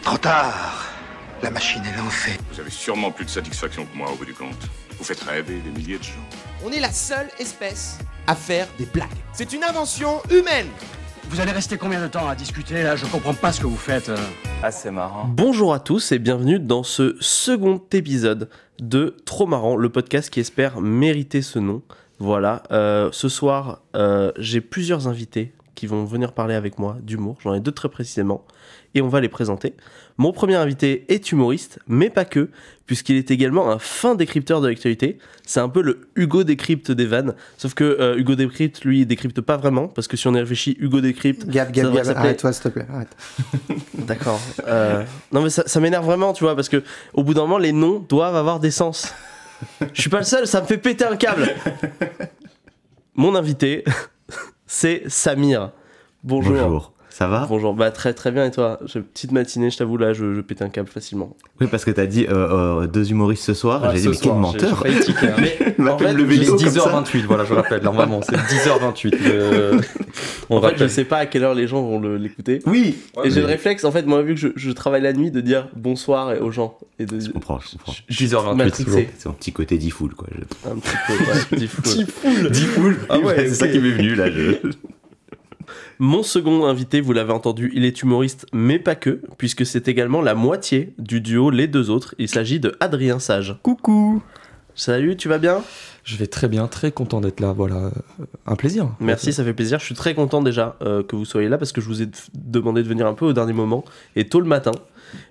Trop tard. La machine est lancée. Vous avez sûrement plus de satisfaction que moi au bout du compte. Vous faites rêver des milliers de gens. On est la seule espèce à faire des blagues. C'est une invention humaine. Vous allez rester combien de temps à discuter là? Je comprends pas ce que vous faites. Ah, c'est marrant. Bonjour à tous et bienvenue dans ce second épisode de Trop Marrant, le podcast qui espère mériter ce nom. Voilà, ce soir, j'ai plusieurs invités qui vont venir parler avec moi d'humour, j'en ai deux très précisément, et on va les présenter. Mon premier invité est humoriste, mais pas que, puisqu'il est également un fin décrypteur de l'actualité. C'est un peu le Hugo Décrypte des vannes, sauf que Hugo Décrypte, lui, il décrypte pas vraiment, parce que si on y réfléchit, Hugo Décrypte... Gab, arrête-toi s'il te plaît, arrête. D'accord. Non mais ça m'énerve vraiment, tu vois, parce que au bout d'un moment, les noms doivent avoir des sens. Je suis pas le seul, ça me fait péter un câble. Mon invité, c'est Samir. Bonjour. Bonjour. Ça va? Bonjour, bah très très bien, et toi? Petite matinée, je t'avoue, là je pète un câble facilement. Oui, parce que t'as dit deux humoristes ce soir, Ouais, j'ai dit mais quel menteur. J'ai étiqué, hein. Mais en fait, j'ai 10h28, voilà, je rappelle, normalement, c'est 10h28. En fait, je sais pas à quelle heure les gens vont l'écouter. Oui. Et j'ai le réflexe, en fait, moi, vu que je travaille la nuit, de dire bonsoir aux gens. Et de... Je comprends. 10h28, toujours. C'est un petit côté difool, quoi. Un petit peu, ouais, Difool. Ah ouais, c'est ça qui m'est venu, là. Mon second invité, vous l'avez entendu, il est humoriste, mais pas que, puisque c'est également la moitié du duo Les Deux Autres. Il s'agit de Adrien Sage. Coucou. Salut, tu vas bien? Je vais très bien, très content d'être là, voilà, un plaisir. Merci, ça fait plaisir. Je suis très content déjà que vous soyez là, parce que je vous ai demandé de venir un peu au dernier moment, et tôt le matin.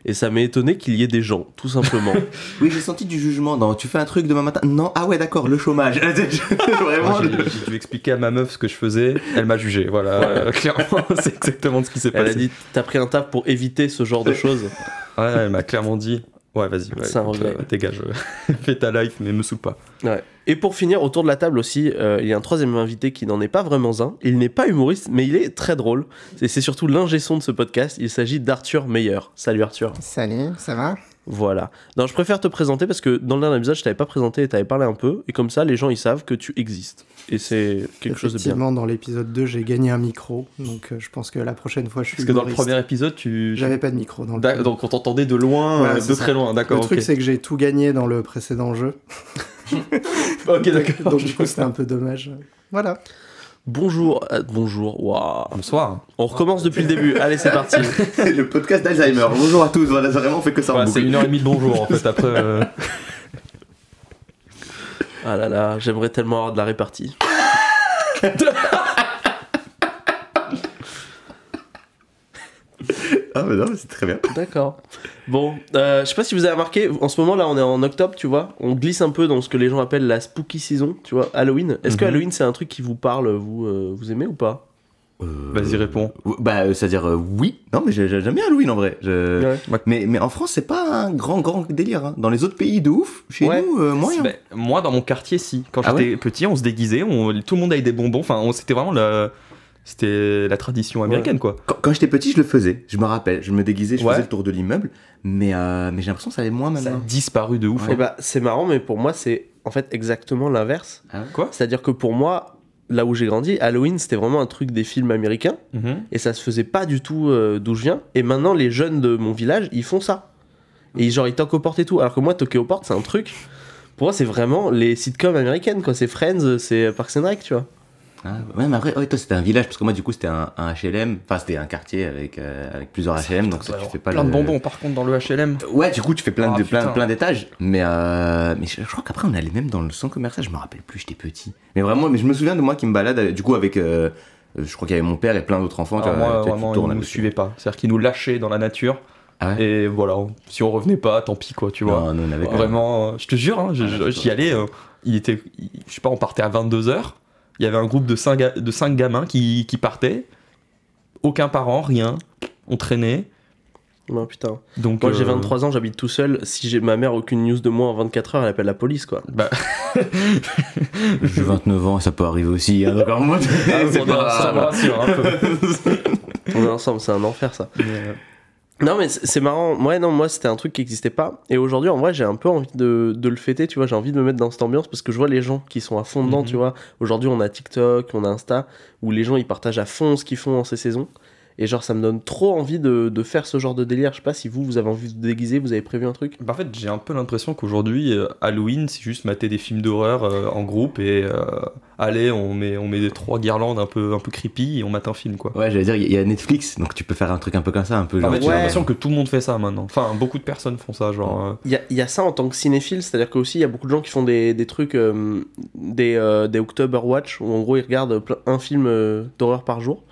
Et ça m'est étonné qu'il y ait des gens, tout simplement. Oui, j'ai senti du jugement. Non, tu fais un truc demain matin? Non, ah ouais, d'accord, le chômage. Vraiment. J'ai dû expliquer à ma meuf ce que je faisais, elle m'a jugé, voilà. Clairement, c'est exactement ce qui s'est passé. Elle a dit, t'as pris un taf pour éviter ce genre de choses. Ouais, elle m'a clairement dit, ouais, vas-y, ouais, c'est un regret. Dégage, fais ta life, mais me saoule pas. Ouais. Et pour finir, autour de la table aussi, il y a un troisième invité qui n'en est pas vraiment un. Il n'est pas humoriste, mais il est très drôle. C'est surtout l'ingé son de ce podcast. Il s'agit d'Arthur Meyer. Salut Arthur. Salut, ça va? Voilà. Non, je préfère te présenter parce que dans le dernier épisode, je t'avais pas présenté et t'avais parlé un peu. Et comme ça, les gens, ils savent que tu existes. Et c'est quelque chose de bien. Effectivement, dans l'épisode 2, j'ai gagné un micro. Donc je pense que la prochaine fois, je suis Parce que dans le humoriste. premier épisode, J'avais pas de micro dans le Donc on t'entendait de loin, Voilà, de c'est très ça. loin, d'accord. Le truc, c'est que j'ai tout gagné dans le précédent jeu. Ok, d'accord. Donc du coup, c'était un peu dommage. Voilà. Bonjour. Bonjour. Waouh. Bonsoir. On recommence depuis le début. Allez, c'est parti. Le podcast d'Alzheimer. Bonjour à tous. Voilà, vraiment, on fait que ça en Ouais, c'est boucle. 1h30 de bonjour en fait, après. Ah là là, j'aimerais tellement avoir de la répartie. Ah, mais non, mais c'est très bien. D'accord. Bon, je sais pas si vous avez remarqué, en ce moment là on est en octobre, tu vois, on glisse un peu dans ce que les gens appellent la spooky season, tu vois, Halloween. Est-ce que Halloween c'est un truc qui vous parle, vous aimez ou pas? Vas-y, réponds. Bah, c'est-à-dire oui. Non, mais j'aime bien Halloween en vrai. Ouais. Mais en France, c'est pas un grand délire. Hein. Dans les autres pays de ouf, chez Ouais. nous, moyen. Ben, moi, dans mon quartier, si. Quand Ah j'étais petit, on se déguisait, tout le monde avait des bonbons. Enfin, c'était vraiment c'était la tradition américaine, quoi. Quand j'étais petit, je le faisais. Je me rappelle. Je me déguisais, je Ouais. faisais le tour de l'immeuble. Mais j'ai l'impression que ça allait moins Ça a maintenant. disparu de ouf. Et hein. bah c'est marrant, mais pour moi c'est en fait exactement l'inverse. Ah ouais. Quoi? C'est-à-dire que pour moi, là où j'ai grandi, Halloween c'était vraiment un truc des films américains, Mhm. et ça se faisait pas du tout d'où je viens. Et maintenant les jeunes de mon village, ils font ça. Et genre ils toquent aux portes et tout. Alors que moi, toquer aux portes, c'est un truc... Pour moi, c'est vraiment les sitcoms américaines, quoi. C'est Friends, c'est Parks and Rec, tu vois. Ah, ouais, mais après, ouais, toi c'était un village, parce que moi du coup c'était un HLM, enfin c'était un quartier avec plusieurs HLM, donc ça tu fais pas Plein de bonbons, par contre, dans le HLM. Ouais, du coup tu fais plein putain. d'étages, mais je crois qu'après on allait même dans le centre commercial, je me rappelle plus, j'étais petit. Mais vraiment, mais je me souviens de moi qui me balade, du coup avec, je crois qu'il y avait mon père et plein d'autres enfants. Alors tu vois, moi, tu vraiment, tournes ils nous avec- suivaient pas. C'est-à-dire qu'ils nous lâchaient dans la nature. Ah ouais. Et voilà, si on revenait pas, tant pis, quoi, tu vois. Non, nous on avait pas. Vraiment, je te jure, hein, j'y allais, je sais pas, on partait à 22h, il y avait un groupe de 5 gamins qui partaient, aucun parent, rien, on traînait, Non, putain. donc... Moi j'ai 23 ans, j'habite tout seul. Si j'ai ma mère aucune news de moi en 24 heures, elle appelle la police, quoi. Bah, J'ai 29 ans, ça peut arriver aussi, hein, donc en mode... c'est on me rassure un peu. On est ensemble, c'est un enfer ça. Mais, Non mais c'est marrant, ouais non moi c'était un truc qui existait pas, et aujourd'hui en vrai j'ai un peu envie de le fêter, tu vois, j'ai envie de me mettre dans cette ambiance parce que je vois les gens qui sont à fond dedans, tu vois. Aujourd'hui on a TikTok, on a Insta, où les gens ils partagent à fond ce qu'ils font en ces saisons, Et genre, ça me donne trop envie de faire ce genre de délire. Je sais pas si vous avez envie de vous déguiser, vous avez prévu un truc. Bah en fait, j'ai un peu l'impression qu'aujourd'hui, Halloween, c'est juste mater des films d'horreur en groupe et allez, on met des 3 guirlandes un peu creepy et on mate un film, quoi. Ouais, j'allais dire, il y a Netflix, donc tu peux faire un truc un peu comme ça, un peu genre. En fait, j'ai Ouais. l'impression que tout le monde fait ça maintenant. Enfin, beaucoup de personnes font ça, genre. Il y a ça en tant que cinéphile, c'est-à-dire qu'aussi il y a beaucoup de gens qui font des trucs, des October Watch, où en gros ils regardent un film d'horreur par jour.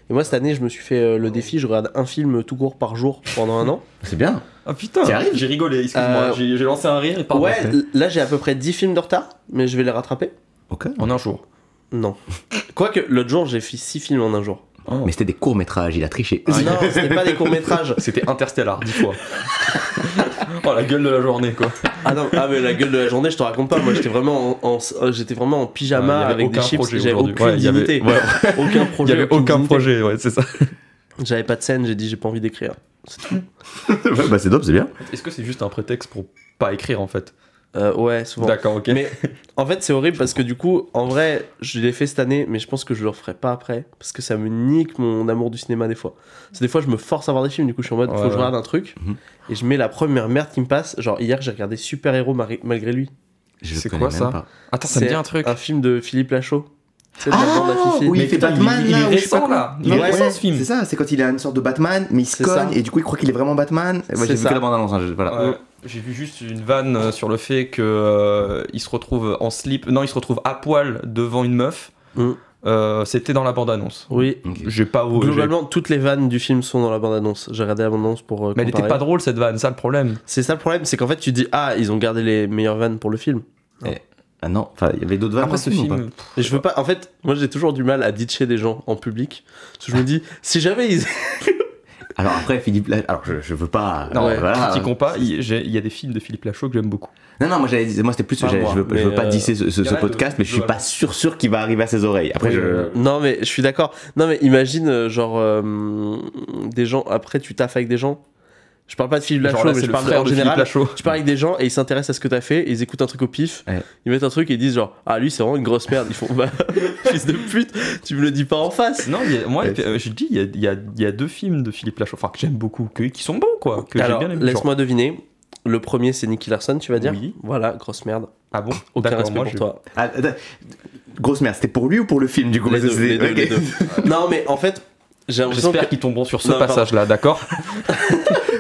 Et moi cette année je me suis fait le défi, je regarde un film tout court par jour pendant un an. C'est bien. Ah putain, T'y arrives j'ai rigolé, excuse-moi, j'ai lancé un rire et pardon. Ouais, là j'ai à peu près 10 films de retard, mais je vais les rattraper. Ok. En un jour. Non. Quoique l'autre jour j'ai fait 6 films en un jour. Mais c'était des courts-métrages, il a triché. Non, c'était pas des courts-métrages. C'était Interstellar, 10 fois. Oh la gueule de la journée, quoi. Ah non, mais la gueule de la journée, je te raconte pas. Moi, j'étais vraiment en pyjama Il y avait avec des aucun chips. projet J'avais aujourd'hui. aucune Ouais, il y avait- dignité. ouais. Aucun Il projet. y avait aucun dignité. projet, ouais, c'est ça. J'avais pas de scène. J'ai dit j'ai pas envie d'écrire. C'est tout. Ouais, bah c'est dope, c'est bien. Est-ce que c'est juste un prétexte pour pas écrire en fait? Ouais, souvent. D'accord, ok. Mais en fait, c'est horrible parce que du coup, en vrai, je l'ai fait cette année, mais je pense que je le referai pas après parce que ça me nique mon amour du cinéma des fois. Parce que des fois, je me force à voir des films. Du coup, je suis en mode, faut que je regarde un truc et je mets la première merde qui me passe. Genre hier, j'ai regardé Super Héros malgré lui. Je C'est connais quoi même ça pas. Attends, ça me dit un truc. Un film de Philippe Lachaud. Tu sais, de la bande à Fifi. oui, il fait putain, Batman il est là, ou je sais pas récent, quoi. là. Il est récent, ce film. C'est ça, c'est quand il a une sorte de Batman, mais il se C'est cogne ça. et du coup il croit qu'il est vraiment Batman. Ouais, C'est j'ai vu ça. que la bande-annonce, hein, voilà. Ouais. J'ai vu juste une vanne sur le fait que il se retrouve en slip. Non, il se retrouve à poil devant une meuf. C'était dans la bande-annonce. Oui. Ok. J'ai pas osé. Globalement, toutes les vannes du film sont dans la bande-annonce. J'ai regardé la bande-annonce pour Mais elle était comparer. pas drôle cette vanne, ça le problème. C'est ça le problème, c'est qu'en fait, tu dis ah, ils ont gardé les meilleures vannes pour le film. Ah non, enfin il y avait d'autres vannes. Après dans ce le ou film, Et je veux pas. En fait, moi, j'ai toujours du mal à ditcher des gens en public. Parce que je me dis, si jamais ils. pas Alors après Philippe, alors je veux pas. non, voilà. critiquons pas. Il y a des films de Philippe Lachaud que j'aime beaucoup. Non, moi c'était plus. Pas Je moi, veux mais, pas disser y en ce a podcast, mais je suis voilà. pas sûr qu'il va arriver à ses oreilles. Après Non, mais je suis d'accord. Non, mais imagine, des gens. Après, tu taffes avec des gens. Je parle pas de Philippe Genre Lachaud, là, mais c'est je le parle frère en de Philippe général. Lachaud. Tu parles avec des gens et ils s'intéressent à ce que t'as fait, et ils écoutent un truc au pif, Ouais. ils mettent un truc et ils disent genre ah lui c'est vraiment une grosse merde. Ils font bah fils de pute, tu me le dis pas en face. Non, moi, je dis, il y a 2 films de Philippe Lachaud, enfin que j'aime beaucoup, qui sont bons quoi, que j'ai Alors bien aimé. laisse-moi deviner. Le premier c'est Nicky Larson, tu vas dire. Oui. Voilà, grosse merde. Ah bon? Aucun D'accord, respect moi, pour j'ai- toi. grosse merde, c'était pour lui ou pour le film du coup? Les Parce que deux, c'est- les deux, ok. les deux. Non mais en fait j'ai l'impression J'espère que qu'ils tomberont sur ce Non, pardon. passage-là, d'accord?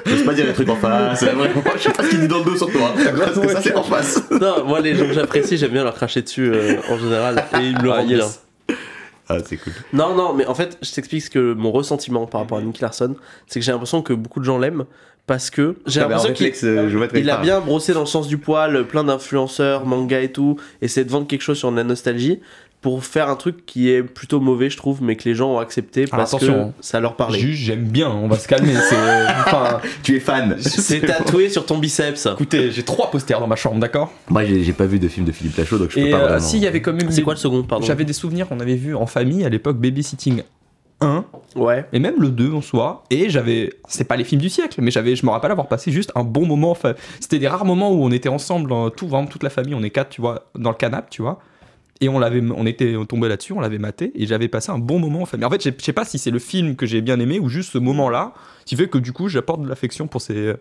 J'ose pas dire les trucs en face. Vraiment, je sais pas ce qu'il dit dans le dos sur toi. Parce que ça c'est en face. non, moi les gens que j'apprécie j'aime bien leur cracher dessus en général et ils me le Ah, rendent yes. bien. Ah c'est cool. Non, mais en fait, je t'explique ce que mon ressentiment par rapport à Nicky Larson, c'est que j'ai l'impression que beaucoup de gens l'aiment parce que j'ai l'impression qu'il je vois très il a bien brossé dans le sens du poil plein d'influenceurs, manga et tout, essayer de vendre quelque chose sur la nostalgie pour faire un truc qui est plutôt mauvais, je trouve, mais que les gens ont accepté parce attention. que ça leur parlait. Juste, j'aime bien, on va se calmer. Enfin, Tu es fan. C'est tatoué sur ton biceps. écoutez, j'ai 3 posters dans ma chambre, d'accord? Moi j'ai pas vu de film de Philippe Lachaud donc je peux Et pas vraiment. si, il y avait quand même. C'est quoi le second, pardon? J'avais des souvenirs qu'on avait vus en famille à l'époque, Babysitting 1, Ouais. et même le 2 en soi. Et j'avais. C'est pas les films du siècle, mais je me rappelle avoir passé juste un bon moment. Enfin, c'était des rares moments où on était ensemble, vraiment toute la famille, on est 4, tu vois, dans le canapé, tu vois. Et on était tombé là-dessus, on l'avait maté, et j'avais passé un bon moment en famille. En fait, je sais pas si c'est le film que j'ai bien aimé ou juste ce moment-là, qui fait que du coup, j'apporte de l'affection pour ces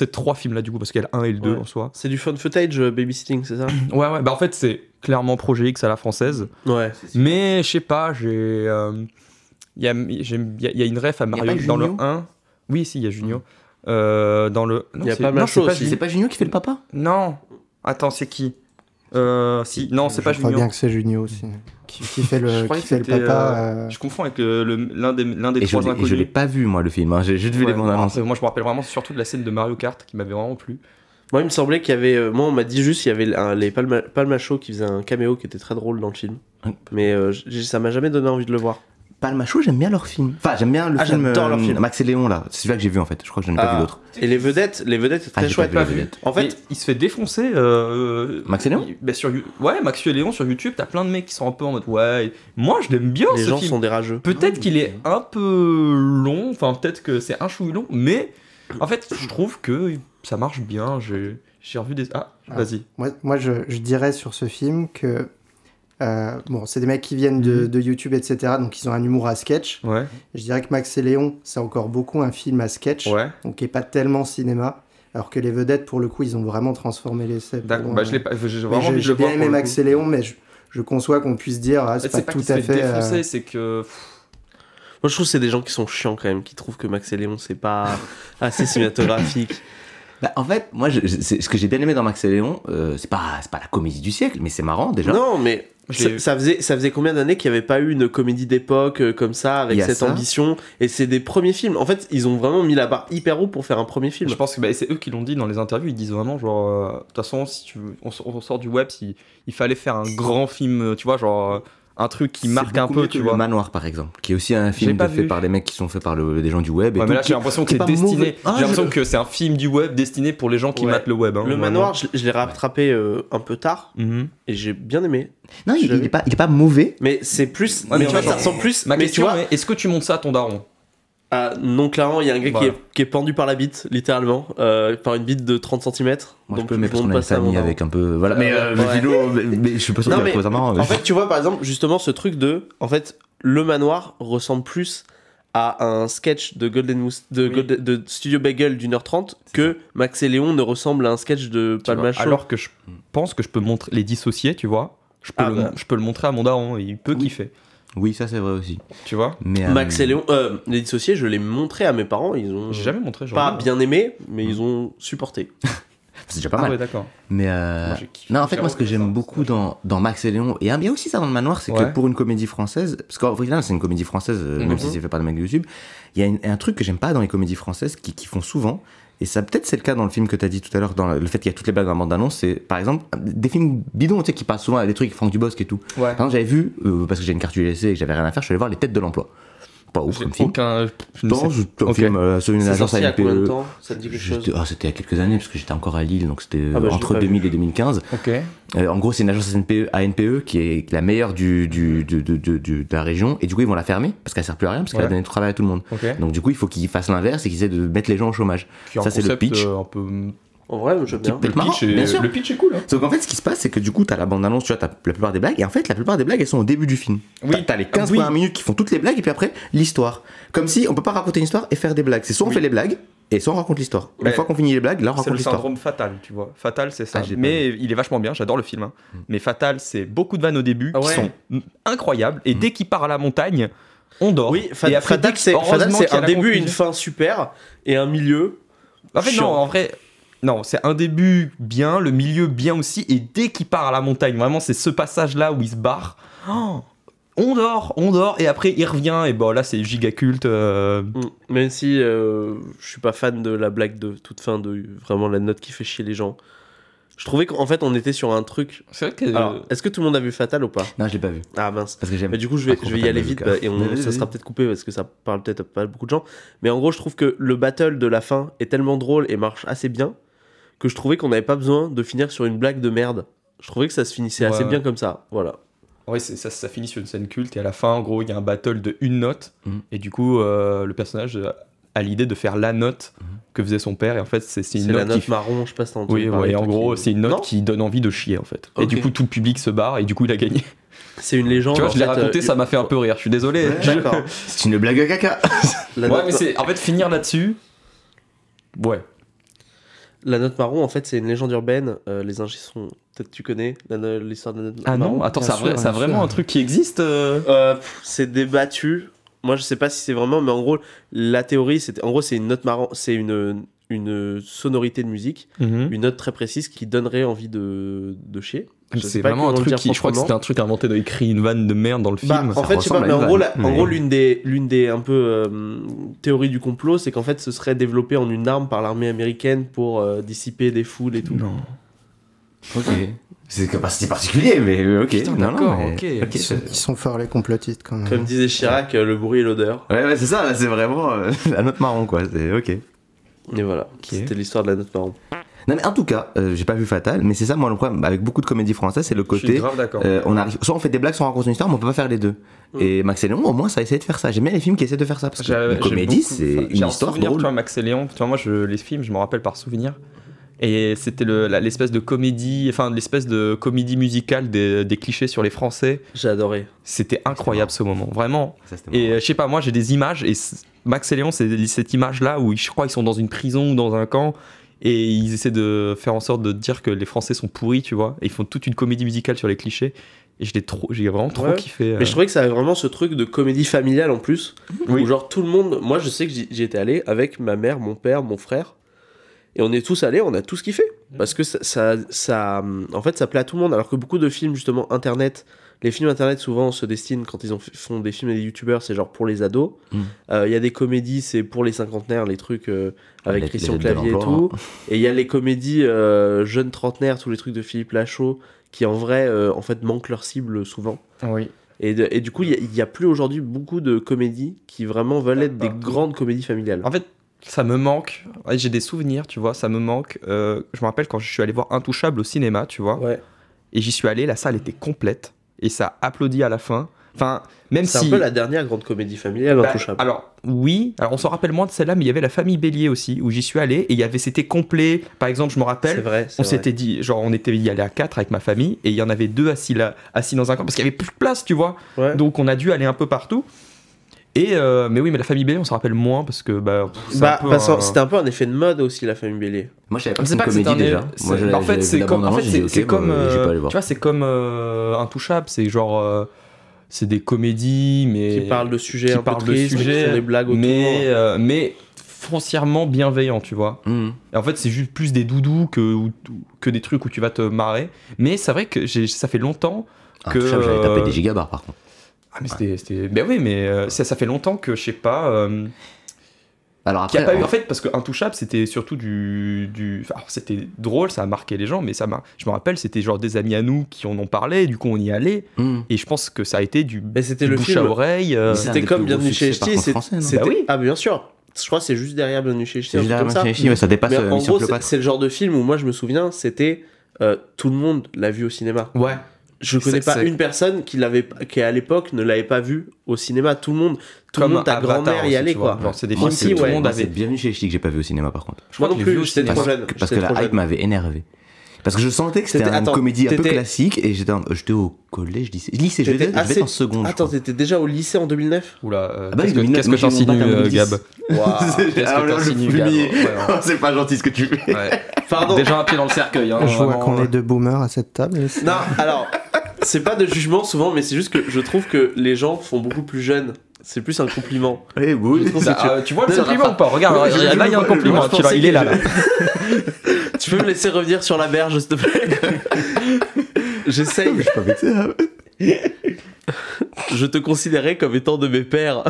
3 films-là, du coup, parce qu'il y a le 1 et le 2 Ouais. en soi. C'est du fun footage babysitting, c'est ça? Ouais, bah en fait, c'est clairement Projet X à la française. Ouais. Mais je sais pas, j'ai. Il y a une ref à Mario pas dans le Junio 1. Oui, si, il y a Junio. Dans le. Non, Il y a c'est- pas non, Macho c'est pas aussi. C'est pas Junio qui fait le papa? Non. Attends, c'est qui Si, non, c'est pas Je crois Junio. bien que c'est Junio aussi. Qui fait Je le, croyais qui fait que le c'était, papa. Je confonds avec l'un des Et je 3 inconnus. l'ai pas vu moi le film, hein. J'ai juste vu Ouais, les bandes annonces. moi, je me rappelle vraiment surtout de la scène de Mario Kart qui m'avait vraiment plu. Moi, il me semblait qu'il y avait. Moi, on m'a dit juste qu'il y avait les Palma Show qui faisaient un caméo qui était très drôle dans le film. Ouais. Mais ça m'a jamais donné envie de le voir. Palma Show, j'aime bien leur film. Enfin, j'aime bien le film. j'adore leur film. Max et Léon là. C'est celui-là que j'ai vu en fait. Je crois que j'en ai pas Ah. vu d'autres. Et les vedettes, c'est très j'ai chouette. pas vu les vedettes. En fait, Et il se fait défoncer. Max et Léon Ouais, Max et Léon sur YouTube, t'as plein de mecs qui sont un peu en mode ouais. Moi, je l'aime bien les ce gens film. sont des rageux. Peut-être qu'il est un peu long, enfin peut-être que c'est un chouille long, mais en fait je trouve que ça marche bien. J'ai revu des... Ah, vas-y. Moi je dirais sur ce film que Bon, c'est des mecs qui viennent de YouTube, etc. Donc ils ont un humour à sketch. Ouais. Je dirais que Max et Léon, c'est encore beaucoup un film à sketch. Ouais. Donc qui est pas tellement cinéma. Alors que les vedettes, pour le coup, ils ont vraiment transformé l'essai. D'accord. Bah, je l'ai pas. J'ai Mais vraiment envie de j'ai le voir bien aimé pour le Max coup. et Léon, mais je conçois qu'on puisse dire c'est pas tout qu'il se à fait fait. défoncer, c'est que. Moi, je trouve que c'est des gens qui sont chiants quand même, qui trouvent que Max et Léon, c'est pas assez cinématographique. Bah, en fait, moi, ce que j'ai bien aimé dans Max et Léon, c'est pas la comédie du siècle, mais c'est marrant déjà. Non, mais ça faisait combien d'années qu'il n'y avait pas eu une comédie d'époque comme ça, avec cette ambition, et c'est des premiers films. En fait, ils ont vraiment mis la barre hyper haut pour faire un premier film. Je pense que c'est eux qui l'ont dit dans les interviews. Ils disent vraiment genre, de toute façon, si on sort du web, il fallait faire un grand film, tu vois, genre un truc qui marque un peu, tu vois. Le Manoir, par exemple, qui est aussi un film fait par des mecs qui sont faits par des gens du web. Ouais, mais là, j'ai l'impression que c'est destiné. J'ai l'impression que c'est un film du web destiné pour les gens qui matent le web. Hein, le Manoir, je l'ai rattrapé un peu tard, et j'ai bien aimé. Non, il est pas mauvais. Mais c'est plus. Ouais, mais tu vois, ça ressemble plus. Ma question, tu vois, est-ce que tu montes ça à ton daron? Non, clairement, il y a un gars qui est pendu par la bite, littéralement, par une bite de 30 cm. Moi, je peux, mais parce qu'on a une famille avec un peu. Voilà. Mais je suis pas sûr qu'il y a ça marrant. En fait, tu vois, par exemple, justement, ce truc de. En fait, le Manoir ressemble plus à un sketch de de Studio Bagel d'1h30 que Max et Léon ne ressemble à un sketch de Palma Show. Alors que je pense que je peux montrer les dissocier, tu vois. Je peux le montrer à mon daron, il peut kiffer. Oui, ça c'est vrai aussi. Tu vois. Mais Max et Léon, les dissociés, je l'ai montré à mes parents, ils ont. J'ai jamais montré. Pas bien aimé, mais ils ont supporté. C'est déjà pas mal. Ouais, d'accord. Mais non, en fait, moi, ce que j'aime beaucoup dans Max et Léon, et il y a aussi ça dans le Manoir, c'est que pour une comédie française, parce qu'en final, c'est une comédie française, même si c'est fait par des mecs de YouTube, il y a un truc que j'aime pas dans les comédies françaises qui font souvent. Et ça, peut-être, c'est le cas dans le film que t'as dit tout à l'heure, dans le fait qu'il y a toutes les blagues dans la bande-annonce. C'est, par exemple, des films bidons, tu sais, qui passent souvent à des trucs, Franck Dubosc et tout. Ouais. Par exemple, j'avais vu, parce que j'ai une carte ULC et que j'avais rien à faire, je suis allé voir Les Têtes de l'Emploi. Pas ouf comme film. Un film sur une agence ANPE. combien de temps ça te dit quelque chose? C'était il y a quelques années, parce que j'étais encore à Lille, donc c'était entre 2000 et 2015. En gros, c'est une agence ANPE qui est la meilleure de la région, et du coup, ils vont la fermer, parce qu'elle sert plus à rien, parce qu'elle a donné du travail à tout le monde. Donc, du coup, il faut qu'ils fassent l'inverse et qu'ils essaient de mettre les gens au chômage. Ça, c'est le pitch. En vrai, j'aime bien. Le pitch est cool. Hein. Donc en fait, ce qui se passe, c'est que du coup, t'as la bande-annonce, tu vois, t'as la plupart des blagues, et en fait, la plupart des blagues, elles sont au début du film. Oui. T'as les 15 premières minutes qui font toutes les blagues, et puis après, l'histoire. Comme si on peut pas raconter une histoire et faire des blagues. C'est soit on fait les blagues, et soit on raconte l'histoire. Une fois qu'on finit les blagues, là, on raconte l'histoire. C'est le syndrome Fatal, tu vois. Fatal, c'est ça. Mais il est vachement bien, j'adore le film. Hein. Mais Fatal, c'est beaucoup de vannes au début qui sont incroyables, et dès qu'il part à la montagne, on dort. Oui, Fatal, c'est un début, une fin super, et un milieu. En fait, non, en vrai. Non, c'est un début bien, le milieu bien aussi, et dès qu'il part à la montagne, vraiment, c'est ce passage-là où il se barre. Oh, on dort, et après il revient, et bon là c'est giga culte. Même si je suis pas fan de la blague de toute fin, de vraiment la note qui fait chier les gens. Je trouvais qu'en fait on était sur un truc. C'est vrai que. Alors, est-ce que tout le monde a vu Fatal ou pas? Non, je l'ai pas vu. Ah mince. Parce que j'aime. Mais du coup, je vais y aller vite, et ça sera peut-être coupé parce que ça parle peut-être à pas beaucoup de gens. Mais en gros, je trouve que le battle de la fin est tellement drôle et marche assez bien que je trouvais qu'on n'avait pas besoin de finir sur une blague de merde. Je trouvais que ça se finissait assez bien comme ça. Voilà. Ouais, ça finit sur une scène culte, et à la fin, en gros, il y a un battle de une note, et du coup, le personnage a l'idée de faire la note que faisait son père, et en fait, c'est une note. La note marron, je sais pas si t'as entendu. Oui, et en gros, c'est une note qui donne envie de chier, en fait. Okay. Et du coup, tout le public se barre, et du coup, il a gagné. C'est une légende. Tu vois, je l'ai raconté, ça m'a fait un peu rire, je suis désolé. Ouais, d'accord. C'est une blague à caca. Ouais, mais c'est. En fait, finir là-dessus. Ouais. La note marron, en fait, c'est une légende urbaine. Les ingés sont. Peut-être tu connais l'histoire de la note marron. Ah non, attends, c'est vraiment un truc qui existe C'est débattu. Moi, je sais pas si c'est vraiment, mais en gros, la théorie, c'est une note marron, c'est une sonorité de musique, une note très précise qui donnerait envie de chier. C'est vraiment un truc je crois que c'était un truc inventé de écrit une vanne de merde dans le film. En fait, je sais pas, mais en gros, l'une des un peu théories du complot, c'est qu'en fait, ce serait développé en une arme par l'armée américaine pour dissiper des foules et tout. Non. Ok. C'est particulier, mais ok. Putain, d'accord, ok. Ils sont forts les complotistes quand même. Comme disait Chirac, le bruit et l'odeur. Ouais, c'est ça, là, c'est vraiment la note marron, quoi. C'est ok. Et voilà, c'était l'histoire de la note marron. Non mais en tout cas, j'ai pas vu Fatal, mais c'est ça moi le problème avec beaucoup de comédies françaises, c'est le côté. Je suis grave d'accord. On arrive, soit on fait des blagues, soit on raconte une histoire, mais on peut pas faire les deux. Et Max et Léon, au moins, ça a essayé de faire ça. J'aime bien les films qui essaient de faire ça parce que une comédie, c'est une histoire drôle. Tu vois, Max et Léon, tu vois, moi les films, je me rappelle par souvenir. Et c'était l'espèce de comédie, enfin l'espèce de comédie musicale des clichés sur les Français. J'ai adoré. C'était incroyable ce moment, vraiment. Ça, c'était Et marrant. je sais pas, moi j'ai des images, et Max et Léon, c'est cette image-là où je crois qu'ils sont dans une prison ou dans un camp, et ils essaient de faire en sorte de dire que les Français sont pourris, tu vois. Et ils font toute une comédie musicale sur les clichés. Et j'ai vraiment trop Ouais. kiffé. Mais je trouvais que ça avait vraiment ce truc de comédie familiale en plus. Oui. Où genre tout le monde. Moi je sais que j'y étais allé avec ma mère, mon père, mon frère. Et on est tous allés, on a tous kiffé. Parce que en fait, ça plaît à tout le monde. Alors que beaucoup de films, justement, internet. Les films internet souvent se destinent, quand ils font des films et des youtubeurs, c'est genre pour les ados. Il y a des comédies, c'est pour les cinquantenaires, les trucs avec Les Christian aides de Clavier et l'emploi, tout. Et il y a les comédies jeunes trentenaires, tous les trucs de Philippe Lachaud, qui en vrai, en fait, manquent leur cible souvent. Oui. Et du coup, il y a plus aujourd'hui beaucoup de comédies qui vraiment veulent être des grandes comédies familiales. En fait, ça me manque. Ouais, j'ai des souvenirs, tu vois, ça me manque. Je me rappelle quand je suis allé voir Intouchable au cinéma, tu vois. Ouais. Et j'y suis allé, la salle était complète. Et ça applaudit à la fin. Enfin, même C'est si. un peu la dernière grande comédie familiale, Intouchable. Alors, oui. Alors, on s'en rappelle moins de celle-là, mais il y avait La Famille Bélier aussi, où j'y suis allé. Et c'était complet. Par exemple, je me rappelle. C'est vrai. On s'était dit, genre, on était y allé à 4 avec ma famille. Et il y en avait 2 assis dans un camp. Parce qu'il y avait plus de place, tu vois. Ouais. Donc, on a dû aller un peu partout. Et mais oui, mais La Famille Bélier, on s'en rappelle moins parce que C'était un peu un effet de mode aussi, La Famille Bélier. Moi, je savais pas que c'est c'était pas une que comédie c'est déjà. Moi, en fait, c'est comme, c'est comme, j'ai pas allé voir. tu vois, c'est comme Intouchable, c'est genre, c'est des comédies, mais Qui parlent de sujets qui un peu parlent de tristes, qui sujets, font des blagues autour. mais foncièrement bienveillants, tu vois. Et en fait, c'est juste plus des doudous que des trucs où tu vas te marrer. Mais c'est vrai que ça fait longtemps que J'avais tapé des gigabars par contre. Ah, mais c'était. Ben oui, mais ça fait longtemps que je sais pas. Alors Qu'il après, n'y a pas eu, en fait, parce que Intouchable, c'était surtout alors, c'était drôle, ça a marqué les gens, mais je me rappelle, c'était genre des amis à nous qui en ont parlé, du coup on y allait, et je pense que ça a été Mais c'était le bouche film. à oreille. C'était comme Bienvenue chez Ch'ti. Bah oui. Ah, bien sûr. Je crois que c'est juste derrière Bienvenue chez Ch'ti. c'est juste derrière Ch'ti, ça dépasse Mais en Mission gros, Cléopâtre. c'est le genre de film où moi je me souviens, c'était tout le monde l'a vu au cinéma. Ouais. Je connais pas une personne qui à l'époque ne l'avait pas vu au cinéma. Tout le monde, ta grand-mère y allait quoi. Genre, c'est des Moi, films c'est que tout le monde c'est avait. Bienvenue chez Ch'ti que j'ai pas vu au cinéma par contre. Moi non que je l'ai vu plus, au j'étais cinéma. trop jeune. Parce que la hype m'avait énervé. Parce que je sentais que c'était une Attends, comédie un peu t'étais- classique et j'étais au collège, lycée, je devais être en seconde. Attends, t'étais déjà au lycée en 2009? Oula, Ah bah, qu'est-ce que 2009, qu'est-ce que moi, j'ai eu mon bac en t'insinues, 2010. Gab? Waouh. Qu'est-ce que t'insinues, Gab? Ouais, C'est pas gentil ce que tu fais. ouais. Pardon. Déjà un pied dans le cercueil. Hein, Je vois vraiment. qu'on est deux boomers à cette table. Non, alors, c'est pas de jugement souvent, mais c'est juste que je trouve que les gens font beaucoup plus jeunes. C'est plus un compliment. Eh oui, Je trouve que Tu vois le Non, compliment Rafa. ou pas? Regarde, Ouais, là il y a un compliment. je Tu vois, pensais il est que- là. Tu peux me laisser revenir sur la berge, s'il te plaît? J'essaye. je suis pas vexé. Je te considérais comme étant de mes pères.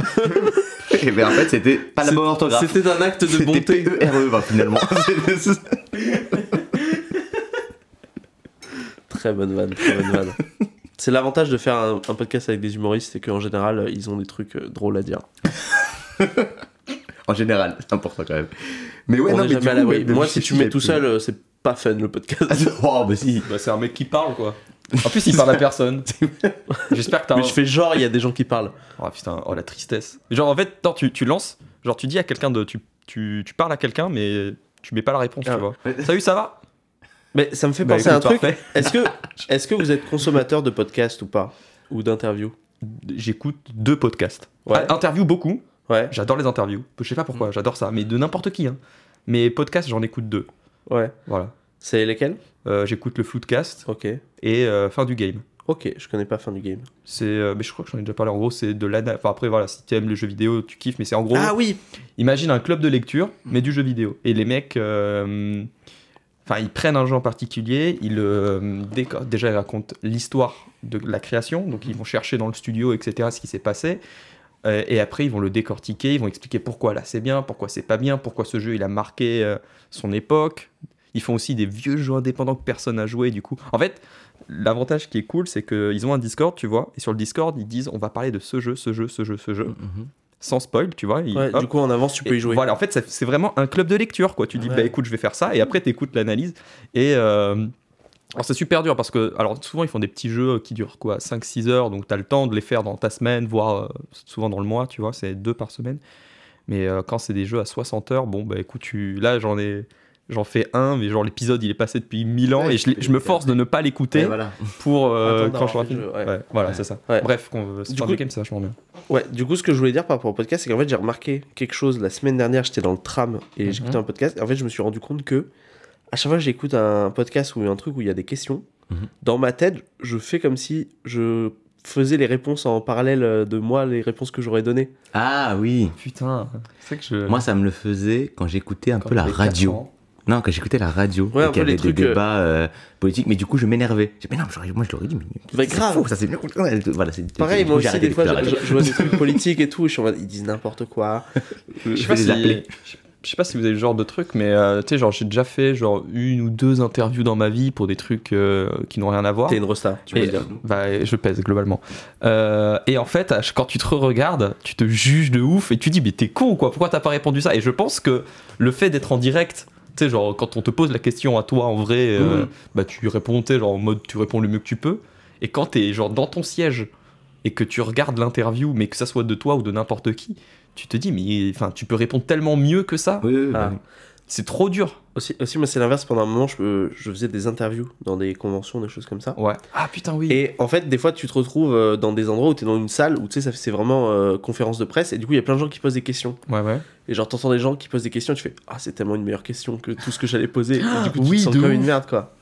Et ben en fait, c'était pas la bonne orthographe. C'était un acte de bonté. C'était PERE, finalement. Très bonne vanne, très bonne vanne. C'est l'avantage de faire un podcast avec des humoristes, c'est qu'en général, ils ont des trucs drôles à dire. En général, c'est important quand même. Mais ouais, On non, est mais jamais à l'abri. ouais, Moi, si tu mets tout seul, c'est pas fun le podcast. Oh, bah si. Bah, c'est un mec qui parle quoi. En plus, il parle à personne. J'espère que t'as Mais je fais genre, il y a des gens qui parlent. Oh putain, oh la tristesse. Genre en fait, tu lances, genre tu dis à quelqu'un tu parles à quelqu'un, mais tu mets pas la réponse, Ah. tu vois. Salut, ça va? Mais ça me fait Bah, penser à un écoute, truc. parfait. Est-ce que vous êtes consommateur de podcasts ou pas? Ou d'interviews? J'écoute 2 podcasts. Ouais. Interview beaucoup. Ouais, J'adore les interviews. Je sais pas pourquoi, j'adore ça, mais de n'importe qui. Hein. Mais podcasts, j'en écoute 2. ouais. Voilà. C'est lesquels? J'écoute le Floodcast Ok. et Fin du Game. Ok, je connais pas Fin du Game. C'est, mais je crois que j'en ai déjà parlé. En gros, c'est de l'analyse. Enfin après, voilà, si tu aimes les jeux vidéo, tu kiffes. Mais c'est en gros. Ah oui. Imagine un club de lecture, mais du jeu vidéo. Et les mecs, enfin, ils prennent un jeu en particulier, déjà ils racontent l'histoire de la création, donc ils vont chercher dans le studio, etc., ce qui s'est passé. Et après, ils vont le décortiquer, ils vont expliquer pourquoi là c'est bien, pourquoi c'est pas bien, pourquoi ce jeu il a marqué son époque. Ils font aussi des vieux jeux indépendants que personne n'a joué, du coup. En fait, l'avantage qui est cool, c'est qu'ils ont un Discord, tu vois, et sur le Discord, ils disent on va parler de ce jeu, sans spoil, tu vois. Ouais, du coup, en avance, tu peux y jouer. Voilà, en fait, c'est vraiment un club de lecture, quoi. Tu dis, Ouais. bah écoute, je vais faire ça, et après, t'écoutes l'analyse. Et alors, c'est super dur parce que, alors, souvent, ils font des petits jeux qui durent quoi, 5-6 heures, donc t'as le temps de les faire dans ta semaine, voire souvent dans le mois, tu vois, c'est 2 par semaine. Mais quand c'est des jeux à 60 heures, bon, bah écoute, là, J'en fais un, mais genre l'épisode il est passé depuis 1000 ans Ouais, et je me force de ne pas l'écouter Ouais, voilà. pour Attends quand je d'avoir raffine. fait le jeu, ouais. Ouais, voilà, c'est ça. Ouais. Bref, c'est Du un coup- game, c'est vachement bien. Ouais, du coup, ce que je voulais dire par rapport au podcast, c'est qu'en fait, j'ai remarqué quelque chose la semaine dernière. J'étais dans le tram et j'écoutais un podcast. Et en fait, je me suis rendu compte que à chaque fois que j'écoute un podcast ou un truc où il y a des questions, dans ma tête, je fais comme si je faisais les réponses en parallèle de moi, les réponses que j'aurais données. Ah oui. Putain, c'est que je. Moi, ça me le faisait quand j'écoutais un quand peu la j'avais 4 radio. ans. Non, quand j'écoutais la radio, Ouais, et un qu'il y peu les avait des trucs, débats politiques, mais du coup, je m'énervais. J'ai dit, mais non, moi, je l'aurais dit, mais Bah, c'est grave. faux, ça c'est bien. Voilà, c'est Pareil, du moi coup, j'ai aussi, arrêté des fois, d'écouter la radio. je vois des trucs politiques et tout, et je suis en mode, ils disent n'importe quoi. Je sais pas les si. appeler. Je sais pas si vous avez le genre de truc, mais tu sais, genre j'ai déjà fait genre 1 ou 2 interviews dans ma vie pour des trucs qui n'ont rien à voir. T'es une rosta, tu veux Et, dire. bah, je pèse globalement. Et en fait, quand tu te regardes, tu te juges de ouf et tu dis, mais t'es con quoi, pourquoi t'as pas répondu ça? Et je pense que le fait d'être en direct, tu sais, genre quand on te pose la question à toi en vrai, bah tu réponds, tu sais, genre en mode tu réponds le mieux que tu peux. Et quand t'es genre dans ton siège et que tu regardes l'interview, mais que ça soit de toi ou de n'importe qui, tu te dis, mais enfin, tu peux répondre tellement mieux que ça. Oui, oui, Ah. oui. C'est trop dur. Aussi, moi, c'est l'inverse. Pendant un moment, je faisais des interviews dans des conventions, des choses comme ça. Ouais. Ah putain, oui. Et en fait, des fois, tu te retrouves dans des endroits où tu es dans une salle où tu sais, c'est vraiment conférence de presse. Et du coup, il y a plein de gens qui posent des questions. Ouais, ouais. Et genre, t'entends des gens qui posent des questions et tu fais, ah, c'est tellement une meilleure question que tout ce que j'allais poser. Et du coup, tu oui, te sens de comme ouf. une merde, quoi.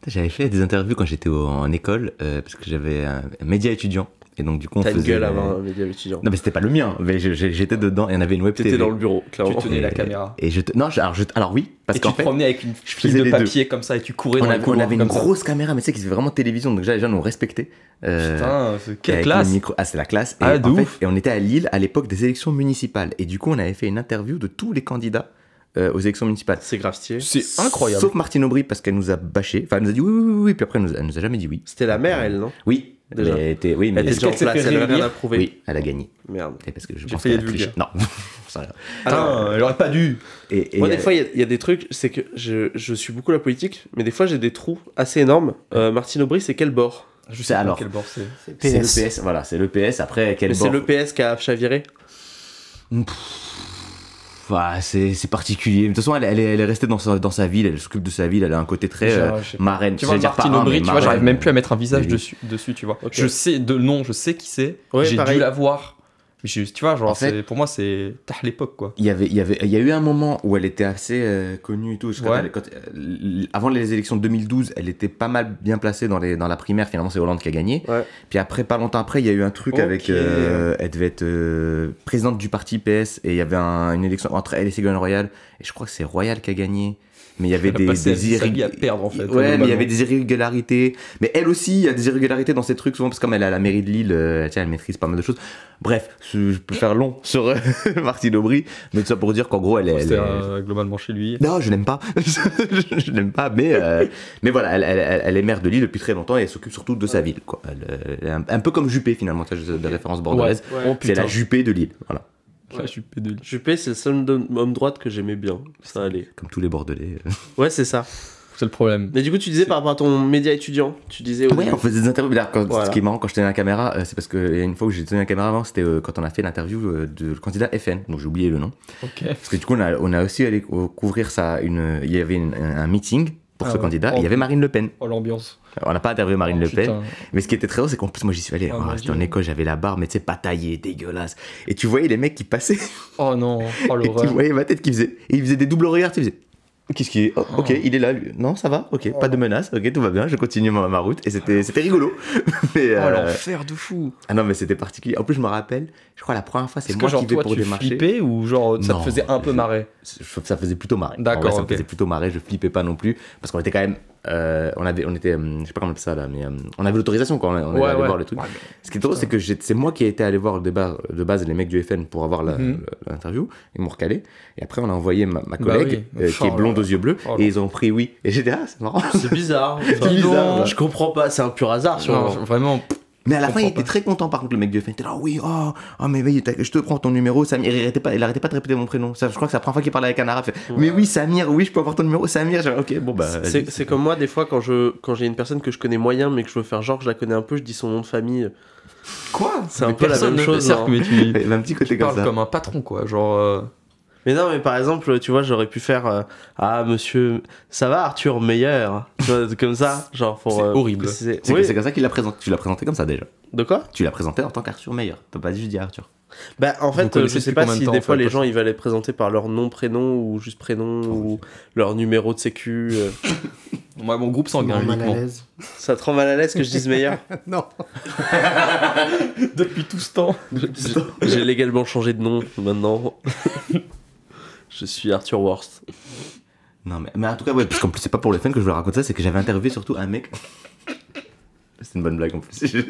J'avais fait des interviews quand j'étais en école, parce que j'avais un média étudiant. Et donc, du coup, on T'as faisait. une gueule avant un média étudiant. Non, mais c'était pas le mien, mais j'étais dedans et on avait une web T'étais TV. dans le bureau, clairement. Tu tenais la Et- caméra. Et non, alors oui, parce Et tu qu'en te fait, promenais avec une file faisais de les deux. papier comme ça et tu courais on dans les avait, couloirs une comme ça. grosse caméra, mais tu sais, qui faisait vraiment télévision, donc déjà les gens nous respectaient. Putain, quelle Avec classe. le micro. Ah, c'est la classe. Et, Ah, de en fait, ouf. et on était à Lille à l'époque des élections municipales. Et du coup, on avait fait une interview de tous les candidats aux élections municipales. C'est grave stylé. C'est incroyable. Sauf Martine Aubry, parce qu'elle nous a bâché. Enfin, elle nous a dit oui, oui, oui, oui. Puis après, elle nous a jamais dit oui. C'était la mère, elle, non? Oui. Déjà. Elle était, oui, mais Elle était déjà en qu'elle s'est place, fait elle avait rien réélire à prouver. oui, elle a gagné. Merde. Et parce que je J'ai pense failli qu'elle a être triché. vulgaire. Non. Ça, rien. Putain, elle aurait pas dû. Et Moi, des fois, il y a des trucs, c'est que je suis beaucoup la politique, mais des fois, j'ai des trous assez énormes. Martine Aubry, c'est quel bord? Je sais pas alors quel quel bord c'est. c'est le PS. Voilà, c'est le PS. Après, quel Mais bord c'est le PS qui a chaviré. C'est particulier. De toute façon, elle est restée dans sa ville, elle s'occupe de sa ville, elle a un côté très Genre, je sais pas. marraine. Tu vois, J'allais dire Martine parrain, Aubry, mais tu vois, marraine. j'arrive même plus à mettre un visage Oui. dessus, tu vois. Ok. Je sais de nom, je sais qui c'est. Ouais, J'ai pareil. dû la voir. Mais tu vois, genre, En fait- pour moi, c'est tard l'époque, quoi. Il y a eu un moment où elle était assez connue et tout. Parce que Ouais. avant les élections de 2012, elle était pas mal bien placée dans la primaire. Finalement, c'est Hollande qui a gagné. Ouais. Puis après, pas longtemps après, il y a eu un truc Ok. avec. Elle devait être présidente du parti PS et il y avait une élection entre elle et Ségolène Royal. Et je crois que c'est Royal qui a gagné. Mais il y avait Elle a passé sa vie à perdre, en fait, Ouais, mais il y globalement. avait des irrégularités. Mais elle aussi, il y a des irrégularités dans ces trucs, souvent, parce que comme elle est à la mairie de Lille, tiens, elle maîtrise pas mal de choses. Bref, je peux faire long sur Martine Aubry, mais tout ça pour dire qu'en gros, elle C'était est. globalement chez lui. Non, je l'aime pas. Je l'aime pas, mais voilà, elle est maire de Lille depuis très longtemps et elle s'occupe surtout de sa ville, quoi. Elle est un peu comme Juppé, finalement, ça, j'ai des références bordelaise. Ouais. Oh, C'est la putain. Juppé de Lille, voilà. La Juppé de Lille. Juppé, c'est le seul homme droite que j'aimais bien. Ça allait. Comme tous les Bordelais. Ouais, c'est ça. C'est le problème. Mais du coup, tu disais par rapport à ton média étudiant, tu disais au Ouais, début- on faisait des interviews. D'ailleurs, Voilà. Ce qui est marrant quand je tenais la caméra, c'est parce qu'il y a une fois où j'ai tenu la caméra avant, c'était quand on a fait l'interview de le candidat FN, donc j'ai oublié le nom. Ok. Parce que du coup, on a aussi allé couvrir ça. Il y avait un meeting pour Ah ce ouais. candidat. Oh. Et il y avait Marine Le Pen. Oh, l'ambiance. On n'a pas interviewé Marine Oh, Le Pen. putain. Mais ce qui était très drôle, c'est qu'en plus, moi j'y suis allé. Oh, mon J'étais en Dieu. école, j'avais la barbe, mais tu sais, pas taillée, dégueulasse. Et tu voyais les mecs qui passaient. Oh non, oh Et tu l'horreur. voyais ma tête qui faisait. Et il faisait des doubles regards. Tu faisais. Qu'est-ce qui est oh, ok, il est là. Lui. Non, ça va. Ok, pas de menace. Ok, tout va bien. Je continue ma route. Et c'était rigolo. Mais, Oh l'enfer de fou. ah non, mais c'était particulier. En plus, je me rappelle, je crois la première fois, c'est Est-ce que moi genre qui vais toi pour tu démarcher. flippais ou genre ça Non, te faisait un peu marrer? Ça faisait plutôt marrer. D'accord, En vrai, ça me ok. faisait plutôt marrer. Je flippais pas non plus parce qu'on était quand même, on était, je sais pas comment on appelle ça là, mais on avait l'autorisation quand on est allé voir le truc. Ouais, Ce qui est drôle, c'est que c'est moi qui ai été allé voir de base les mecs du FN pour avoir l'interview. Ils m'ont recalé. Et après, on a envoyé ma collègue oui. qui est blonde aux yeux bleus Oh là. et ils ont pris oui. Et j'étais c'est marrant. C'est bizarre. C'est bizarre, ouais. Je comprends pas, c'est un pur hasard. Sur... Non, vraiment. Mais à la Je fin, il comprends était très content par contre, le mec du FN. Il était là, oui, mais oui, je te prends ton numéro, Samir. Il arrêtait pas de répéter mon prénom. Ça, je crois que c'est la première fois qu'il parlait avec un arabe. Il fait, mais oui, Samir, oui, je peux avoir ton numéro, Samir. Genre, ok, bon bah. vas-y. C'est comme moi, des fois, quand j'ai une personne que je connais moyen, mais que je veux faire genre que je la connais un peu, je dis son nom de famille. Quoi? C'est un peu la même chose. Certes, hein. mais tu Il y avait un petit côté comme parles ça. comme un patron quoi, genre. Mais non, mais par exemple, tu vois, j'aurais pu faire ah, monsieur, ça va, Arthur Meyer, tu vois, comme ça, genre pour. C'est horrible. C'est comme ça qu'il l'a présenté. Tu l'as présenté comme ça déjà. De quoi? Tu l'as présenté en tant qu'Arthur Meyer. T'as pas juste dit Arthur. Bah, en fait, je sais pas si des fois les gens ils ils veulent les présenter par leur nom, prénom ou juste prénom ou leur numéro de sécu. Moi, mon groupe sanguin, mal à uniquement. l'aise. Ça te rend mal à l'aise que je dise Meyer? Non. Depuis tout ce temps. J'ai légalement changé de nom maintenant. Je suis Arthur Worst. Non, mais en tout cas, ouais, parce qu'en plus, c'est pas pour le fun que je veux raconter ça, c'est que j'avais interviewé surtout un mec. C'est une bonne blague en plus. Je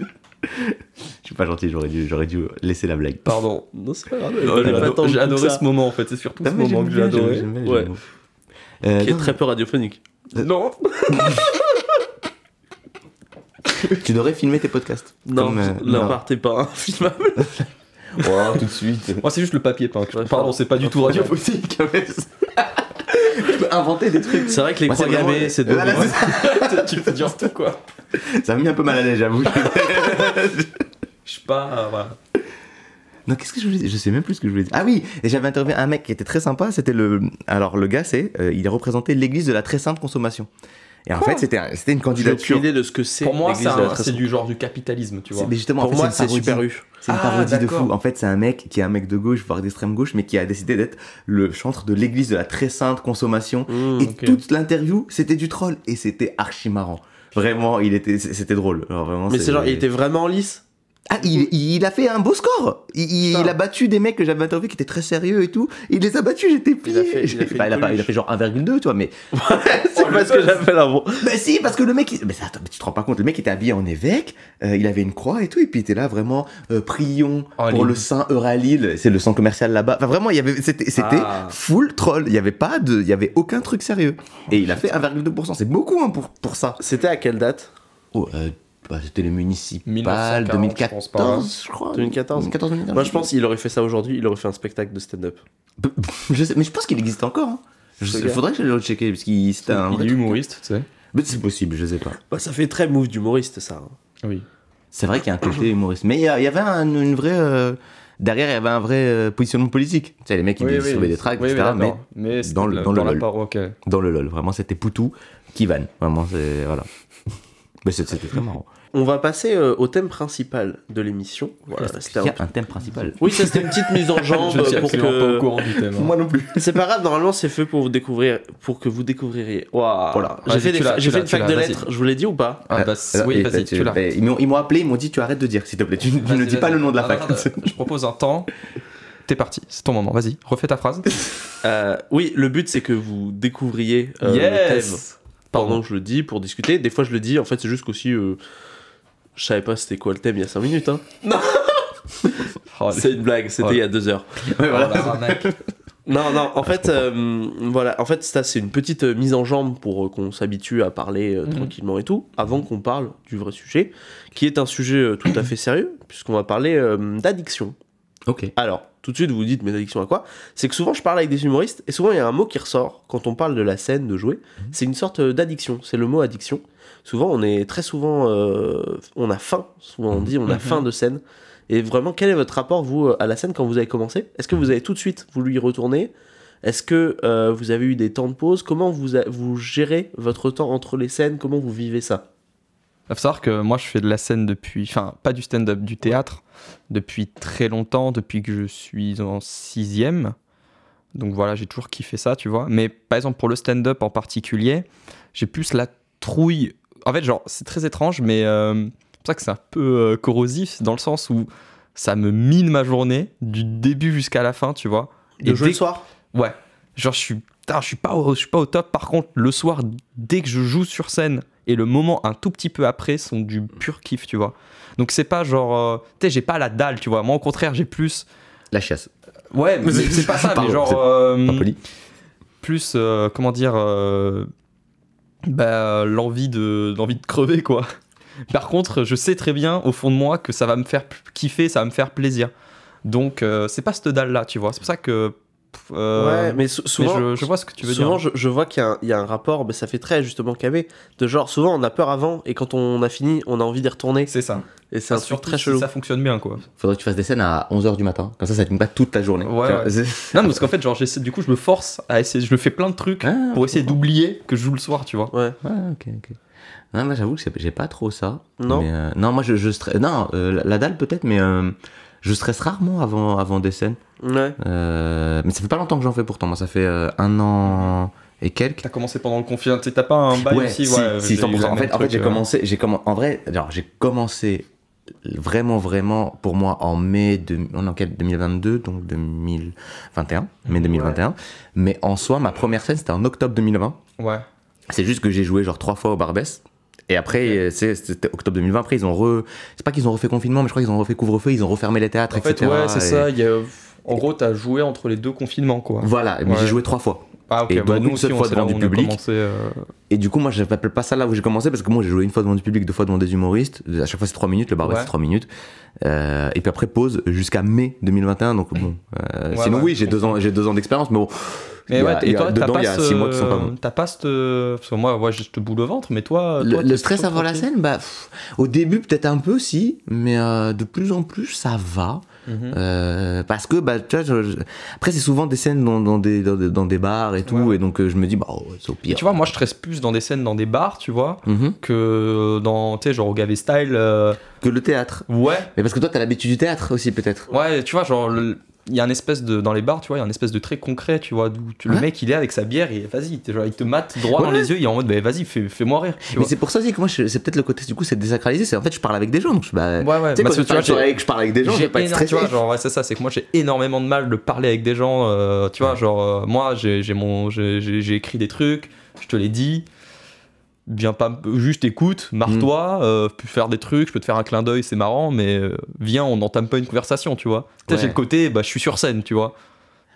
suis pas gentil, j'aurais dû laisser la blague. Pardon. Non, c'est pas grave. J'ai adoré ce moment en fait, c'est surtout ce moment que j'ai adoré. Ouais. Qui est très peu radiophonique. Non. Tu devrais filmer tes podcasts. Non, l'appart est pas infilmable. Oh, tout de suite. Moi, c'est juste le papier peint. Pardon, c'est pas du tout radiophonique. Tu peux inventer des trucs. C'est vrai que les croix gammées, c'est de Tu peux dire tout quoi. Ça m'a mis un peu mal à l'aise, j'avoue. Je suis pas. Voilà. Non, qu'est-ce que je voulais dire? Je sais même plus ce que je voulais dire. Ah oui, et j'avais interviewé un mec qui était très sympa. C'était le. Alors, le gars, il représentait l'église de la très sainte consommation. Et en fait, c'était une J'ai candidature. aucune idée de ce que c'est. Pour moi, l'église de la c'est du genre du capitalisme, tu vois. Mais justement, Pour en fait, moi, c'est c'est Super U. C'est une parodie de d'accord. fou. En fait, c'est un mec qui est un mec de gauche, voire d'extrême gauche, mais qui a décidé d'être le chantre de l'église de la très sainte consommation. Et ok. toute l'interview, c'était du troll. Et c'était archi marrant. Vraiment, c'était drôle. Alors, vraiment, Mais c'est genre, il était vraiment en lice. Ah, il a fait un beau score. Il a battu des mecs que j'avais interviewés qui étaient très sérieux et tout. Il les a battus, j'étais plié. Il a fait genre 1,2, tu vois, mais. C'est pas ce que j'appelle un bon. Mais si, parce que le mec. Mais attends, mais tu te rends pas compte, le mec était habillé en évêque, il avait une croix et tout, et puis il était là vraiment, prions pour le Saint Euralil, c'est le centre commercial là-bas. Enfin, vraiment, c'était full troll. Il y avait aucun truc sérieux. Et il a fait 1,2%. C'est beaucoup hein, pour ça. C'était à quelle date? C'était les municipales 1940, 2014, je crois. 2014. Moi, je pense qu'il aurait fait ça aujourd'hui, il aurait fait un spectacle de stand-up. Je sais, mais je pense qu'il existe encore. Hein. Il faudrait que je le rechecker, parce qu'il c'était un. Il est humoriste, tu sais. Mais c'est possible, je sais pas. Bah, ça fait très move d'humoriste, ça. Oui. C'est vrai qu'il y a un côté humoriste. Mais il y avait une vraie. Derrière, il y avait un vrai positionnement politique. Tu sais, les mecs qui distribuaient des tracts, etc. Mais dans le LOL. Dans le LOL. Vraiment, c'était Poutou qui vanne. Vraiment, c'est. Voilà. Mais c'était très marrant. On va passer au thème principal de l'émission. Voilà, il y a un thème principal. Oui, ça c'était une petite mise en jambe Je suis pour absolument que. pas au courant du thème. Moi non plus. C'est pas grave, normalement c'est fait pour vous découvrir, pour que vous découvririez. Waouh. Voilà. J'ai fait une fac de vas-y. lettres, je vous l'ai dit ou pas? Ah bah, oui, vas-y, tu l'as. Ils m'ont appelé, ils m'ont dit tu arrêtes de dire, s'il te plaît. Tu ne dis pas le nom de la fac. Je propose un temps. T'es parti, c'est ton moment. Vas-y, refais ta phrase. Oui, le but c'est que vous découvriez le thème pendant que je le dis pour discuter. Des fois je le dis, en fait c'est juste qu'aussi je savais pas c'était quoi le thème il y a 5 minutes. Hein. Non. C'est une blague, c'était il y a 2 heures. Ouais, voilà. Non, en fait, voilà, en fait, ça c'est une petite mise en jambe pour qu'on s'habitue à parler tranquillement et tout, avant qu'on parle du vrai sujet, qui est un sujet tout à fait sérieux, puisqu'on va parler d'addiction. Ok. Alors, tout de suite, vous vous dites, mais d'addiction à quoi? C'est que souvent, je parle avec des humoristes, et souvent, il y a un mot qui ressort quand on parle de la scène, de jouer, c'est une sorte d'addiction, c'est le mot addiction. Souvent, on est très souvent, on a faim, souvent on dit, on a faim de scène. Et vraiment, quel est votre rapport, vous, à la scène quand vous avez commencé? Est-ce que vous avez tout de suite voulu y retourner? Est-ce que vous avez eu des temps de pause? Comment vous gérez votre temps entre les scènes? Comment vous vivez ça? Il faut savoir que moi, je fais de la scène depuis... Enfin, pas du stand-up, du théâtre, depuis très longtemps, depuis que je suis en 6e. Donc voilà, j'ai toujours kiffé ça, tu vois. Mais par exemple, pour le stand-up en particulier, j'ai plus la trouille... En fait, genre, c'est très étrange, mais... c'est pour ça que c'est un peu corrosif, dans le sens où ça me mine ma journée, du début jusqu'à la fin, tu vois. De jouer le soir? Ouais. Genre, je suis pas au top. Par contre, le soir, dès que je joue sur scène, et le moment un tout petit peu après, sont du pur kiff, tu vois. Donc, c'est pas genre... tu sais, j'ai pas la dalle, tu vois. Moi, au contraire, j'ai plus... La chiasse. Ouais, mais c'est pas ça, mais genre... pas poli. Plus, comment dire... l'envie de crever, quoi. Par contre, je sais très bien au fond de moi que ça va me faire kiffer, ça va me faire plaisir. Donc, c'est pas cette dalle-là, tu vois. C'est pour ça que Ouais, mais souvent, mais je vois ce que tu veux souvent, dire. je vois qu'il y a un rapport, mais ça fait très justement KV, de genre, souvent on a peur avant, et quand on a fini, on a envie d'y retourner. C'est ça. Et c'est un truc Surtout très si chelou. ça fonctionne bien, quoi. Faudrait que tu fasses des scènes à 11h du matin. Comme ça tenue pas toute ta journée. Ouais, Tu vois, ouais. c'est- Non, mais parce qu'en fait, genre, du coup, je me force à essayer, je me fais plein de trucs Ah, pour essayer d'oublier que je joue le soir, tu vois. Ouais. Ouais, ok. Non, moi j'avoue que j'ai pas trop ça. Non. Mais, non, moi je stresse. Non, la dalle peut-être, mais je stresse rarement avant des scènes. Ouais. Mais ça fait pas longtemps que j'en fais pourtant. Moi, ça fait 1 an et quelques. T'as commencé pendant le confinement, tu sais, t'as pas un bail aussi, si, ouais. si, j'ai eu 100%. le En même fait, truc, en vrai, genre, j'ai commencé vraiment pour moi en mai 2022, donc 2021, mai 2021. Mais en soi, ma première scène, c'était en octobre 2020. Ouais. C'est juste que j'ai joué genre 3 fois au Barbès. Et après, c'était octobre 2020. Après, c'est pas qu'ils ont refait confinement, mais je crois qu'ils ont refait couvre-feu, ils ont refermé les théâtres, En fait, etc. ouais, c'est Et- ça. En gros, t'as joué entre les 2 confinements, quoi. Voilà, mais Ouais. j'ai joué 3 fois. Ah, ok, Et bah, donc, nous une aussi, seule fois c'est devant là où du on a public. commencé, Et du coup, moi, je n'appelle pas ça là où j'ai commencé parce que moi, j'ai joué une fois devant du public, 2 fois devant des humoristes. À chaque fois, c'est 3 minutes. Le Barbès, Ouais. c'est 3 minutes. Et puis après, pause jusqu'à mai 2021. Donc, bon. Sinon, ouais, oui, je j'ai 2 ans d'expérience, mais bon. Mais ouais, et toi, dedans, il y a 6 mois qui sont pas bons. T'as pas cette. Parce que moi, ouais, je te boule au ventre, mais toi. Le t'es stress plutôt avant la tranquille. scène, bah, au début, peut-être un peu, si. Mais de plus en plus, ça va. Parce que bah tu vois après c'est souvent des scènes dans des bars et tout, Ouais. et donc je me dis bah c'est au pire. Tu vois, moi, je stresse plus dans des scènes dans des bars, tu vois, Mhm. que dans, tu sais, genre au Gavé Style. Que le théâtre. Ouais. Mais parce que toi t'as l'habitude du théâtre aussi peut-être. Ouais, tu vois, genre, il y a un espèce de. Dans les bars, tu vois, il y a un espèce de trait concret, tu vois, le Ouais. mec, il est avec sa bière et vas-y, genre, il te mate droit dans Ouais. les yeux, il est en mode, bah, vas-y, fais-moi rire. Tu Mais vois. c'est pour ça aussi que moi c'est peut-être le côté du coup c'est désacralisé, c'est en fait je parle avec des gens donc je bah, Ouais, ouais. tu sais, Parce quand que tu vois, je parle avec des gens, je vais pas être stressé. tu vois, genre, ouais, c'est ça, c'est que moi j'ai énormément de mal de parler avec des gens, tu vois, genre, moi j'ai écrit des trucs, je te l'ai dit, viens pas, juste écoute, marre-toi, peux faire des trucs, je peux te faire un clin d'œil, c'est marrant, mais viens, on n'entame pas une conversation, tu vois. Tu sais, Ouais. j'ai le côté, bah je suis sur scène, tu vois.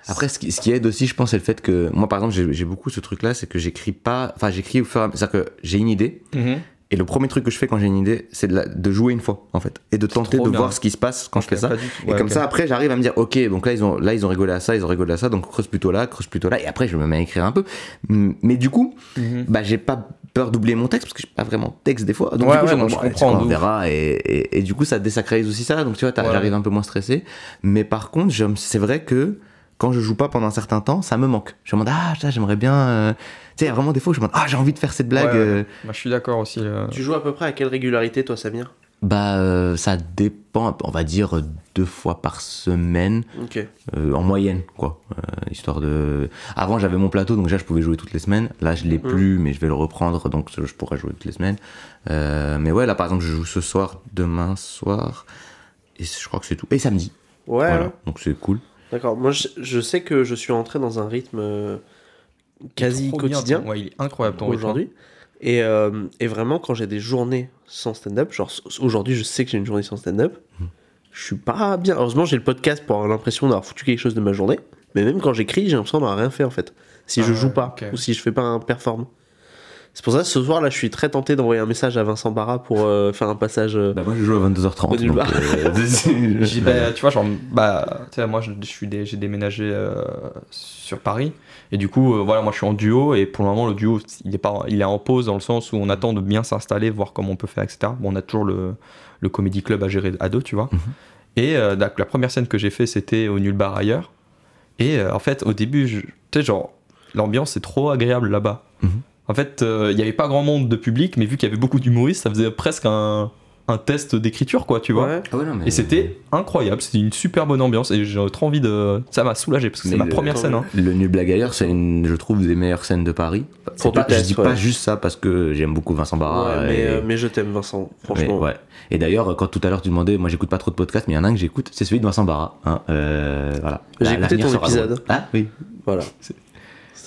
Après, ce qui aide aussi, je pense, c'est le fait que moi, par exemple, j'ai beaucoup ce truc-là, c'est que j'écris pas, enfin, j'écris au fur et à mesure, c'est-à-dire que j'ai une idée, et le premier truc que je fais quand j'ai une idée, c'est de jouer une fois, en fait, et de tenter trop de bien. voir ce qui se passe quand je fais ça. Pas du tout. Et Ouais, comme ok. ça, après, j'arrive à me dire, ok, donc là, ils ont rigolé à ça, donc creuse plutôt là, et après, je me mets à écrire un peu. Mais du coup, bah, j'ai pas peur d'oublier mon texte, parce que j'ai pas vraiment de texte des fois. Donc, Ouais, du coup, ouais, non, je comprends, on de verra, et du coup, ça désacralise aussi ça, donc tu vois, Ouais. j'arrive un peu moins stressé. Mais par contre, c'est vrai que, quand je joue pas pendant un certain temps, ça me manque. Je me demande, ça, j'aimerais bien. Tu sais, il y a vraiment des fois où je me demande, j'ai envie de faire cette blague. Ouais. Bah, je suis d'accord aussi. Tu joues à peu près à quelle régularité, toi, Samir? Ça dépend, on va dire 2 fois par semaine, Ok. en moyenne, quoi. Histoire de. Avant, j'avais mon plateau, donc déjà, je pouvais jouer toutes les semaines. Là, je l'ai plus, mais je vais le reprendre, donc je pourrais jouer toutes les semaines. Mais ouais, là, par exemple, je joue ce soir, demain soir, et je crois que c'est tout. Et samedi. Ouais. Voilà, Ouais. donc c'est cool. D'accord. Moi, je sais que je suis entré dans un rythme quasi Trop bien, quotidien ouais, il est incroyable ton rythme. aujourd'hui. Et vraiment, quand j'ai des journées sans stand-up, genre aujourd'hui, je sais que j'ai une journée sans stand-up, je suis pas bien. Heureusement, j'ai le podcast pour avoir l'impression d'avoir foutu quelque chose de ma journée. Mais même quand j'écris, j'ai l'impression d'avoir rien fait en fait. Si Ah je joue ouais, pas ok. ou si je fais pas un perform. C'est pour ça que ce soir là, je suis très tenté d'envoyer un message à Vincent Barra pour faire un passage. Bah, moi, je joue à 22h30. Au nulle donc, part. Tu vois, genre, bah, tu sais, moi j'ai déménagé sur Paris et du coup, voilà, moi je suis en duo et pour le moment le duo il est en pause dans le sens où on attend de bien s'installer, voir comment on peut faire, etc. Bon, on a toujours le comedy club à gérer à deux, tu vois. Et la première scène que j'ai fait c'était au Nulle Bar Ailleurs et en fait au début, tu sais, genre l'ambiance est trop agréable là-bas. En fait, il n'y avait pas grand monde de public, mais vu qu'il y avait beaucoup d'humoristes, ça faisait presque un test d'écriture, quoi, tu vois. Ouais. Ah ouais, non, mais- Et c'était incroyable, c'était une super bonne ambiance et j'ai trop envie de. Ça m'a soulagé parce que c'est Mais ma première scène. Hein. Le Nul Blague Ailleurs, c'est je trouve, des meilleures scènes de Paris. Pour Je test, dis ouais. pas juste ça parce que j'aime beaucoup Vincent Barra. Ouais, mais je t'aime, Vincent, franchement. Ouais. Et d'ailleurs, quand tout à l'heure tu demandais, moi j'écoute pas trop de podcasts, mais il y en a un que j'écoute, c'est celui de Vincent Barra. Hein, voilà. J'ai écouté L'avenir ton sera épisode. drôle. Ah oui. Voilà. C'est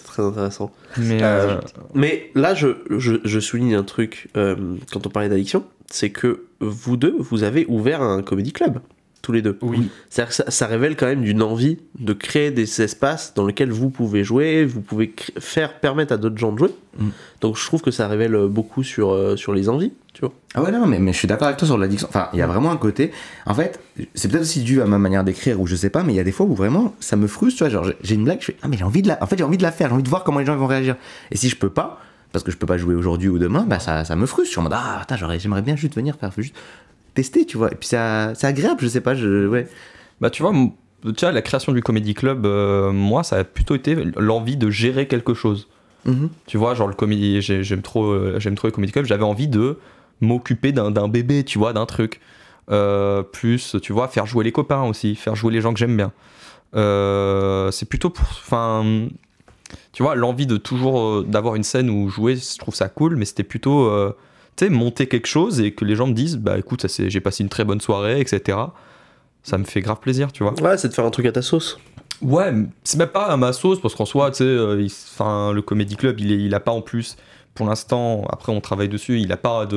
très intéressant. Mais Mais là, je souligne un truc quand on parlait d'addiction, c'est que vous deux, vous avez ouvert un comedy club, tous les deux. Oui. C'est-à-dire que ça révèle quand même d'une envie de créer des espaces dans lesquels vous pouvez jouer, vous pouvez permettre à d'autres gens de jouer. Donc je trouve que ça révèle beaucoup sur les envies, tu vois. Ah ouais, non, mais je suis d'accord avec toi sur l'addiction. Enfin, il y a vraiment un côté. En fait, c'est peut-être aussi dû à ma manière d'écrire ou je sais pas, mais il y a des fois où vraiment ça me frustre, tu vois. Genre, j'ai une blague, je fais ah, mais j'ai envie de la faire, j'ai envie de voir comment les gens vont réagir. Et si je peux pas, parce que je peux pas jouer aujourd'hui ou demain, bah ça me frustre. Je suis en mode ah, putain, j'aimerais bien juste venir faire juste tester, tu vois. Et puis c'est agréable, je sais pas, ouais. Bah, tu vois, la création du Comedy Club, moi, ça a plutôt été l'envie de gérer quelque chose. Tu vois, genre le comédie, j'aime trop le Comedy Club, j'avais envie de m'occuper d'un bébé, tu vois, d'un truc. Plus, tu vois, faire jouer les copains aussi, faire jouer les gens que j'aime bien. C'est plutôt pour... Enfin, tu vois, l'envie de toujours d'avoir une scène où jouer, je trouve ça cool, mais c'était plutôt, tu sais, monter quelque chose et que les gens me disent, bah écoute, j'ai passé une très bonne soirée, etc. Ça me fait grave plaisir, tu vois. Ouais, c'est de faire un truc à ta sauce. Ouais, c'est même pas à ma sauce, parce qu'en soi, tu sais, le Comedy Club, il a pas en plus, pour l'instant, après on travaille dessus, il a pas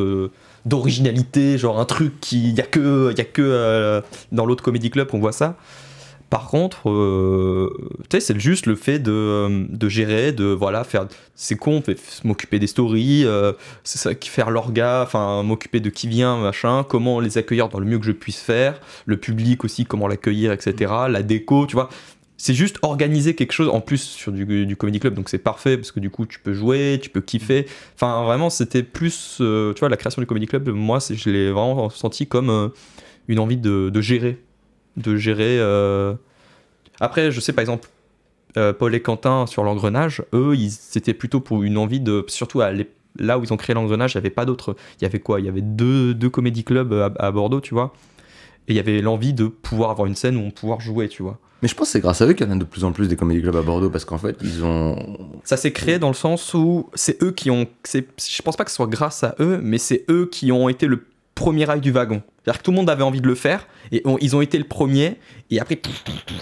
d'originalité, genre un truc il y a que dans l'autre Comedy Club qu'on voit ça. Par contre, tu sais, c'est juste le fait de gérer, de voilà, faire. C'est con, m'occuper des stories, c'est ça, faire l'orga, enfin, m'occuper de qui vient, machin, comment les accueillir dans le mieux que je puisse faire, le public aussi, comment l'accueillir, etc. La déco, tu vois. C'est juste organiser quelque chose en plus sur du Comedy Club, donc c'est parfait parce que du coup tu peux jouer, tu peux kiffer. Enfin, vraiment, c'était plus. Tu vois, la création du Comedy Club, moi, je l'ai vraiment senti comme une envie de gérer. Après, je sais par exemple, Paul et Quentin sur l'engrenage, eux, c'était plutôt pour une envie de. Surtout là où ils ont créé l'engrenage, il n'y avait pas d'autres. Il y avait quoi ? Il y avait deux comédie clubs à Bordeaux, tu vois. Et il y avait l'envie de pouvoir avoir une scène où on pouvoir jouer, tu vois. Mais je pense que c'est grâce à eux qu'il y en a de plus en plus des comédie clubs à Bordeaux parce qu'en fait, ils ont. Ça s'est créé dans le sens où c'est eux qui ont. Je pense pas que ce soit grâce à eux, mais c'est eux qui ont été le premier rail du wagon. C'est-à-dire que tout le monde avait envie de le faire et ils ont été le premier et après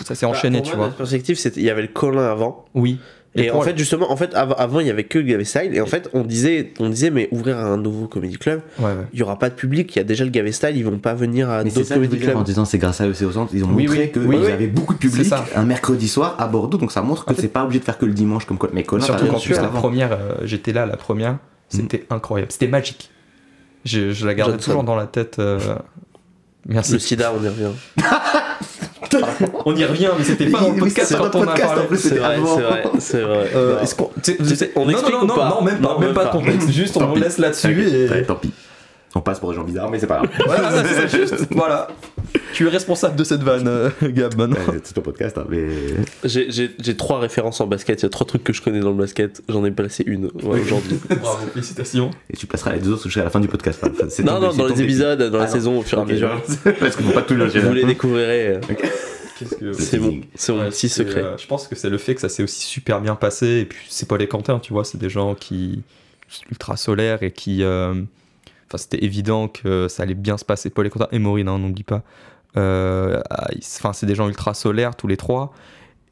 ça s'est enchaîné, tu vois. Dans perspective, il y avait le Colin avant. Oui. Et en fait, justement, avant, il y avait que Gavé Style. Et en fait, on disait, mais ouvrir un nouveau comedy club, il y aura pas de public. Il y a déjà le Gavé Style, ils vont pas venir à d'autres comedy clubs. En disant c'est grâce à eux, c'est au centre. Ils ont montré qu'il y avait beaucoup de public un mercredi soir à Bordeaux. Donc ça montre que c'est pas obligé de faire que le dimanche comme quoi. Mais Colin, surtout qu'en plus la première, j'étais là, la première, c'était incroyable, c'était magique. Je la gardais toujours dans la tête. Merci. Le sida, on y revient. On y revient, mais c'était pas dans le podcast quand on a parlé. C'est vrai. Est-ce qu'on on explique ou pas ? Non, même pas de contexte. Juste on laisse là-dessus et tant pis. On passe pour des gens bizarres, mais c'est pas grave. Voilà, c'est juste. Voilà. Tu es responsable de cette vanne, Gab, maintenant. C'est ton podcast, hein, mais. J'ai 3 références en basket. Il y a 3 trucs que je connais dans le basket. J'en ai placé une aujourd'hui. Bravo, félicitations. Et tu placeras les 2 autres jusqu'à la fin du podcast. Non, dans les épisodes, dans la saison, au fur et à mesure. Parce que faut pas tout le Vous les découvrirez. C'est mon ouais, petit secret. Je pense que c'est le fait que ça s'est aussi super bien passé. Et puis, c'est pas les Quentin, tu vois. C'est des gens qui sont ultra solaires et qui. Enfin, c'était évident que ça allait bien se passer. Paul et Quentin et Maureen, hein, n'oublie pas. Enfin, c'est des gens ultra solaires, tous les 3.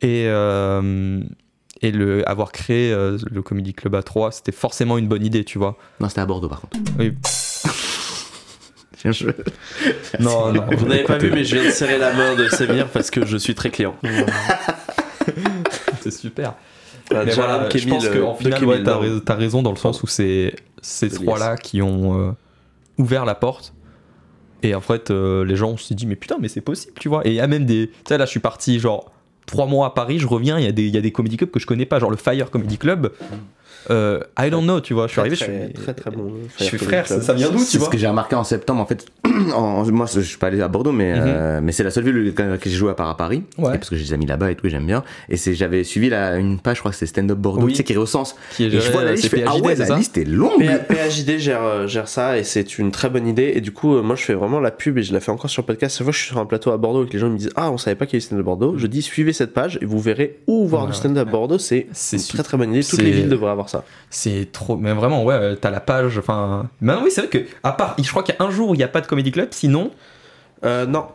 Et avoir créé le Comedy Club à 3, c'était forcément une bonne idée, tu vois. Non, c'était à Bordeaux, par contre. Oui. Non. Vous n'avez pas vu, mais je viens de serrer la main de Samir parce que je suis très client. C'est super. Mais voilà, je pense qu'en final, ouais, t'as raison dans le sens où c'est ces 3-là qui ont ouvert la porte. Et en fait, les gens se sont dit, mais putain, mais c'est possible, tu vois. Et il y a même des. Tu sais, là, je suis parti genre 3 mois à Paris, je reviens, il y a des comedy clubs que je connais pas, genre le Fire Comedy Club. I don't know, tu vois. Je suis arrivé, très bon. Je suis frère, ça vient d'où, tu vois. C'est ce que j'ai remarqué en septembre, en fait. Moi, je suis pas allé à Bordeaux, mais c'est la seule ville que j'ai joué à part à Paris. Ouais. Parce que j'ai des amis là-bas et tout, et j'aime bien. Et j'avais suivi une page, je crois que c'est Stand Up Bordeaux, tu sais, qui recense. Et je vois la liste, je fais, ah ouais, la liste est longue. PHJD gère ça et c'est une très bonne idée. Et du coup, moi, je fais vraiment la pub et je la fais encore sur le podcast. Chaque fois que je suis sur un plateau à Bordeaux et que les gens me disent, ah, on savait pas qu'il y avait Stand Up Bordeaux, je dis, suivez cette page et vous verrez où voir du Stand Up Bordeaux. C'est une très très bonne idée. Toutes les villes devraient avoir ça. C'est trop, mais vraiment, ouais, t'as la page, enfin. Maintenant, oui, c'est vrai que, à part, je crois qu'il y a un jour où il n'y a pas de Comedy Club, sinon. Non,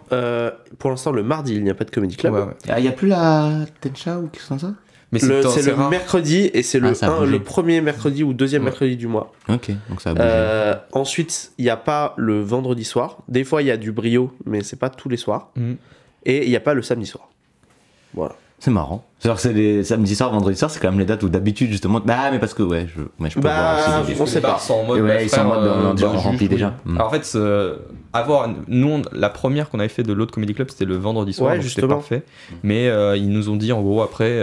pour l'instant, le mardi, il n'y a pas de Comedy Club. Il n'y a plus la Tencha ou quelque chose comme ça ? Mais C'est le rare. mercredi et c'est le premier mercredi ou deuxième mercredi du mois. Ok, donc ça a bougé. Ensuite, il n'y a pas le vendredi soir. Des fois, il y a du brio, mais c'est pas tous les soirs. Et il n'y a pas le samedi soir. Voilà. C'est marrant. C'est les samedi soir, vendredi soir, c'est quand même les dates où d'habitude, justement. Bah, mais parce que, je peux voir aussi. On sait pas. Ils sont en mode, ils sont en mode on remplit déjà. Alors en fait, la première qu'on avait fait de l'autre Comedy Club, c'était le vendredi soir, donc c'était parfait. Mais ils nous ont dit, en gros, après,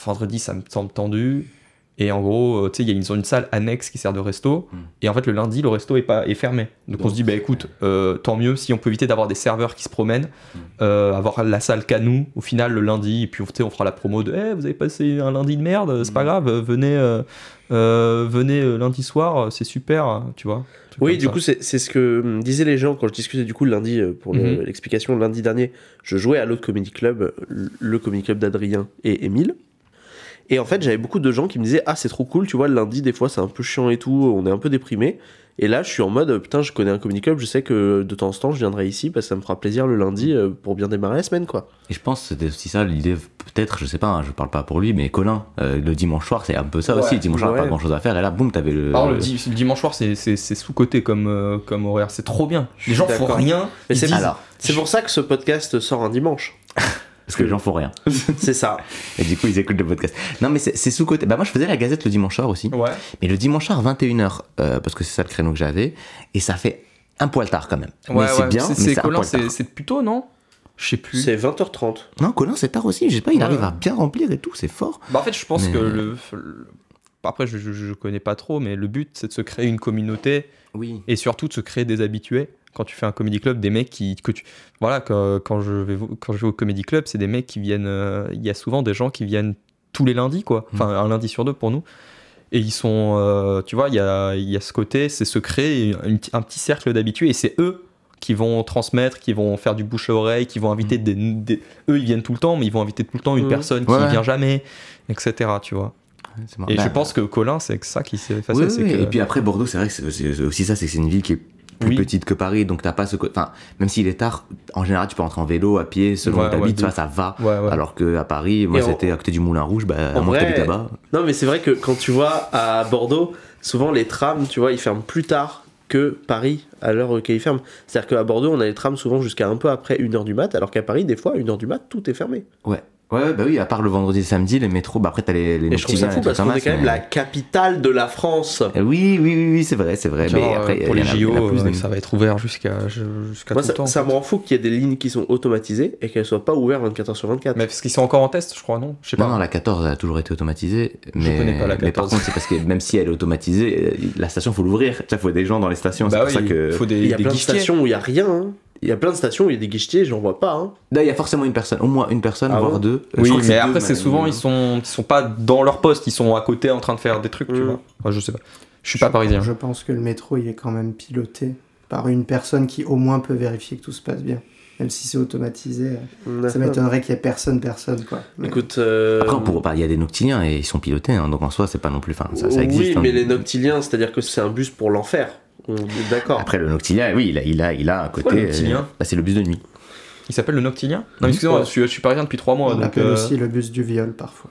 vendredi, ça me semble tendu. Et en gros, tu sais, ils ont une salle annexe qui sert de resto. Et en fait, le lundi, le resto est fermé. Donc on se dit, bah écoute, tant mieux si on peut éviter d'avoir des serveurs qui se promènent, avoir la salle qu'à nous, au final, le lundi. Et puis on fera la promo de, vous avez passé un lundi de merde, c'est pas grave, venez lundi soir, c'est super, tu vois. Oui, du coup, c'est ce que me disaient les gens quand je discutais du coup le lundi, pour l'explication. Lundi dernier, je jouais à l'autre Comedy Club, le Comedy Club d'Adrien et Émile. Et en fait, j'avais beaucoup de gens qui me disaient « Ah, c'est trop cool, tu vois, le lundi, des fois, c'est un peu chiant et tout, on est un peu déprimé. » Et là, je suis en mode « Putain, je connais un comedy club, je sais que de temps en temps, je viendrai ici parce que ça me fera plaisir le lundi pour bien démarrer la semaine, quoi. » Et je pense que c'était aussi ça l'idée, peut-être, je sais pas, je parle pas pour lui, mais Colin, le dimanche soir, c'est un peu ça aussi. Le dimanche soir, pas grand chose à faire, et là, boum, t'avais le... le dimanche soir, c'est sous-côté comme horaire, c'est trop bien. Les gens font rien. Mais c'est pour ça que ce podcast sort un dimanche. Parce que les gens font rien. C'est ça. Et du coup, ils écoutent le podcast. Non, mais c'est sous-côté. Bah, moi, je faisais la Gazette le dimanche soir aussi. Ouais. Mais le dimanche soir, 21h, parce que c'est ça le créneau que j'avais. Et ça fait un poil tard quand même. Ouais, mais c'est bien, mais c'est un poil tard. C'est plutôt, non? Je sais plus. C'est 20h30. Non, Colin, c'est tard aussi. Je sais pas, il arrive à bien remplir et tout, c'est fort. Bah, en fait, je pense que après, je connais pas trop, mais le but, c'est de se créer une communauté. Oui. Et surtout de se créer des habitués. Quand tu fais un comedy club, des mecs quand je vais au comedy club, c'est des mecs qui viennent. Il y a souvent des gens qui viennent tous les lundis, quoi. Enfin, un lundi sur deux pour nous. Et ils sont, tu vois, il y a ce côté, c'est se créer un petit cercle d'habitués. Et c'est eux qui vont transmettre, qui vont faire du bouche à oreille, qui vont inviter eux, ils viennent tout le temps, mais ils vont inviter tout le temps une personne qui vient jamais, etc. Tu vois. Et je pense que Colin, c'est ça qui s'est effacé. Oui. Et puis après, Bordeaux, c'est vrai que c'est aussi ça, c'est que c'est une ville qui est plus petite que Paris, donc t'as pas ce côté. Enfin, même s'il est tard, en général, tu peux rentrer en vélo, à pied, selon où t'habites, ça va. Alors qu'à Paris, moi, c'était à côté du Moulin Rouge, à moins que t'habites là-bas. Non, mais c'est vrai que quand tu vois à Bordeaux, souvent les trams, tu vois, ils ferment plus tard que Paris à l'heure auquel ils ferment. C'est-à-dire qu'à Bordeaux, on a les trams souvent jusqu'à un peu après 1h du mat, alors qu'à Paris, des fois, 1h du mat, tout est fermé. Ouais, bah oui, à part le vendredi et samedi, les métros, bah après t'as les Et je trouve ça fou parce qu'on est quand même la capitale de la France. Oui, c'est vrai. Mais après, pour les JO, ça va être ouvert jusqu'à moi, tout le temps. Ça me rend fou qu'il y ait des lignes qui sont automatisées et qu'elles soient pas ouvertes 24h/24. Mais parce qu'ils sont encore en test, je crois, non? Je sais pas. Non, la 14 a toujours été automatisée. Je connais pas la 14. Mais par contre, c'est parce que même si elle est automatisée, la station, faut l'ouvrir. Il faut des gens dans les stations. C'est pour ça que. Il y a plein de stations où il y a rien. Hein. Il y a plein de stations où il y a des guichetiers, j'en vois pas. Hein. Là, il y a forcément une personne, au moins une personne, voire deux. Oui, mais après, c'est souvent, ils sont pas dans leur poste, ils sont à côté en train de faire des trucs, tu vois. Enfin, je sais pas. Je suis pas parisien. Je pense que le métro, il est quand même piloté par une personne qui, au moins, peut vérifier que tout se passe bien. Même si c'est automatisé, ça m'étonnerait qu'il y ait personne, quoi. Mais... Écoute, après, il y a des noctiliens et ils sont pilotés, hein, donc en soi, c'est pas non plus. Enfin, ça existe. Oui, mais les noctiliens, c'est-à-dire que c'est un bus pour l'enfer. D'accord. Après, le noctilien, oui, il a un côté. Le noctilien c'est le bus de nuit. Il s'appelle le noctilien? Non, excusez-moi, je suis parisien depuis 3 mois. On appelle aussi le bus du viol parfois.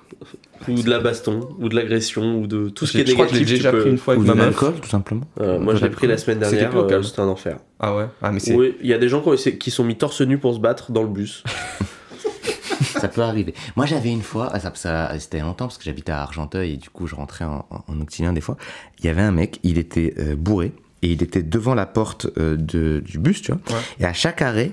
Ou de la baston, ou de l'agression, ou de tout ce qui est négatif. Je crois que je l'ai déjà pris une fois avec ma meuf. L'alcool, tout simplement. Moi, je l'ai pris la semaine dernière. C'était un enfer. Ah ouais? Ah, mais c'est... Oui, il y a des gens qui sont mis torse nu pour se battre dans le bus. Ça peut arriver. Moi, j'avais une fois, c'était longtemps parce que j'habitais à Argenteuil et du coup, je rentrais en noctilien des fois. Il y avait un mec, il était bourré et il était devant la porte du bus, tu vois. Ouais. Et à chaque arrêt,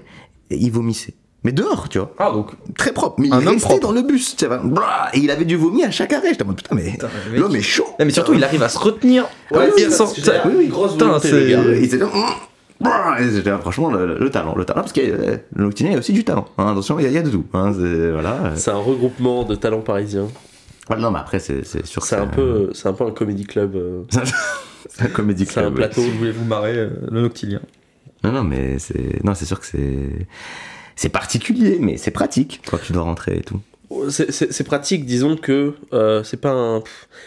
il vomissait. Mais dehors, tu vois. Ah, donc. Très propre. Mais il restait dans le bus, tu vois. Et il avait du vomi à chaque arrêt. J'étais en mode, putain, mais l'homme est chaud. Non, mais surtout, il arrive à se retenir. Oui, grosse volonté, le gars. Il était là. C'était franchement le talent. Parce que le noctilien, il y a aussi du talent. Hein, attention, il y a de tout. Hein, voilà. C'est un regroupement de talents parisiens. Non, mais après, c'est sûr que c'est un peu un comedy club. C'est un comedy club. C'est un plateau. Je voulais vous marrer, le noctilien. Non, mais c'est sûr que c'est particulier, mais c'est pratique quand tu dois rentrer et tout. C'est pratique, disons que c'est pas un.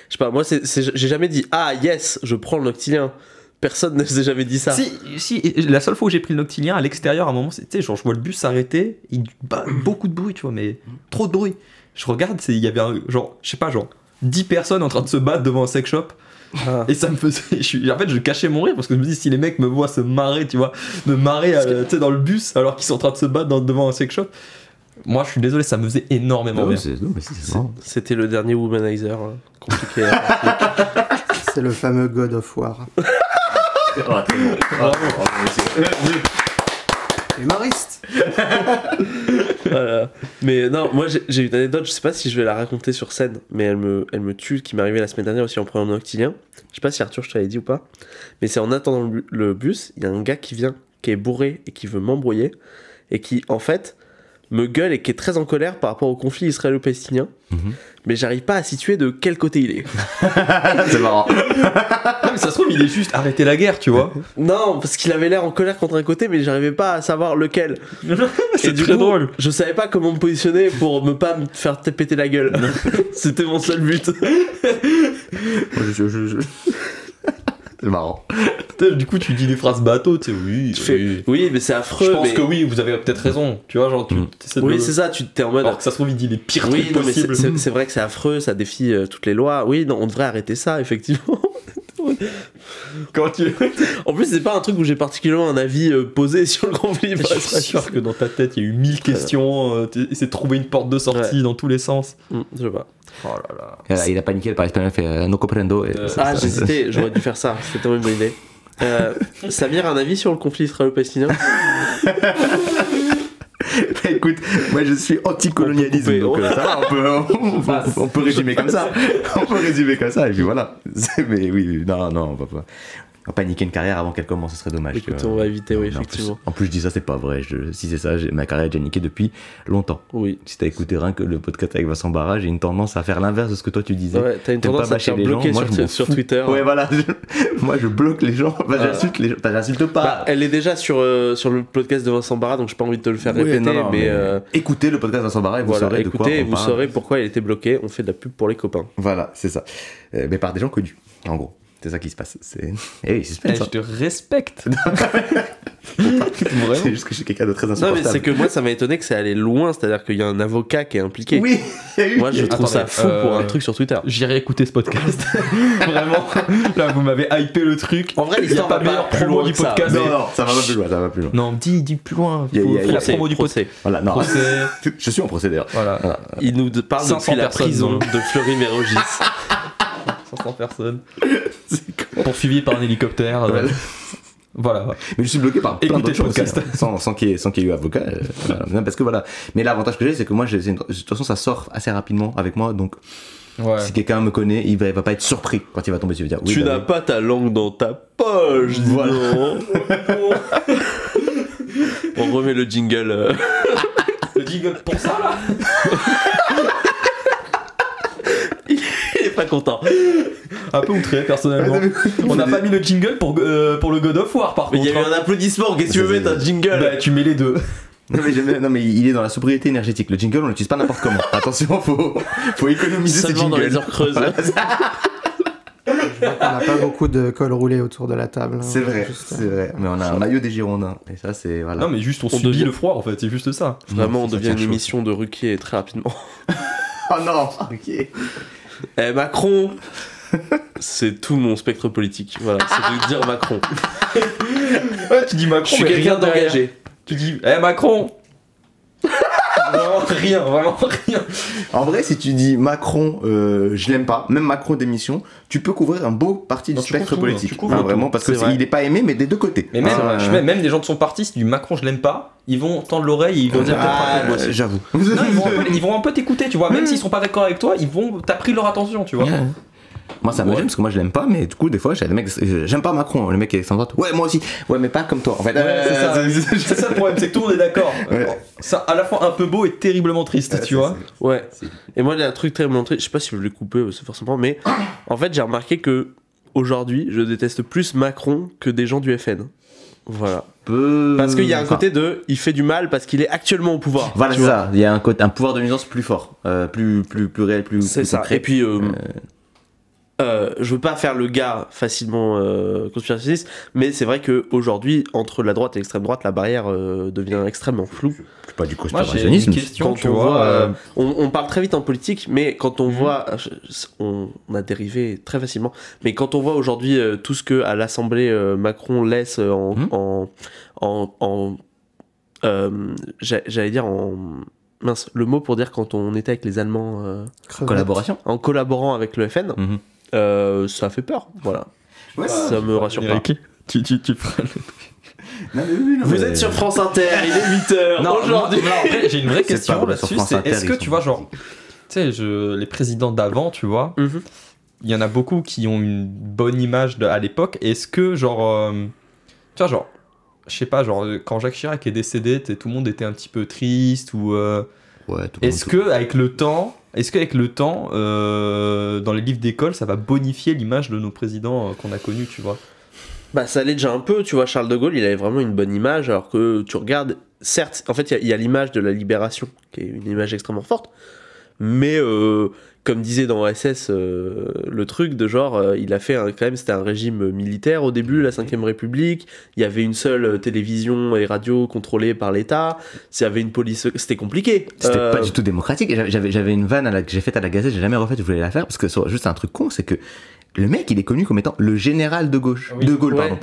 Je sais pas, moi, j'ai jamais dit ah yes, je prends le noctilien. Personne ne s'est jamais dit ça. Si, la seule fois où j'ai pris le noctilien à l'extérieur, à un moment, tu sais, genre je vois le bus s'arrêter, il beaucoup de bruit, tu vois, mais trop de bruit. Je regarde, il y avait genre 10 personnes en train de se battre devant un sex shop. Et ça me faisait. En fait, je cachais mon rire parce que je me dis, si les mecs me voient se marrer, tu vois, me marrer dans le bus alors qu'ils sont en train de se battre devant un sex shop. Moi, je suis désolé, ça me faisait énormément rire. C'était le dernier Womanizer. Compliqué. C'est le fameux God of War. Humoriste. Voilà. Mais non, moi j'ai une anecdote, je sais pas si je vais la raconter sur scène, mais elle me tue, qui m'est arrivée la semaine dernière aussi en prenant un Octilien. Je sais pas si Arthur, je te l'avais dit ou pas, mais c'est en attendant le bus, il y a un gars qui vient, qui est bourré et qui veut m'embrouiller, et qui en fait me gueule et qui est très en colère par rapport au conflit israélo-palestinien, mais j'arrive pas à situer de quel côté il est. C'est marrant. Non, mais ça se trouve, il est juste arrêter la guerre, tu vois. Non, parce qu'il avait l'air en colère contre un côté, mais j'arrivais pas à savoir lequel. C'est très drôle. Je savais pas comment me positionner pour pas me faire péter la gueule. C'était mon seul but. C'est marrant. Du coup, tu dis des phrases bateau, tu sais, oui, mais c'est affreux. Je pense que oui, vous avez peut-être raison. Tu vois, genre, oui, c'est ça, tu t'es en mode. Alors que ça se trouve, il dit les pires trucs non, possibles. mais c'est vrai que c'est affreux, ça défie toutes les lois. Oui, non, on devrait arrêter ça, effectivement. En plus, c'est pas un truc où j'ai particulièrement un avis posé sur le conflit. Je suis sûr que dans ta tête, il y a eu 1000 questions. Essayé de trouver une porte de sortie dans tous les sens. Je sais pas. Oh là là. Il a paniqué, il parle espagnol, fait no comprendo. J'hésitais, j'aurais dû faire ça. C'était une bonne idée. Samir, un avis sur le conflit israélo-palestinien? Écoute, moi je suis anti-colonialisme, donc ça va, on peut résumer comme ça. On peut résumer comme ça, et puis voilà. Mais oui, non, on va pas. Paniquer une carrière avant qu'elle commence, ce serait dommage. Écoute, on va éviter, oui, effectivement. En plus, je dis ça, c'est pas vrai. Si c'est ça, ma carrière est déjà niquée depuis longtemps. Oui. Si t'as écouté rien que le podcast avec Vincent Barra, j'ai une tendance à faire l'inverse de ce que toi tu disais. Ouais, t'as une tendance à te faire bloquer sur Twitter. Ouais, voilà. Moi, je bloque les gens. J'insulte les gens. J'insulte pas. Elle est déjà sur le podcast de Vincent Barra, donc j'ai pas envie de te le faire répéter. Mais écoutez le podcast de Vincent Barra et vous saurez de quoi on parle. Vous saurez pourquoi il était bloqué. On fait de la pub pour les copains. Voilà, c'est ça. Mais par des gens connus, en gros. C'est ça qui se passe. Eh oui, c'est je te respecte. C'est juste que je suis quelqu'un de très insupportable. Non, mais c'est que moi, ça m'a étonné que ça allait loin. C'est-à-dire qu'il y a un avocat qui est impliqué. Oui. Moi, je trouve ça fou pour un truc sur Twitter. J'irai écouter ce podcast. Vraiment. Là, vous m'avez hypé le truc. En vrai, il n'y a pas meilleur promo du podcast. Non, ça va pas plus loin. Non, dis plus loin. Il y a la promo du procès. Voilà, non. Je suis en procès d'ailleurs. Voilà. Il nous parle depuis la prison de Fleury-Mérogis. 500 personnes. Poursuivi par un hélicoptère. Voilà. Mais je suis bloqué par plein d'autres choses sans qu'il y ait eu avocat. Parce que voilà. Mais l'avantage que j'ai, c'est que moi, de toute façon, ça sort assez rapidement avec moi. Donc, si quelqu'un me connaît, il va pas être surpris quand il va tomber dessus. Il va dire, tu n'as pas ta langue dans ta poche. Voilà. On remet le jingle. Le jingle pour ça, là. Il est pas content. Un peu outré, personnellement. On n'a pas mis le jingle pour le God of War, par contre. Mais il y avait un applaudissement, qu'est-ce que tu veux mettre un jingle? Bah, tu mets les deux. Non mais il est dans la sobriété énergétique. Le jingle, on l'utilise pas n'importe comment. Attention, faut économiser ce jingle. Seulement dans les heures creuses. On n'a pas beaucoup de col roulé autour de la table. C'est vrai, c'est vrai. Mais on a un maillot des Girondins. Et ça, c'est. Voilà. Non, mais juste on subit le froid, en fait. C'est juste ça. Vraiment, on devient une émission de Ruquier très rapidement. Oh non, ok. Macron, c'est tout mon spectre politique. Voilà, c'est de dire Macron. Ouais, tu dis Macron, je suis quelqu'un d'engagé. Tu dis, Macron. Vraiment rien. En vrai, si tu dis Macron, je l'aime pas, même Macron démission, tu peux couvrir un beau parti du spectre politique. Vraiment, parce qu'il est pas aimé, mais des deux côtés. Mais même des gens de son parti, si du Macron je l'aime pas, ils vont tendre l'oreille et ils vont dire j'avoue. Non, ils vont un peu t'écouter, tu vois. Même s'ils sont pas d'accord avec toi, t'as pris leur attention, tu vois. Moi ça me gêne parce que moi je l'aime pas, mais du coup des fois j'ai des mecs, j'aime pas Macron, le mec est sans droite, ouais moi aussi, ouais mais pas comme toi en fait. C'est ça le problème, c'est que tout le monde est d'accord. Ça à la fois un peu beau et terriblement triste, tu vois. Ouais. Et moi il y a un truc terriblement triste, je sais pas si je vais le couper forcément, mais en fait j'ai remarqué que aujourd'hui je déteste plus Macron que des gens du FN. Voilà. Parce qu'il y a un côté il fait du mal parce qu'il est actuellement au pouvoir. Voilà, c'est ça. Il y a un pouvoir de nuisance plus fort, plus réel, plus c'est ça. concret. Et puis je veux pas faire le gars facilement conspirationniste, mais c'est vrai qu'aujourd'hui, entre la droite et l'extrême droite, la barrière devient extrêmement floue. C'est pas du Moi, j'ai conspirationnisme. une question, Quand tu on vois. voit, on parle très vite en politique, mais quand on voit, on a dérivé très facilement, mais quand on voit aujourd'hui tout ce que à l'Assemblée Macron laisse j'allais dire mince, le mot pour dire quand on était avec les Allemands Collaboration. en collaborant avec le FN, ça fait peur, voilà. Ouais, ça me rassure pas. Tu prends Vous êtes sur France Inter, il est 8h aujourd'hui. Après, j'ai une vraie C'est question pas là-dessus. sur France C'est Inter, est-ce que ils tu sont- vois, genre, tu sais, les présidents d'avant, tu vois, il y en a beaucoup qui ont une bonne image à l'époque. Est-ce que, genre, tu vois, genre, je sais pas, genre, quand Jacques Chirac est décédé, tout le monde était un petit peu triste ou. Ouais, tout le Est-ce monde- que avec le temps, dans les livres d'école, ça va bonifier l'image de nos présidents qu'on a connus, tu vois? Bah ça l'est déjà un peu, tu vois, Charles de Gaulle, il avait vraiment une bonne image, alors que tu regardes, certes, en fait, il y a l'image de la libération, qui est une image extrêmement forte, mais comme disait dans OSS, le truc de genre, il a fait quand même, c'était un régime militaire au début, la 5ème République, il y avait une seule télévision et radio contrôlée par l'État, il y avait une police, c'était compliqué. C'était pas du tout démocratique. Et j'avais une vanne que j'ai faite à la Gazette, j'ai jamais refait, je voulais la faire parce que c'est juste un truc con, c'est que le mec, il est connu comme étant le général de gauche. De Gaulle, Ouais. pardon.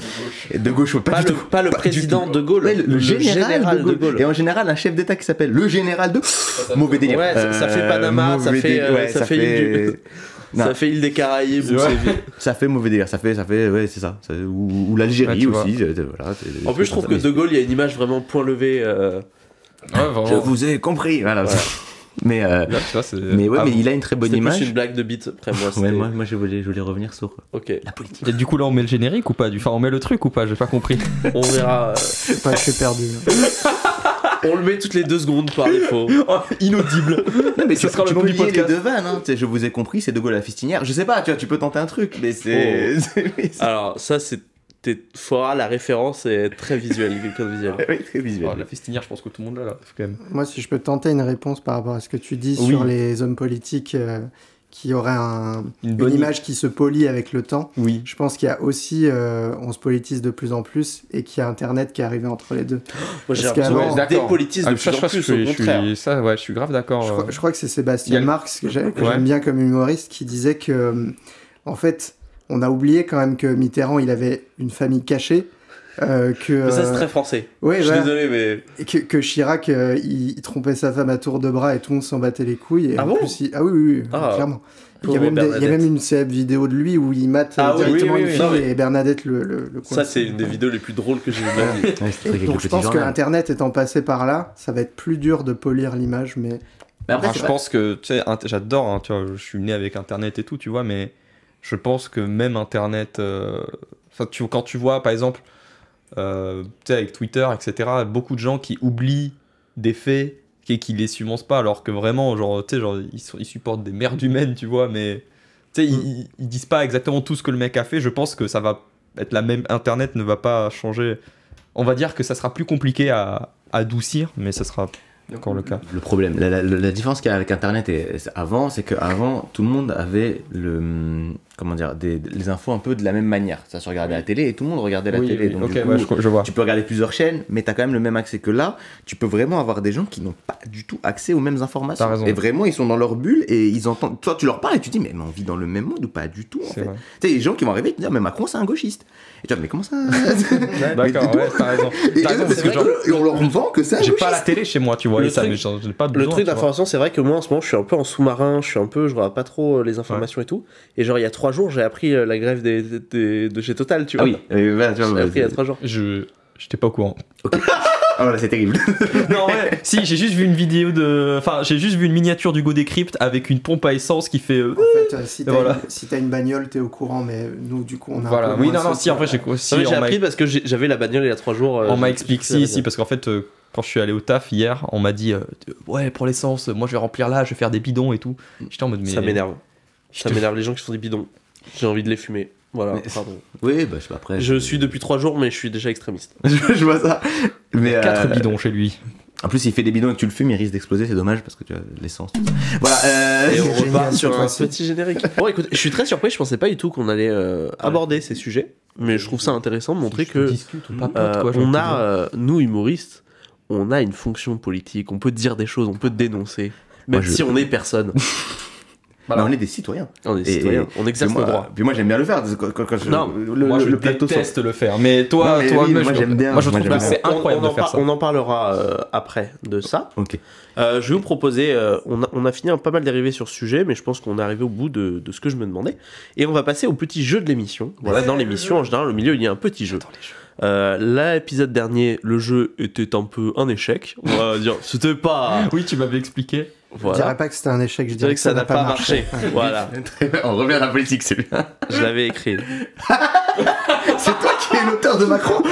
De gauche, pas du tout. Pas le Pas du président tout. de Gaulle, Ouais, le général de Gaulle. Et Et en général, un chef d'État qui s'appelle le général de... Mauvais délire. Ouais, ça fait Panama, ça mauvais fait, délire. Ouais, ça fait île Non. ça fait île des Caraïbes, ou Ça fait mauvais délire. Ça fait, ouais, c'est ça. Ou l'Algérie Ouais, tu vois. aussi. Voilà, En plus, je trouve que De Gaulle, il y a une image vraiment point levé. Je vous ai compris. Voilà. Ouais. Mais, Là, tu vois, c'est. mais ouais, mais il a une très bonne C'était plus image. une blague de bite, après moi. Ouais, c'était- moi je voulais revenir sur Ok, la politique. Et du coup, là, on met le générique ou pas? Enfin, on met le truc ou pas? J'ai pas compris. on verra. Ouais, je suis perdu. On le met toutes les 2 secondes par défaut. Inaudible. Non, mais Ce tu sera le nom peux du lier les podcast. deux vannes. Hein. Tu sais, je vous ai compris, c'est De Gaulle à la fistinière. Je sais pas, tu vois, tu peux tenter un truc, mais c'est. Alors, ça, faudra la référence est très visuelle, quelqu'un de visuel. Oui, très visuel. Oh, la festinière, je pense que tout le monde l'a là, quand même. Moi, si je peux tenter une réponse par rapport à ce que tu dis Oui. sur les hommes politiques qui auraient une bonne image qui se polie avec le temps, Oui. je pense qu'il y a aussi, on se politise de plus en plus et qu'il y a Internet qui est arrivé entre les deux. Moi, j'ai Parce l'impression qu'avant- qu'on dépolitise de plus en plus, au contraire. Ça, ouais, je suis grave d'accord. Je crois que c'est Sébastien il y a le- Marx, que j'aime Ouais. bien comme humoriste, qui disait que, en fait, on a oublié quand même que Mitterrand, il avait une famille cachée. Mais ça, c'est très français. Ouais, Je suis voilà. désolé, mais. Et que Chirac, il trompait sa femme à tour de bras et tout le monde s'en battait les couilles. Et Ah en bon plus, ah oui, Ah. clairement. Il y, Pauvre a même il y a Bernadette. même une célèbre vidéo de lui où il mate Ah oui, directement oui, une oui, fille non, mais- et Bernadette le Ça, coince. c'est une des vidéos les plus drôles que j'ai vues de ma vie. Ouais, c'était avec Donc le je petit pense que journal. Internet étant passé par là, ça va être plus dur de polir l'image, mais Mais après, Enfin, c'est je pas- pense que, tu sais, j'adore, hein, tu vois, je suis né avec Internet et tout, tu vois, mais je pense que même Internet, enfin, quand tu vois, par exemple, tu sais, avec Twitter, etc., beaucoup de gens qui oublient des faits et qui les subissent pas, alors que vraiment, genre, tu sais, genre, ils supportent des merdes humaines, tu vois, mais, tu sais, ils disent pas exactement tout ce que le mec a fait. Je pense que ça va être la même, Internet ne va pas changer. On va dire que ça sera plus compliqué à adoucir, mais ça sera encore le cas. Le problème, la différence qu'il y a avec Internet avant, c'est qu'avant, tout le monde avait comment dire, les infos un peu de la même manière. Ça se regardait à la télé et tout le monde regardait la télé. Donc, ok, du coup, ouais, je vois. tu peux regarder plusieurs chaînes, mais tu as quand même le même accès que là. Tu peux vraiment avoir des gens qui n'ont pas du tout accès aux mêmes informations. T'as raison. Et vraiment, ils sont dans leur bulle et ils entendent. Toi, tu leur parles et tu dis, mais on vit dans le même monde ou pas du tout en C'est fait. vrai. Tu sais, les gens qui vont arriver et te dire, mais Macron, c'est un gauchiste. Et tu vois, mais comment ça D'accord, ouais, t'as raison. Et, T'as raison, parce que genre, et on leur vend que c'est un j'ai gauchiste. pas la télé chez moi, tu vois, Le et ça, truc- mais j'en ai pas besoin. Le truc tu vois. d'information, c'est vrai que moi en ce moment je suis un peu en sous-marin, je regarde pas trop les informations et tout. Et genre il y a 3 jours, j'ai appris la grève de chez Total, tu Ah vois. oui, voilà, tu vois, J'ai appris il y a 3 jours. J'étais pas au courant. Ah voilà, c'est terrible. Non, ouais, si, j'ai juste vu une vidéo de. Enfin, j'ai juste vu une miniature du Go Decrypt avec une pompe à essence qui fait. en fait, si t'as voilà. si t'as une bagnole, t'es au courant, mais nous, du coup, on a un Voilà, peu oui, moins non, non, ça, si, en quoi. vrai, j'ai J'ai appris parce que j'avais la bagnole il y a 3 jours. On m'a j'ai- expliqué, j'ai pris la si, bagnole. parce qu'en fait, quand je suis allé au taf hier, on m'a dit ouais, pour l'essence, moi je vais remplir là, je vais faire des bidons et tout. J'étais en mode, mais. Ça m'énerve. Je Ça te- m'énerve les gens qui font des bidons. J'ai envie de les fumer. Voilà, Mais- pardon. Oui, bah je sais pas après. Je suis depuis 3 jours, mais je suis déjà extrémiste. je vois ça. Mais 4 bidons chez lui. En plus, il fait des bidons et que tu le fumes, il risque d'exploser, c'est dommage parce que tu as l'essence. Tout ça. Voilà. Et on Génial, repart sur un cette petit générique. Bon, écoute, je suis très surpris, je pensais pas du tout qu'on allait aborder ces sujets, mais je trouve ça intéressant de montrer que on a, nous humoristes, on a une fonction politique, on peut dire des choses, on peut dénoncer, même si on est personne. Voilà. Mais on est des citoyens. On est des citoyens, on exerce nos droits. Puis moi j'aime bien le faire. Moi je déteste le faire. Mais toi, moi j'aime bien. Moi je trouve que c'est incroyable de faire ça. On en parlera après de ça. Ok. Je vais vous proposer, on a fini pas mal dérivés sur ce sujet, mais je pense qu'on est arrivé au bout de ce que je me demandais. Et on va passer au petit jeu de l'émission. Voilà, dans l'émission, en général, au milieu, il y a un petit jeu. L'épisode dernier, le jeu était un peu un échec. On va dire, c'était pas. Oui, tu m'avais expliqué. Voilà. Je dirais pas que c'était un échec, je dirais que ça n'a pas marché. Voilà. On revient à la politique, celui-là. Je l'avais écrit. C'est toi qui es l'auteur de Macron.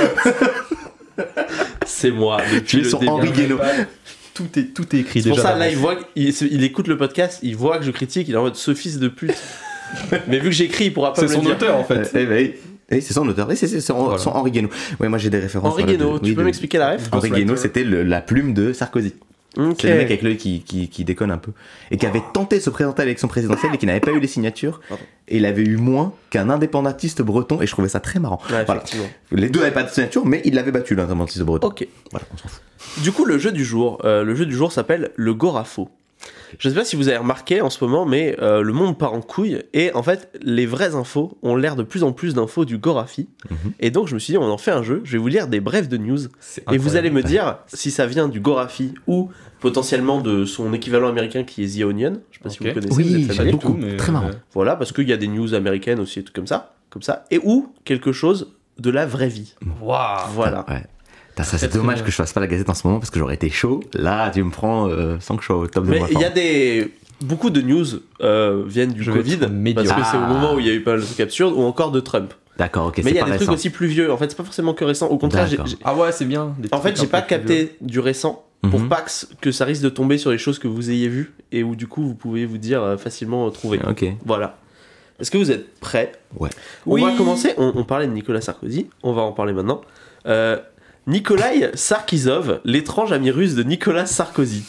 C'est moi. Tu es son Henri Guénaud. Tout est écrit déjà. C'est pour ça, là, il écoute le podcast, il voit que je critique, il est en mode ce fils de pute. Mais vu que j'écris, il pourra pas me le dire. C'est son auteur en fait. Oui, c'est son auteur. Oui, c'est son Henri Guénaud. Ouais, moi j'ai des références. Henri Guénaud, tu peux m'expliquer la ref? Henri Guénaud, c'était la plume de Sarkozy. Okay. C'est le mec avec l'œil qui déconne un peu. Et qui avait tenté de se présenter à l'élection présidentielle et qui n'avait pas eu les signatures. Et il avait eu moins qu'un indépendantiste breton. Et je trouvais ça très marrant. Ouais, voilà. Les deux n'avaient pas de signature, mais il l'avait battu, l'indépendantiste breton. Ok. Voilà, on s'en fout. Du coup, le jeu du jour s'appelle le Gorafo. Je sais pas si vous avez remarqué en ce moment, mais le monde part en couille. Et en fait, les vraies infos ont l'air de plus en plus d'infos du Gorafi. Et donc, je me suis dit, on en fait un jeu. Je vais vous lire des brefs de news. Et vous allez me dire si ça vient du Gorafi ou potentiellement de son équivalent américain qui est The Onion. Je sais pas si vous connaissez. Oui, vous êtes beaucoup, mais très marrant. Voilà, parce qu'il y a des news américaines aussi, tout comme ça. Et ou quelque chose de la vraie vie. Waouh. Voilà. Ouais. Ça, c'est dommage que je fasse pas la Gazette en ce moment parce que j'aurais été chaud. Là, tu me prends sans que je sois au top de moi. Mais il y a beaucoup de news viennent du Covid parce que c'est au moment où il y a eu pas mal de trucs absurdes ou encore de Trump. D'accord, ok. Mais il y a des trucs aussi plus vieux. En fait, c'est pas forcément que récent. Au contraire, ah ouais, c'est bien. En fait, j'ai pas capté du récent pour pas que ça risque de tomber sur les choses que vous ayez vues et où du coup vous pouvez vous dire facilement trouver. Ok. Voilà. Est-ce que vous êtes prêts? Ouais. On va commencer. On parlait de Nicolas Sarkozy. On va en parler maintenant. Nikolai Sarkisov, l'étrange ami russe de Nicolas Sarkozy.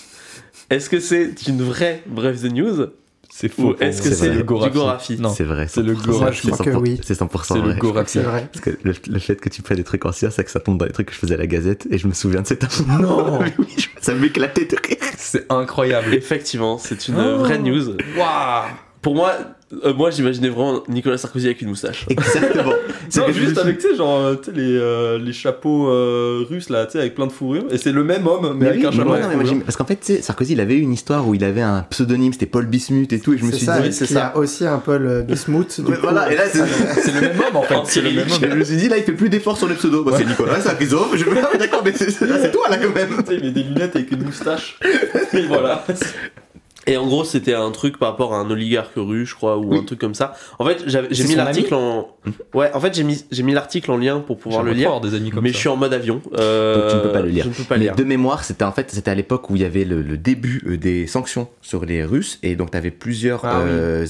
Est-ce que c'est une vraie bref de news? C'est faux. Ou est-ce que c'est du Gorafi? Non, c'est vrai. C'est le Gorafi. Je crois que oui. C'est 100% vrai. C'est le Gorafi. C'est vrai. Parce que le fait que tu prennes des trucs anciens, c'est que ça tombe dans les trucs que je faisais à la Gazette et je me souviens de cette info. Non. Oui, ça m'éclatait de rire. C'est incroyable. Effectivement, c'est une vraie news. Waouh. Pour moi, j'imaginais vraiment Nicolas Sarkozy avec une moustache. Exactement. Non, juste avec, tu sais, genre, les chapeaux russes, là, tu sais, avec plein de fourrures. Et c'est le même homme, mais avec un chapeau. Parce qu'en fait, tu sais, Sarkozy, il avait eu une histoire où il avait un pseudonyme, c'était Paul Bismuth et tout, et je me suis dit... C'est ça, il y a aussi un Paul Bismuth. Voilà, et là, c'est le même homme, en fait. C'est le même homme. Je me suis dit, là, il fait plus d'efforts sur les pseudos. Bah, c'est Nicolas Sarkozy. Je me dis, d'accord, mais c'est toi, là, quand même. Tu sais, il met des lunettes avec une moustache. Et voilà. Et en gros, c'était un truc par rapport à un oligarque russe, je crois, ou un truc comme ça. En fait, j'ai mis l'article en... Ouais, en fait, j'ai mis l'article en lien pour pouvoir le lire, des amis comme mais ça. je suis en mode avion. Donc tu ne peux pas le lire. Je ne peux pas lire. De mémoire, c'était à l'époque où il y avait le début des sanctions sur les Russes, et donc tu avais plusieurs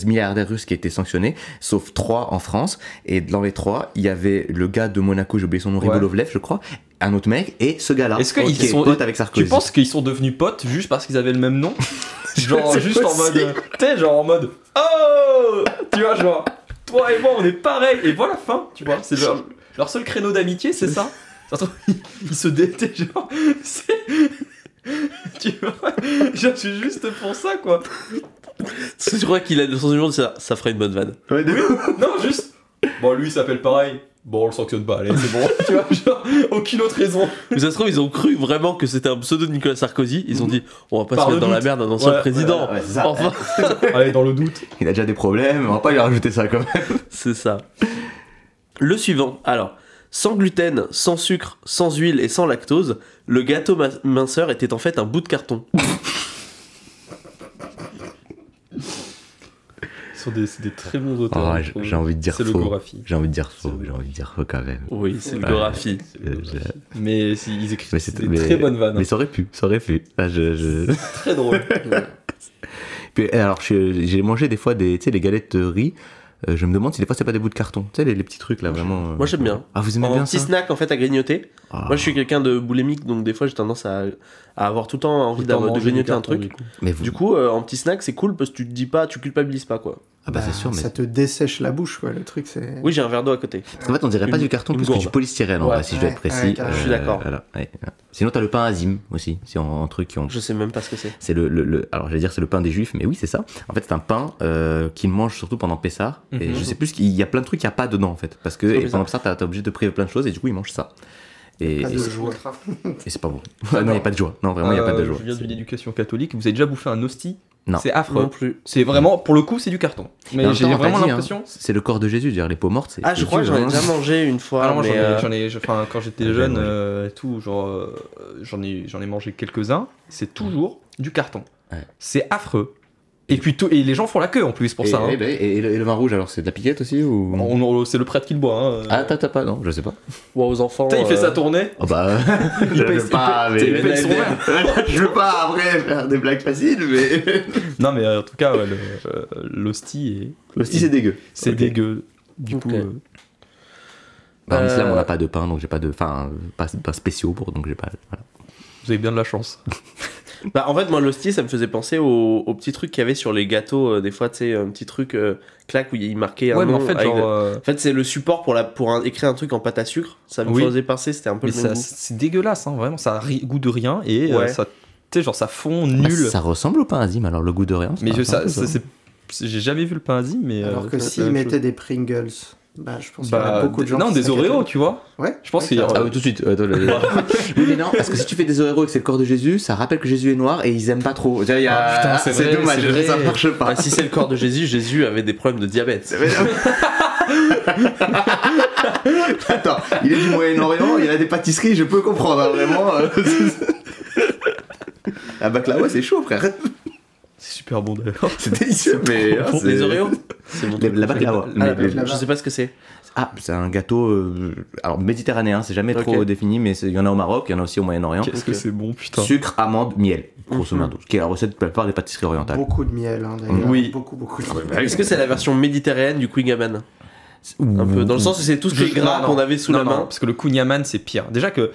milliardaires russes qui étaient sanctionnés, sauf 3 en France, et dans les 3, il y avait le gars de Monaco, j'ai oublié son nom, Ribolovlev, je crois, un autre mec, et ce gars-là, est-ce qu'ils sont potes avec Sarkozy. Tu penses qu'ils sont devenus potes juste parce qu'ils avaient le même nom? Genre juste en mode, tu sais, genre en mode, oh, tu vois, genre, toi et moi on est pareil, et voilà, fin, tu vois, c'est leur seul créneau d'amitié, c'est ça. Ils se détestent, genre, c'est, tu vois, genre, c'est juste pour ça, quoi. Tu crois qu'il a le sens du monde, ça ferait une bonne vanne. Ouais, oui, non, juste, bon, lui il s'appelle pareil. Bon, on le sanctionne pas, allez, c'est bon, tu vois, genre, aucune autre raison. Mais ça se trouve, ils ont cru vraiment que c'était un pseudo de Nicolas Sarkozy. Ils ont dit, on va pas se mettre dans la merde un ancien président. Ouais, c'est ça. Enfin. Allez, dans le doute. Il a déjà des problèmes, on va pas lui rajouter ça quand même. C'est ça. Le suivant, alors, sans gluten, sans sucre, sans huile et sans lactose, le gâteau minceur était en fait un bout de carton. C'est des très bons auteurs. Oh, j'ai envie de dire faux. C'est le Gorafi. J'ai envie de dire faux quand même. Oui, c'est le Gorafi. Mais ils écrivent des très bonnes vannes. Mais ça aurait pu. Très drôle. Puis, alors, j'ai mangé des fois les galettes de riz. Je me demande si des fois c'est pas des bouts de carton. Tu sais, les petits trucs là, vraiment. Moi j'aime bien. Ah, vous aimez bien ça? Un petit snack en fait à grignoter. Moi, je suis quelqu'un de boulémique, donc des fois, j'ai tendance à avoir tout le temps envie de grignoter un truc. Du coup, en petit snack, c'est cool parce que tu te dis pas, tu culpabilises pas, quoi. Ah bah c'est sûr, mais... Ça te dessèche la bouche, quoi, le truc, c'est... Oui, j'ai un verre d'eau à côté. Parce qu'en fait, on dirait pas du carton plus que du polystyrène, en vrai, si je dois être précis. Je suis d'accord. Voilà, ouais. Sinon, t'as le pain azime aussi, c'est un truc qui ont... Je sais même pas ce que c'est. C'est alors, j'allais dire c'est le pain des juifs, mais oui, c'est ça. En fait, c'est un pain qu'ils mangent surtout pendant Pessah. Et je sais plus, il y a plein de trucs qu'il n'y a pas dedans, en fait. Parce que pendant Pessah, t'es obligé de priver plein de choses, et du coup, ils mangent ça. Et c'est pas bon. Non, il n'y a pas de joie. Non, vraiment, il n'y a pas de joie. Je viens d'une éducation catholique. Vous avez déjà bouffé un hostie? Non. C'est affreux. Non plus. C'est vraiment, pour le coup, c'est du carton. Mais j'ai vraiment l'impression. C'est le corps de Jésus, dire les peaux mortes. Ah, je crois que j'en ai déjà mangé une fois. Alors, moi, quand j'étais jeune et tout, genre, j'en ai mangé quelques-uns. C'est toujours du carton. Ouais. C'est affreux. Et puis et les gens font la queue en plus pour ça. Hein. Et le vin rouge, alors c'est de la piquette aussi ou... C'est le prêtre qui le boit. Hein. Ah, t'as pas, non, je sais pas. Ou aux enfants. Il fait sa tournée. Oh bah. Il paye son verre. Je veux pas après faire des blagues faciles, mais. Non, mais en tout cas, ouais, l'hostie est. L'hostie, c'est dégueu. C'est dégueu. Du coup. En islam, on n'a pas de pain, donc j'ai pas de. Enfin, pas spéciaux pour, donc j'ai pas. Voilà. Vous avez bien de la chance. Bah, en fait, moi, l'hostie, ça me faisait penser aux petits trucs qu'il y avait sur les gâteaux. Des fois, tu sais, un petit truc claque où il marquait un nom. En fait, En fait, c'est le support pour écrire un truc en pâte à sucre. Ça me faisait penser, c'était un peu mais le même goût. C'est dégueulasse, hein, vraiment. Ça a goût de rien et ça, tu sais, genre, ça fond nul. Ça ressemble au pain azime, alors le goût de rien. Mais j'ai jamais vu le pain azime, mais. Alors que s'ils mettaient des Pringles. Bah, je pense qu'il y a beaucoup de gens. Non, des Oreos, tu vois. Ouais. Je pense qu'il y a. Ah oui, tout de suite. Oui, mais non, parce que si tu fais des Oreos et que c'est le corps de Jésus, ça rappelle que Jésus est noir et ils aiment pas trop. Putain, c'est dommage, ça marche pas. Bah, si c'est le corps de Jésus, Jésus avait des problèmes de diabète. Attends, il est du Moyen-Orient, il a des pâtisseries, je peux comprendre, hein, vraiment. La baklava, c'est chaud, frère. C'est super bon d'ailleurs. C'est délicieux, mais. Les Oreos c'est bon. La baklava. Je sais pas ce que c'est. Ah, c'est un gâteau alors méditerranéen, c'est jamais trop défini, mais il y en a au Maroc, il y en a aussi au Moyen-Orient. Qu'est-ce que c'est bon, putain. Sucre, amande, miel, grosso modo, qui est la recette de la plupart des pâtisseries orientales. Beaucoup de miel, hein, d'ailleurs. Oui. Beaucoup de miel. Est-ce que c'est la version méditerranéenne du Kouign-Amann? Un peu, dans le sens où c'est tout ce qui est gras qu'on avait sous la main. Non, parce que le kouign-amann c'est pire. Déjà que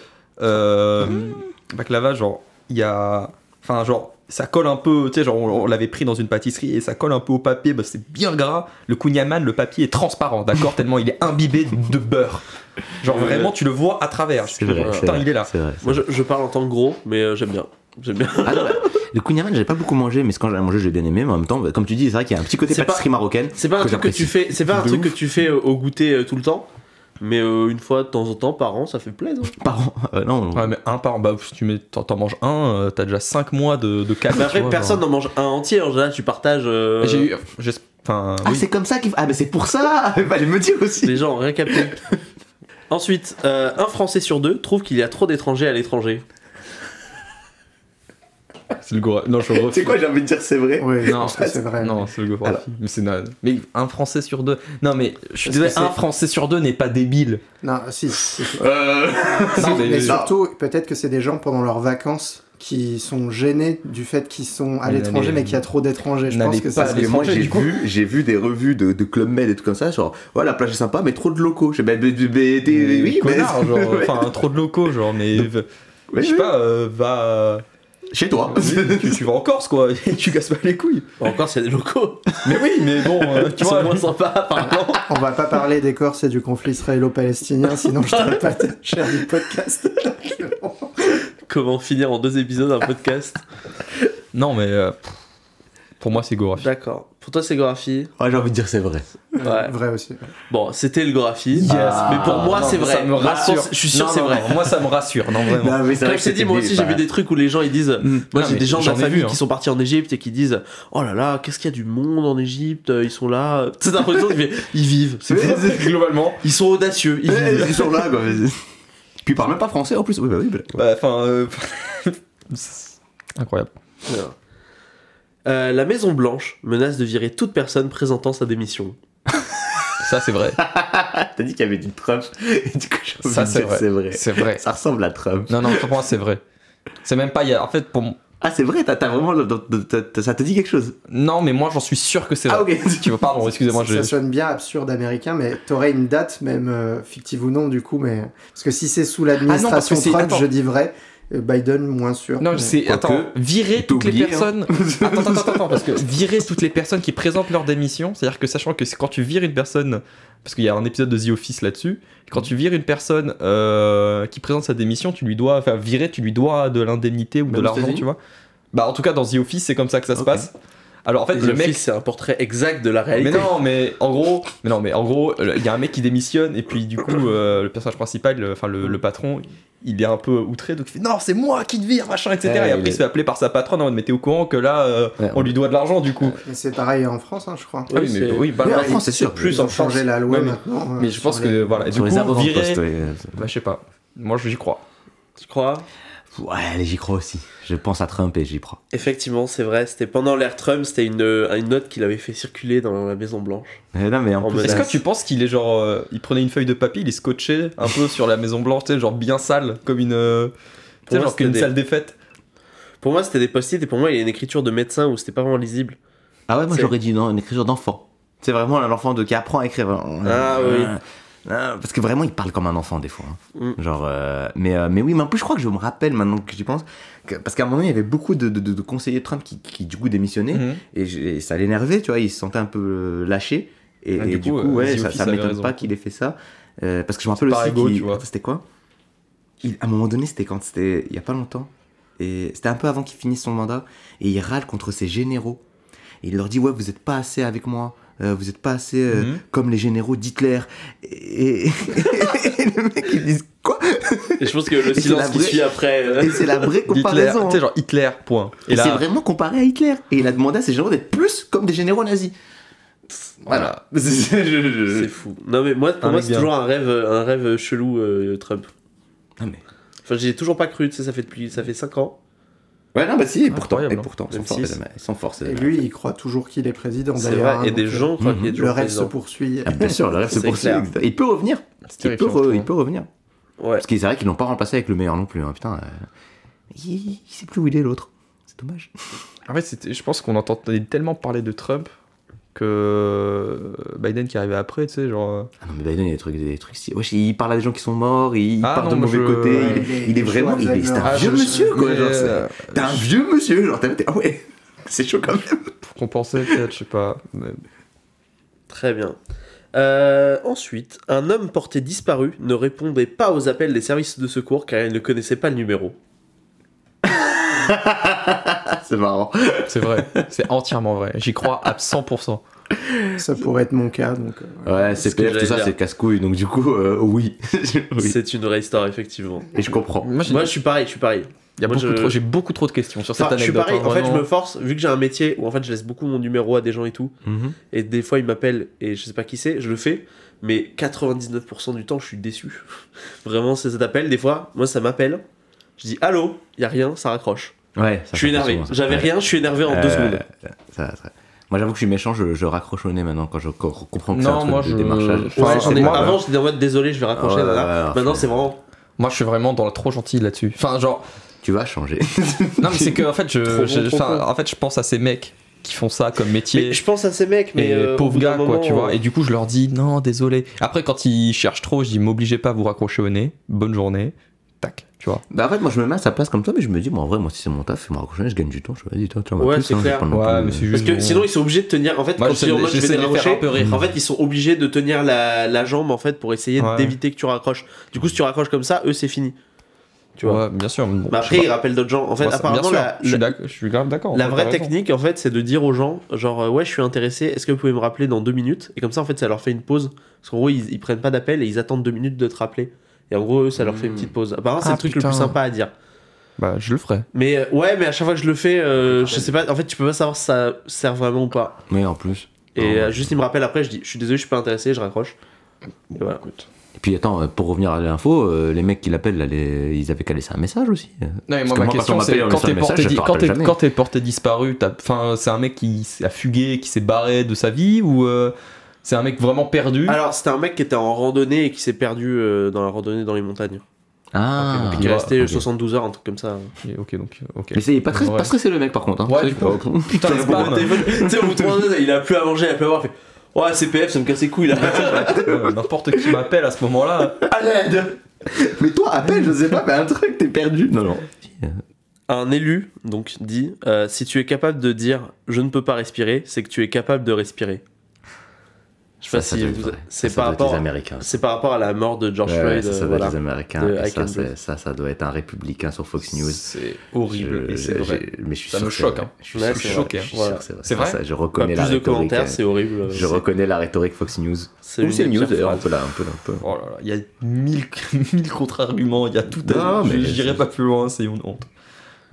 baklava, genre, il y a. Enfin, genre, ça colle un peu, tu sais, genre, on l'avait pris dans une pâtisserie et ça colle un peu au papier, bah, c'est bien gras. Le kouign-amann, le papier est transparent, d'accord, tellement il est imbibé de beurre. Genre, vraiment, tu le vois à travers. C'est vrai, putain, il est là. C'est vrai. Moi, je parle en tant que gros, mais j'aime bien. Ah non, le kouign-amann, j'avais pas beaucoup mangé, mais quand j'en ai mangé, j'ai bien aimé. Mais en même temps, comme tu dis, c'est vrai qu'il y a un petit côté pâtisserie marocaine. C'est pas un truc que tu fais, c'est pas un truc que tu fais au goûter tout le temps. Mais une fois de temps en temps, par an, ça fait plaisir. Par an non. Ouais, mais un par an, bah, si tu t'en manges un, t'as déjà 5 mois de calme. Mais après, personne n'en mange un entier. En général, tu partages. Ah, oui. C'est comme ça qu'il faut. Ah, mais c'est pour ça. Fallait me dire aussi. Les gens ont rien capté. Ensuite, un Français sur 2 trouve qu'il y a trop d'étrangers à l'étranger. C'est le Gorafi. Non, je refuse. C'est quoi, j'ai envie de dire c'est vrai. Oui, non, c'est vrai. Non, c'est le Gorafi. Mais c'est mais un Français sur 2. Non, mais je suis désolé, un Français sur 2 n'est pas débile. Non, si. Non, mais surtout, peut-être que c'est des gens pendant leurs vacances qui sont gênés du fait qu'ils sont à l'étranger, mais qu'il y a trop d'étrangers. Je pense que ça. Parce que moi, j'ai vu des revues de Club Med et tout comme ça, genre, ouais, la plage est sympa, mais trop de locaux. Oui, connard, genre, enfin, trop de locaux, genre, mais je sais pas, va. Chez toi. Tu vas en Corse, quoi, et tu casses pas les couilles. En Corse, il y a des locaux. Mais oui, mais bon, tu vois, moins sympa, apparemment. On va pas parler des Corses et du conflit israélo-palestinien, sinon je t'aurais pas cher du podcast. Comment finir en 2 épisodes un podcast? Non, mais pour moi, c'est Gorafi. D'accord. Pour toi, c'est Gorafi? Ouais, j'ai envie de dire c'est vrai. Ouais. Vrai aussi. Bon, c'était le Gorafi. Yes. Mais pour moi, c'est vrai. Ça me rassure. Je suis sûr que c'est vrai. Non, moi, ça me rassure. Non, vraiment. Non, mais comme je t'ai dit, moi aussi, j'ai vu des trucs où les gens ils disent. Moi, j'ai des gens de ma famille qui sont partis en Égypte et qui disent: oh là là, qu'est-ce qu'il y a du monde en Égypte, ils sont là. C'est l'impression qu'ils vivent. Globalement. Ils sont audacieux. Ils vivent. Ils sont là, quoi. Puis ils parlent même pas français en plus. Oui, bah oui. Enfin. Incroyable. La Maison Blanche menace de virer toute personne présentant sa démission. Ça, c'est vrai. T'as dit qu'il y avait du Trump. Et du coup, ça, c'est vrai. C'est vrai. C'est vrai. Ça ressemble à Trump. Non, pour moi, c'est vrai. C'est même pas. En fait, Ah, c'est vrai, t'as vraiment. Ça te dit quelque chose? Non, mais moi j'en suis sûr que c'est vrai. Ah, ok. Tu vois, pardon, excusez-moi. Ça sonne bien absurde américain, mais t'aurais une date, même fictive ou non, du coup. Mais... Parce que si c'est sous l'administration Trump, je dis vrai. Biden, moins sûr. Non, c'est. Attends, virer toutes les personnes. Attends, parce que virer toutes les personnes qui présentent leur démission, c'est-à-dire que sachant que quand tu vires une personne, parce qu'il y a un épisode de The Office là-dessus, quand tu vires une personne qui présente sa démission, tu lui dois de l'indemnité ou de l'argent, tu vois. Bah, en tout cas, dans The Office, c'est comme ça que ça se passe. Alors en fait, le mec, c'est un portrait exact de la réalité. Mais en gros, il y a un mec qui démissionne et puis du coup, le personnage principal, le patron, il est un peu outré, donc il fait non, c'est moi qui te vire, machin, etc. Et après, il se fait appeler par sa patronne en mode mais t'es au courant que là, on lui doit de l'argent du coup. Mais c'est pareil en France, je crois. Ah oui, en France, c'est sûr. Plus en changer la loi maintenant. Mais je pense que voilà, du coup, virer. Bah, je sais pas. Moi, j'y crois. Tu crois? Ouais, allez, j'y crois aussi. Je pense à Trump et j'y crois. Effectivement, c'est vrai. C'était pendant l'ère Trump, c'était une note qu'il avait fait circuler dans la Maison Blanche. Non, mais en plus, est-ce que tu penses qu'il est genre, il prenait une feuille de papier, il est scotché un peu sur la Maison Blanche, tu sais, genre bien sale, comme une, tu sais, genre qu'une salle des fêtes. Pour moi, c'était des post-it et pour moi, il y a une écriture de médecin où c'était pas vraiment lisible. Ah ouais, moi j'aurais dit non, une écriture d'enfant. C'est vraiment l'enfant qui apprend à écrire. Ah oui. Parce que vraiment, il parle comme un enfant des fois. Genre, mais oui, mais en plus, je crois que je me rappelle maintenant que j'y pense, parce qu'à un moment, il y avait beaucoup de conseillers de Trump qui du coup démissionnaient, et ça l'énervait, tu vois, il se sentait un peu lâché, et du coup, ouais, ça m'étonne pas qu'il ait fait ça, parce que je me rappelle aussi c'était quoi à un moment donné, c'était il y a pas longtemps, et c'était un peu avant qu'il finisse son mandat, et il râle contre ses généraux, et il leur dit ouais, vous êtes pas assez avec moi. Vous êtes pas assez comme les généraux d'Hitler et le mec ils disent quoi. Et je pense que le silence qui suit après et c'est la vraie comparaison, tu sais, genre Hitler point et là... c'est vraiment comparé à Hitler et il a demandé à ses généraux d'être plus comme des généraux nazis. Voilà. C'est fou. Non mais pour moi c'est toujours un rêve chelou Trump. Non mais enfin j'ai toujours pas cru, tu sais, ça fait 5 ans. Ouais, non, bah si, et pourtant, ils sont forts. Et lui, il croit toujours qu'il est président. C'est vrai, et des gens croient qu'il est toujours le rêve président. se poursuit. Ah, bien sûr, le rêve se poursuit. Il peut revenir. Il peut revenir. Ouais. Parce que c'est vrai qu'ils l'ont pas remplacé avec le meilleur non plus. Hein. Putain, il sait plus où il est l'autre. C'est dommage. En fait, je pense qu'on entendait tellement parler de Trump que Biden qui arrivait après, tu sais, genre... Ah non, mais Biden, il y a des trucs... Wesh, il parle à des gens qui sont morts, il parle de mauvais côté, il est vraiment... C'est un vieux monsieur, quoi. T'es un vieux monsieur, genre, ah ouais, c'est chaud quand même. Pour compenser, peut-être, je sais pas. Mais... Très bien. Ensuite, un homme porté disparu ne répondait pas aux appels des services de secours car il ne connaissait pas le numéro. C'est marrant. C'est vrai, c'est entièrement vrai. J'y crois à 100%. Ça pourrait être mon cas, donc... Ouais, CPF, tout ça, c'est casse-couille, donc du coup, oui. C'est une vraie histoire, effectivement. Et je comprends. Moi, je suis pareil. J'ai beaucoup trop de questions sur cette anecdote. Je suis pareil, en fait, vraiment... je me force, vu que j'ai un métier où en fait je laisse beaucoup mon numéro à des gens et tout, et des fois ils m'appellent et je sais pas qui c'est, je le fais, mais 99% du temps je suis déçu. Vraiment, c'est cet appel, des fois, moi ça m'appelle, je dis allô, y a rien, ça raccroche. Ouais, je suis énervé, j'avais rien, je suis énervé en 2 secondes. Moi j'avoue que je suis méchant, je raccroche au nez maintenant quand je comprends que c'est un truc de démarchage. Avant j'étais en mode désolé, je vais raccrocher, maintenant c'est vraiment... Moi je suis vraiment trop gentil là-dessus. Enfin genre... Tu vas changer. Non mais c'est que en fait je pense à ces mecs qui font ça comme métier. Mais je pense à ces mecs, mais pauvres gars quoi, tu vois. Et du coup je leur dis non désolé. Après quand ils cherchent trop, je dis m'obligez pas à vous raccrocher au nez. Bonne journée. Tac, tu vois. Bah en fait moi je me mets à sa place comme toi, mais je me dis moi en vrai moi si c'est mon taf, me raccrocher, je gagne du temps. Je me dis toi tu vois. Ouais c'est clair. Ouais mais c'est juste. Parce que sinon ils sont obligés de tenir. En fait moi, quand tu dis je vais décrocher, en fait ils sont obligés de tenir la jambe en fait pour essayer d'éviter que tu raccroches. Du coup si tu raccroches comme ça, eux c'est fini. Tu vois. Ouais, bien sûr. Bon, bah après, il rappelle d'autres gens. En fait, apparemment, je suis grave d'accord. La vraie technique, en fait, c'est de dire aux gens, genre, ouais, je suis intéressé, est-ce que vous pouvez me rappeler dans 2 minutes? Et comme ça, en fait, ça leur fait une pause. Parce qu'en gros, ils prennent pas d'appel et ils attendent 2 minutes de te rappeler. Et en gros, eux, ça leur fait une petite pause. Apparemment, c'est le truc le plus sympa à dire. Bah, je le ferai. Mais ouais, mais à chaque fois que je le fais, je sais pas, en fait, tu peux pas savoir si ça sert vraiment ou pas. Mais en plus. Et juste, ils me rappellent après, je dis, je suis désolé, je suis pas intéressé, je raccroche. Et voilà. Et puis attends, pour revenir à l'info, les mecs qui l'appellent, là, ils avaient qu'à laisser un message aussi. Non, mais moi, ma question, c'est quand t'es porté disparu, c'est un mec qui a fugué, qui s'est barré de sa vie, ou c'est un mec vraiment perdu? Alors, c'était un mec qui était en randonnée et qui s'est perdu dans la randonnée dans les montagnes. Ah, Puis qui est resté ok. 72 heures, un truc comme ça. Ok, donc. Ok. Mais c'est pas très Ouais. pas stressé le mec par contre. Hein. Ouais, du coup. Putain, le spam. Tu sais, au bout de 3 heures, il a plus à manger, il a plus à boire, il fait ouais, CPF, ça me casse les couilles là. N'importe qui m'appelle à ce moment-là. À l'aide. Mais toi, appelle, je sais pas, mais un truc, t'es perdu. Non. Un élu, donc, dit si tu es capable de dire je ne peux pas respirer, c'est que tu es capable de respirer. Je sais pas si vous- c'est par rapport. Américains. C'est par rapport à la mort de George Floyd. Ça doit être les Américains. de Et I Can Breathe. ça doit être un républicain sur Fox News. C'est horrible et c'est vrai. Mais je suis Ça sûr me que choque, c'est hein. vrai. Je suis Ouais, sûr c'est que vrai. c'est Voilà. sûr que C'est vrai. Ça, je Pas reconnais la plus de rhétorique. commentaires, c'est horrible. Je reconnais la rhétorique Fox News. C'est Ou c'est une des News pires d'ailleurs, un phrases. peu. Oh là là, il y a 1000 contre-arguments, il y a tout à Non, mais j'irai c'est- pas plus loin, c'est une honte.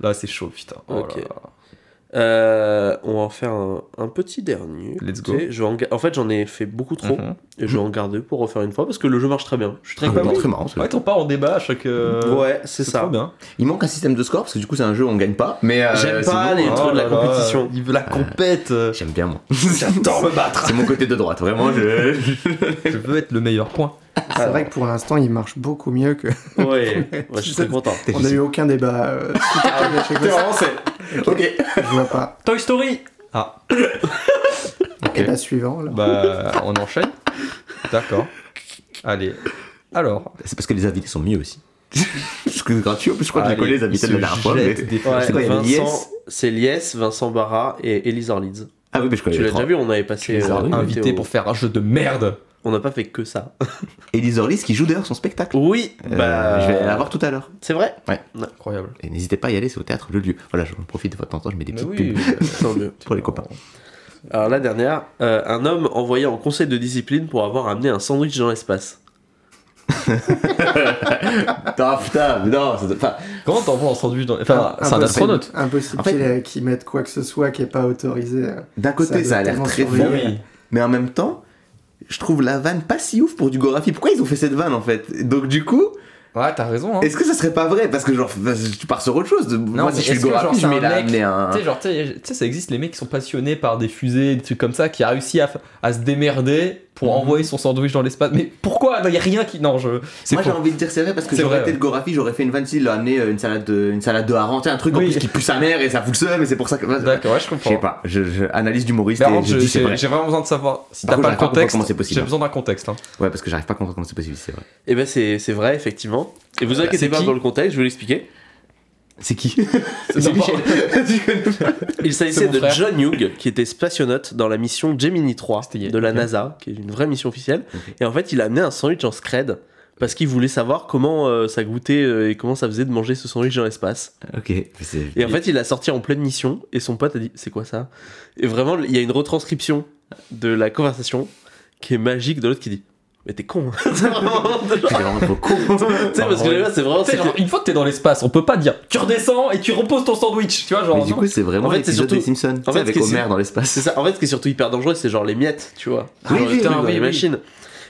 Là, c'est chaud, putain. Oh Ok. là là. On va en faire un petit dernier. Let's go. Tu sais, en fait, j'en ai fait beaucoup trop. Mhm. Et je vais en garder pour refaire une fois parce que le jeu marche très bien. Je suis très Ah, content. très marrant. Ouais, t'en pars en débat à chaque. Ouais, c'est ça. trop bien. Il manque un système de score parce que du coup c'est un jeu où on gagne pas. Mais J'aime pas sinon, les trucs de la là là, compétition. Il veut la compète. J'aime bien moi. J'adore me battre. C'est mon côté de droite. Vraiment, je. Je veux être le meilleur point. C'est vrai que pour l'instant, il marche beaucoup mieux que. Ouais, je suis très content. On n'a eu aucun débat. Ok. Je vois pas. Toy Story. Ah. Et la suivante, là. Bah, on enchaîne. D'accord. Allez. Alors. C'est parce que les invités sont mieux aussi. Parce que c'est gratuit. En plus, je crois que je Allez, connais les invités de la dernière fois. mais- Ouais, C'est quoi, il y a Vincent, c'est Lies, Vincent Barra et Elise Orlids. Ah oui, mais je connais Tu les l'as déjà trois. vu, on avait passé. les as on était Invité au- pour faire un jeu de merde. On n'a pas fait que ça. Elise Orlis qui joue d'ailleurs son spectacle. Oui, bah. Je vais la voir tout à l'heure. C'est vrai. Incroyable. Et n'hésitez pas à y aller, c'est au théâtre Le Lieu. Voilà, je profite de votre temps, je mets des Mais petites oui. pubs Tant mieux. pour les copains. Alors la dernière, un homme envoyé en conseil de discipline pour avoir amené un sandwich dans l'espace. Ah putain, mais non, ça doit pas. Comment t'envoies un sandwich dans. Enfin, c'est un astronaute. Impossible En fait- qu'ils mettent quoi que ce soit qui est pas autorisé. D'un côté, ça a l'air doit très tellement fort, surveiller. mais en même temps, je trouve la vanne pas si ouf pour du Gorafi. Pourquoi ils ont fait cette vanne en fait? Donc du coup, Ouais, t'as raison. Hein. est-ce que ça serait pas vrai? Parce que genre, tu pars sur autre chose. Moi, mais si je suis est-ce le que, genre, Gorafi, c'est je mets un la mec- amener un. Tu sais, genre, tu sais, ça existe les mecs qui sont passionnés par des fusées, des trucs comme ça, qui a réussi à se démerder pour envoyer son sandwich dans l'espace. Mais pourquoi? Il y a rien qui. Non, c'est Moi j'ai faux. envie de dire c'est vrai parce que C'est j'aurais vrai, été ouais. le Gorafi, j'aurais fait une vanne s'il a amené une salade de hareng, tu sais, un truc en Oui. plus qui pue sa mère et ça fout le seum et c'est pour ça que. D'accord, ouais, je Je comprends. sais pas, je analyse d'humoriste Mais par et contre, je dis c'est vrai. j'ai vraiment besoin de savoir si Par t'as contre, pas le j'arrive pas à comprendre contexte. comment c'est possible. J'ai besoin d'un contexte. Hein. Ouais, parce que j'arrive pas à comprendre comment c'est possible, c'est vrai. Et ben c'est vrai effectivement. Et vous inquiétez c'est pas qui dans le contexte, je vais l'expliquer. C'est qui? C'est Michel. Il s'agissait C'est mon de frère. John Hughes qui était spationaute dans la mission Gemini 3 C'était hier, de la ok. NASA, qui est une vraie mission officielle. Et en fait, il a amené un sandwich en scred parce qu'il voulait savoir comment ça goûtait et comment ça faisait de manger ce sandwich dans l'espace. Ok. Et en fait, il l'a sorti en pleine mission et son pote a dit c'est quoi ça? Et vraiment, il y a une retranscription de la conversation qui est magique de l'autre qui dit mais t'es con. C'est vraiment c'est vraiment trop con. Tu sais, parce que là, c'est vraiment. Tu sais, genre, une fois que t'es dans l'espace, on peut pas dire tu redescends et tu reposes ton sandwich. Tu vois, genre. Mais du non. coup, c'est vraiment En fait, c'est l'épisode surtout- des Simpsons. en fait, Avec ce qui est- Homer dans l'espace. C'est ça. En fait, ce qui est surtout hyper dangereux, c'est genre les miettes, tu vois. Oui, Genre oui, les trucs oui, dans oui, les oui. machines.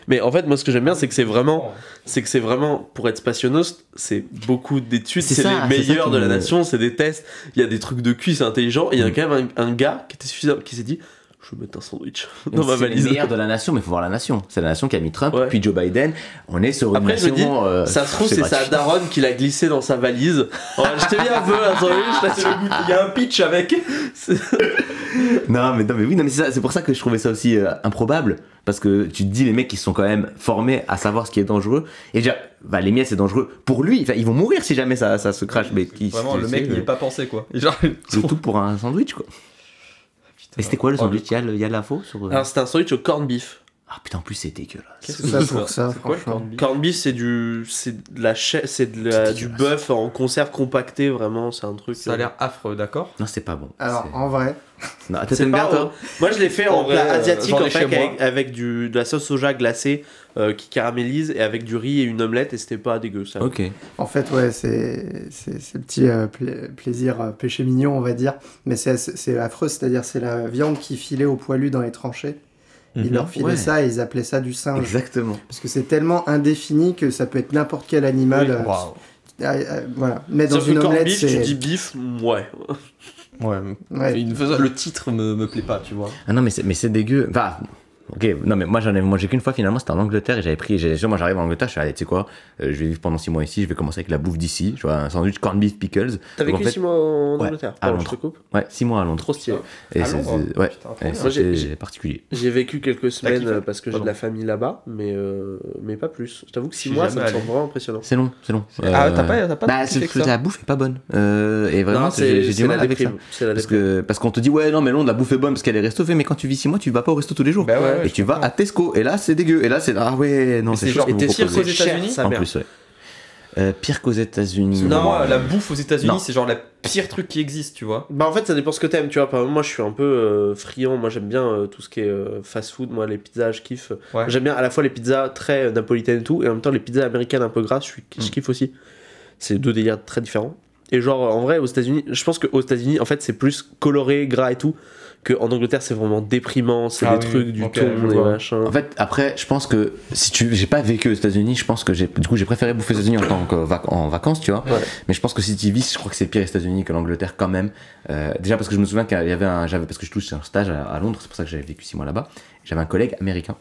Mais en fait, moi, ce que j'aime bien, c'est que c'est vraiment, pour être spationaute, c'est beaucoup d'études, C'est c'est ça, les c'est ça meilleurs qui de la me- nation, c'est des tests. Il y a des trucs de cul, c'est intelligent. Et il y a quand même un gars qui était suffisant, qui s'est dit, je vais mettre un sandwich dans ma C'est les valise. meilleurs de la nation, mais il faut voir la nation. C'est la nation qui a mis Trump, Ouais. puis Joe Biden. On est sur une Après, je me nation. dis, ça se trouve, c'est sa gratuit. daronne qui l'a glissé dans sa valise. Oh, je t'ai mis un peu un sandwich, là, tu le goûtes. Il y a un pitch avec. Non, mais oui, non, mais c'est pour ça que je trouvais ça aussi improbable. Parce que tu te dis, les mecs qui sont quand même formés à savoir ce qui est dangereux. Et déjà, bah, les miettes, c'est dangereux pour lui. Enfin, ils vont mourir si jamais ça se crache. Mais qui, Vraiment, le mec n'y est pas pensé quoi. Et genre, Le tout pour un sandwich, quoi. Et c'était quoi le sandwich? Il y a l'info sur. Alors, c'était un sandwich au corned beef. Ah putain, en plus, c'est dégueulasse. C'est ça pour ça, C'est quoi le franchement. corned beef? Corned beef, c'est de la du bœuf en conserve compacté, vraiment, c'est un truc. Ça a l'air affreux, d'accord. Non, c'est pas bon. Alors, C'est- en vrai, Non, C'est t'aimes bien, pas- toi? Moi, je l'ai fait en En vrai, plat asiatique, j'en ai en fait, chez moi. avec de la sauce soja glacée qui caramélise et avec du riz et une omelette, et c'était pas dégueu ça. Ok. en fait, ouais, c'est le petit plaisir péché mignon, on va dire. Mais c'est affreux, c'est-à-dire c'est la viande qui filait aux poilus dans les tranchées. Ils leur filaient Ouais. ça et ils appelaient ça du singe. Exactement. Parce que c'est tellement indéfini que ça peut être n'importe quel animal. Oui. Waouh. Voilà. Mais dans Sauf que une corned omelette, beef, tu c'est. dis beef, ouais. Ouais. Ouais. Le titre me plaît pas, tu vois. Ah non, mais c'est dégueu. Enfin, Ok, non mais moi j'en ai mangé qu'une fois finalement, c'était en Angleterre et moi j'arrive en Angleterre, je suis allé, tu sais quoi, je vais vivre pendant 6 mois ici, je vais commencer avec la bouffe d'ici, tu vois, un sandwich corned beef pickles. T'as vécu 6 mois en Angleterre? À Londres. Je te coupe. Ouais, 6 mois à Londres. Trop stylé. Et Putain, c'est particulier. J'ai vécu quelques semaines parce que j'ai de la famille là-bas, mais pas plus. Je t'avoue que 6 mois, ça me semble vraiment impressionnant. C'est long. Ah, t'as pas bah, la bouffe est pas bonne. Et vraiment, j'ai du mal avec ça. Parce qu'on te dit, ouais, non, mais Londres, la bouffe est bonne parce qu'elle est resto fait, mais quand tu vis 6 mois, tu vas pas au resto tous les jours. Bah ouais, et tu vas à Tesco, et là, c'est dégueu. Et là, c'est. Ah ouais, non, c'est genre. chaud. Et t'es sûr qu'aux États-Unis, en plus, ouais. Pire qu'aux États-Unis. Non, la bouffe aux États-Unis, c'est genre la pire truc qui existe, tu vois. Bah en fait, ça dépend ce que t'aimes, tu vois. Par exemple, moi, je suis un peu friand. Moi, j'aime bien tout ce qui est fast-food. Moi, les pizzas, je kiffe. Ouais. J'aime bien à la fois les pizzas très napolitaines et tout, et en même temps les pizzas américaines un peu grasses. Je kiffe aussi. C'est deux délires très différents. Et genre, en vrai, aux États-Unis, je pense qu'aux États-Unis, en fait, c'est plus coloré, gras et tout. Qu'en Angleterre, c'est vraiment déprimant, c'est des trucs, du thon, des machins. En fait, après, je pense que j'ai pas vécu aux États-Unis, je pense que j'ai préféré bouffer aux États-Unis en tant en vacances, tu vois. Ouais. Mais je pense que si tu y vis, je crois que c'est pire aux États-Unis que l'Angleterre quand même. Déjà parce que je me souviens qu'il y avait parce que je touche un stage à Londres, c'est pour ça que j'avais vécu 6 mois là-bas. J'avais un collègue américain.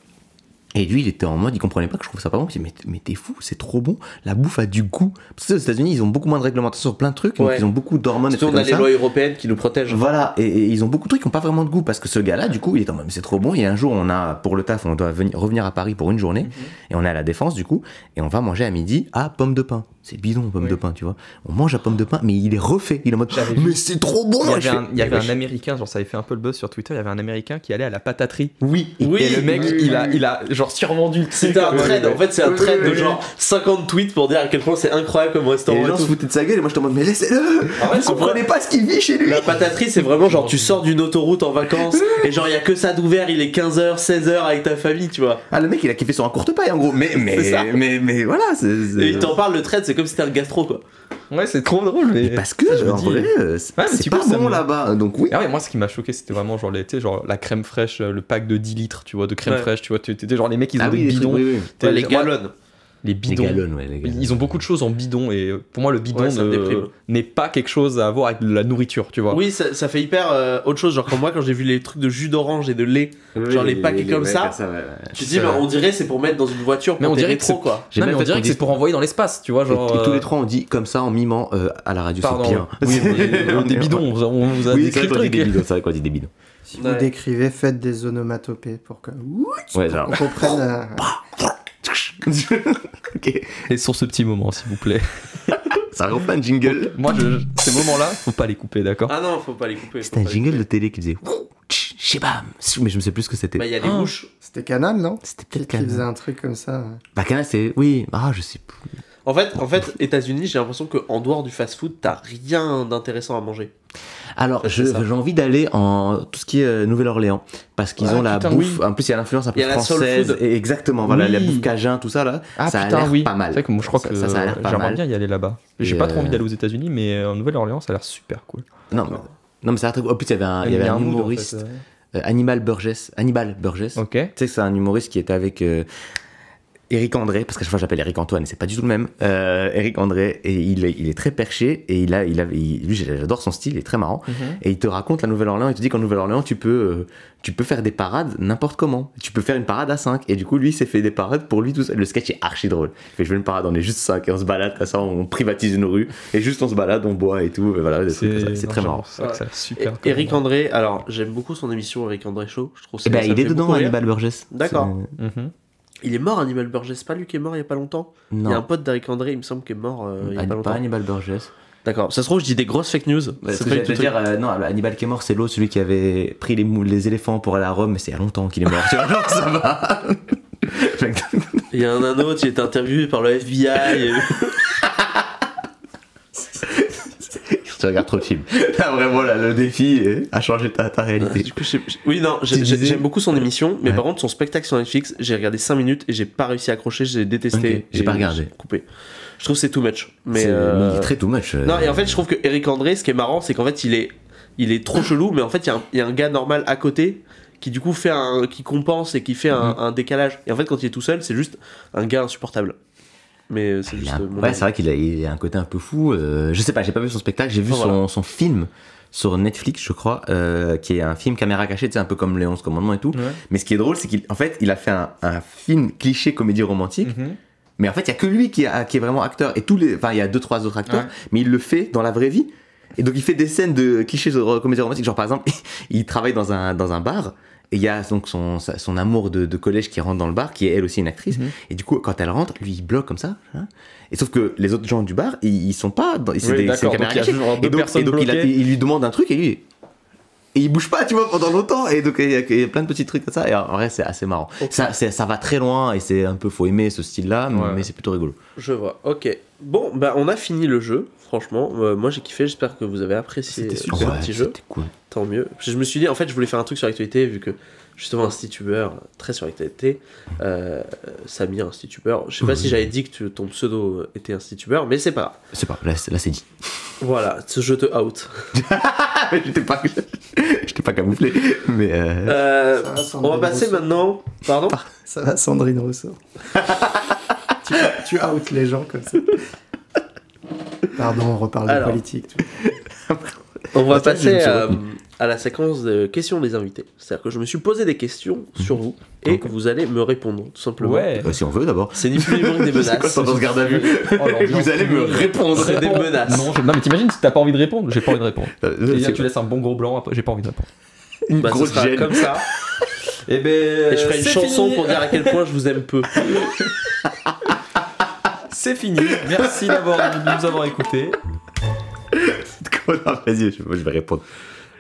Et lui, il était en mode, il comprenait pas que je trouve ça pas bon. Il me dit, mais t'es fou, c'est trop bon. La bouffe a du goût. Parce que aux États-Unis, ils ont beaucoup moins de réglementation sur plein de trucs. Donc ils ont beaucoup d'hormones. Surtout, on a les lois européennes qui nous protègent. Voilà. Et ils ont beaucoup de trucs qui n'ont pas vraiment de goût. Parce que ce gars-là, du coup, il est en mode, mais c'est trop bon. Et un jour, pour le taf, on doit revenir à Paris pour une journée. Et on est à la Défense, du coup. Et on va manger à midi à pomme de pain. C'est bidon, pomme de pain, tu vois. On mange à pomme de pain, mais il est refait. Il est en mode, mais c'est trop bon. Il y avait un Américain, genre ça avait fait un peu le buzz sur Twitter. Il y avait un Américain qui allait à la pataterie. Oui. Et le mec, il a genre survendu. C'était un trade, en fait c'est un trade de genre 50 tweets pour dire à quel point c'est incroyable comme restaurant. Et les gens se foutaient de sa gueule et moi j'étais en mode mais laissez-le. Vous comprenez pas ce qu'il vit chez lui. La pataterie c'est vraiment genre tu sors d'une autoroute en vacances et genre il y a que ça d'ouvert, il est 15h, 16h avec ta famille, tu vois. Ah le mec il a kiffé sur un courte paille en gros. Mais voilà, Et il t'en parle, le trade c'est comme si c'était un gastro quoi. Ouais, c'est trop drôle, mais parce que en vrai, c'est pas bon là-bas, donc oui. Ah ouais, moi ce qui m'a choqué, c'était vraiment genre la crème fraîche, le pack de 10 litres, tu vois, de crème fraîche, tu vois, t'étais genre les mecs ils ont des bidons, les gallons. Les bidons. Ils ont beaucoup de choses en bidon et pour moi le bidon n'est pas quelque chose à voir avec de la nourriture, tu vois. Oui, ça fait hyper autre chose, genre quand j'ai vu les trucs de jus d'orange et de lait, genre les paquets comme ça, tu te dis on dirait c'est pour mettre dans une voiture pour des rétros quoi. Non mais on dirait que c'est pour envoyer dans l'espace, tu vois, genre. Et tous les trois on dit comme ça en mimant à la radio, c'est bien. Oui, des bidons, on vous a décrit le truc. C'est vrai qu'on dit des bidons. Si vous décrivez, faites des onomatopées pour que on comprenne. Okay. Et sur ce petit moment, s'il vous plaît. Ça refait un jingle. Moi, ces moments-là, faut pas les couper, d'accord? Ah non, faut pas les couper. C'était un jingle de télé qui faisait Shibam. Mais je ne sais plus ce que c'était. Bah, il y a des bouches. C'était Canal, non? C'était peut-être Canal. Qui faisait un truc comme ça. Bah, Canal, c'est. Oui, je sais plus. En fait, États-Unis, j'ai l'impression qu'en dehors du fast-food, t'as rien d'intéressant à manger. Alors, j'ai envie d'aller en tout ce qui est Nouvelle-Orléans parce qu'ils ont la bouffe. Oui. En plus, il y a l'influence un peu française. Et exactement, voilà, la bouffe cajun, tout ça là. Ça a l'air pas mal. C'est vrai que moi, je crois que ça a l'air pas mal. J'aimerais bien y aller là-bas. J'ai pas trop envie d'aller aux États-Unis, mais en Nouvelle-Orléans, ça a l'air super cool. Non, mais ça a l'air très cool. En plus, il y avait un humoriste, Hannibal Burgess. Ok. Tu sais que c'est un humoriste qui était avec. Eric André, parce qu'à chaque fois j'appelle Eric Antoine et c'est pas du tout le même. Eric André, et il est très perché et lui j'adore son style, il est très marrant. Et il te raconte la Nouvelle-Orléans, il te dit qu'en Nouvelle-Orléans tu peux faire des parades n'importe comment. Tu peux faire une parade à 5 et du coup lui il s'est fait des parades pour lui tout seul. Le sketch est archi drôle. Il fait je veux une parade, on est juste 5 et on se balade comme ça, on privatise une rue et juste on se balade, on boit et tout. Et voilà, c'est très marrant. Ça super. Eric André, alors j'aime beaucoup son émission Eric André Show. Je trouve ça. Il est dedans, Hannibal Burgess. D'accord. Il est mort, Hannibal Burgess. C'est pas lui qui est mort il y a pas longtemps. Non. Il y a un pote d'Eric André, il me semble, qui est mort il y a pas longtemps. Pas Hannibal Burgess. D'accord. Ça se trouve, je dis des grosses fake news. Non, Hannibal qui est mort, c'est l'autre, celui qui avait pris les éléphants pour aller à Rome, mais c'est il y a longtemps qu'il est mort. Tu vois, genre, ça va. Il y a un autre qui est interviewé par le FBI. Tu regardes trop de films. Là, vraiment, le défi a changé ta réalité. Du coup, j'aime beaucoup son émission, mais par contre, son spectacle sur Netflix, j'ai regardé 5 minutes et j'ai pas réussi à accrocher, j'ai détesté. Okay, j'ai pas regardé. Coupé. Je trouve que c'est too much. Mais il est très too much. Non, et en fait, je trouve que Eric André, ce qui est marrant, c'est qu'en fait, il est trop chelou, mais en fait, il y a un gars normal à côté qui, du coup, qui compense et qui fait un décalage. Et en fait, quand il est tout seul, c'est juste un gars insupportable. mais c'est juste mon Ouais, avis. c'est vrai qu'il a un côté un peu fou. Je sais pas, j'ai pas vu son spectacle, j'ai vu son film sur Netflix, je crois, qui est un film caméra cachée, tu sais, un peu comme les 11 commandements et tout. Ouais. Mais ce qui est drôle, c'est qu'il fait, il a fait un film cliché comédie romantique. Mais en fait, il y a que lui qui est vraiment acteur. Et il y a 2-3 autres acteurs, mais il le fait dans la vraie vie. Et donc, il fait des scènes de clichés de comédie romantique. Genre, par exemple, il travaille dans un bar. Et il y a donc son amour de collège qui rentre dans le bar, qui est elle aussi une actrice. Et du coup, quand elle rentre, lui, il bloque comme ça. Hein. Et sauf que les autres gens du bar, ils sont pas. C'est une caméra cachée. Et donc il lui demande un truc et lui. Et il bouge pas, tu vois, pendant longtemps. Et donc, il y a plein de petits trucs comme ça. Et en vrai, c'est assez marrant. Okay. Ça va très loin et c'est un peu. Faut aimer ce style-là, mais c'est plutôt rigolo. Je vois, ok. Bon, bah, on a fini le jeu. Franchement, moi j'ai kiffé, j'espère que vous avez apprécié ce petit jeu. C'était cool. Tant mieux. Je me suis dit, en fait, je voulais faire un truc sur l'actualité, vu que justement, Institubeur, très sur l'actualité. Samir, Institubeur. Je sais pas si j'avais dit que ton pseudo était Institubeur, mais c'est pas grave. C'est pas, là c'est dit. Voilà, je te out. J'étais pas camouflé, mais. On va passer maintenant. Pardon ? Ça va, Sandrine Rousseau. tu out les gens comme ça. Pardon, on reparle de politique. On va passer à la séquence de questions des invités. C'est-à-dire que je me suis posé des questions sur vous et que vous allez me répondre, tout simplement. Ouais. Si on veut d'abord. C'est ni plus ni moins que des menaces. C'est quoi tendance garde à vue Vous allez me répondre. C'est des menaces. Non, mais t'imagines si t'as pas envie de répondre. J'ai pas envie de répondre. Et tu laisses un bon gros blanc, après j'ai pas envie de répondre. Une grosse gêne. Comme ça. Et je ferai une chanson pour dire à quel point je vous aime peu. C'est fini. Merci de nous avoir écoutés. Vas-y, je vais répondre.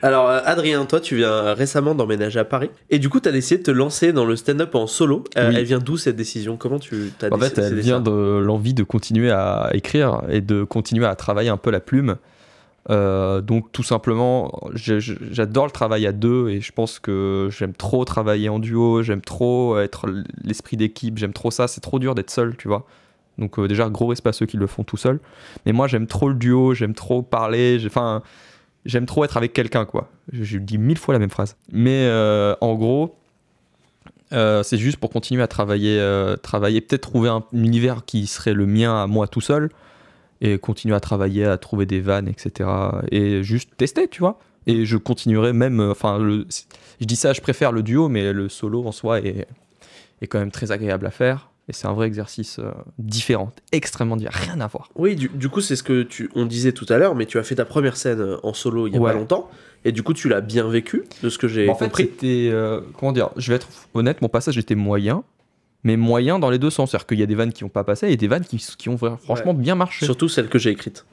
Alors, Adrien, toi, tu viens récemment d'emménager à Paris. Et du coup, tu as décidé de te lancer dans le stand-up en solo. Oui. Elle vient d'où cette décision ? Comment tu t'as décidé ? En fait, elle vient de l'envie de continuer à écrire et de continuer à travailler un peu la plume. Donc, tout simplement, j'adore le travail à deux et je pense que j'aime trop travailler en duo. J'aime trop être l'esprit d'équipe. J'aime trop ça. C'est trop dur d'être seul, tu vois. Donc déjà, gros respect à ceux qui le font tout seul. Mais moi, j'aime trop le duo, j'aime trop parler, j'aime trop être avec quelqu'un, quoi. J'ai dit 1000 fois la même phrase. Mais en gros, c'est juste pour continuer à travailler, peut-être trouver un univers qui serait le mien à moi tout seul, et continuer à travailler, à trouver des vannes, etc. Et juste tester, tu vois. Et je continuerai même, je dis ça, je préfère le duo, mais le solo en soi est quand même très agréable à faire. Et c'est un vrai exercice différent, extrêmement différent, rien à voir. Oui, du coup, c'est ce que on disait tout à l'heure, mais tu as fait ta première scène en solo il y a pas longtemps, et du coup, tu l'as bien vécu, de ce que j'ai compris. En fait, c'était, comment dire, je vais être honnête, mon passage était moyen, mais moyen dans les deux sens. C'est-à-dire qu'il y a des vannes qui n'ont pas passé et des vannes qui ont franchement bien marché. Surtout celles que j'ai écrites.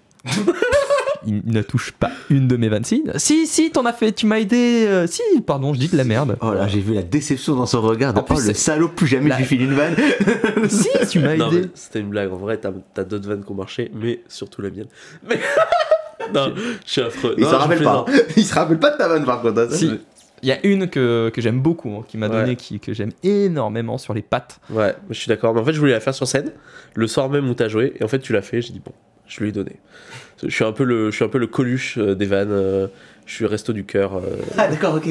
Il ne touche pas une de mes vannes. Si, t'en as fait, tu m'as aidé. Si, pardon, je dis de la merde. Oh là, j'ai vu la déception dans son regard. Le salaud, plus jamais je lui file une vanne. Si, tu m'as aidé. C'était une blague. En vrai, t'as d'autres vannes qui ont marché, mais surtout la mienne. Mais non, je suis affreux. Il se rappelle pas. Il se rappelle pas de ta vanne par contre. Si. Il y a une que j'aime beaucoup, qui m'a donné, que j'aime énormément sur les pattes. Ouais, je suis d'accord. Mais en fait, je voulais la faire sur scène le soir même où t'as joué, et en fait, tu l'as fait. J'ai dit bon, je lui ai donné. Je suis un peu le Coluche des vannes. Je suis resto du cœur. Ah d'accord, ok.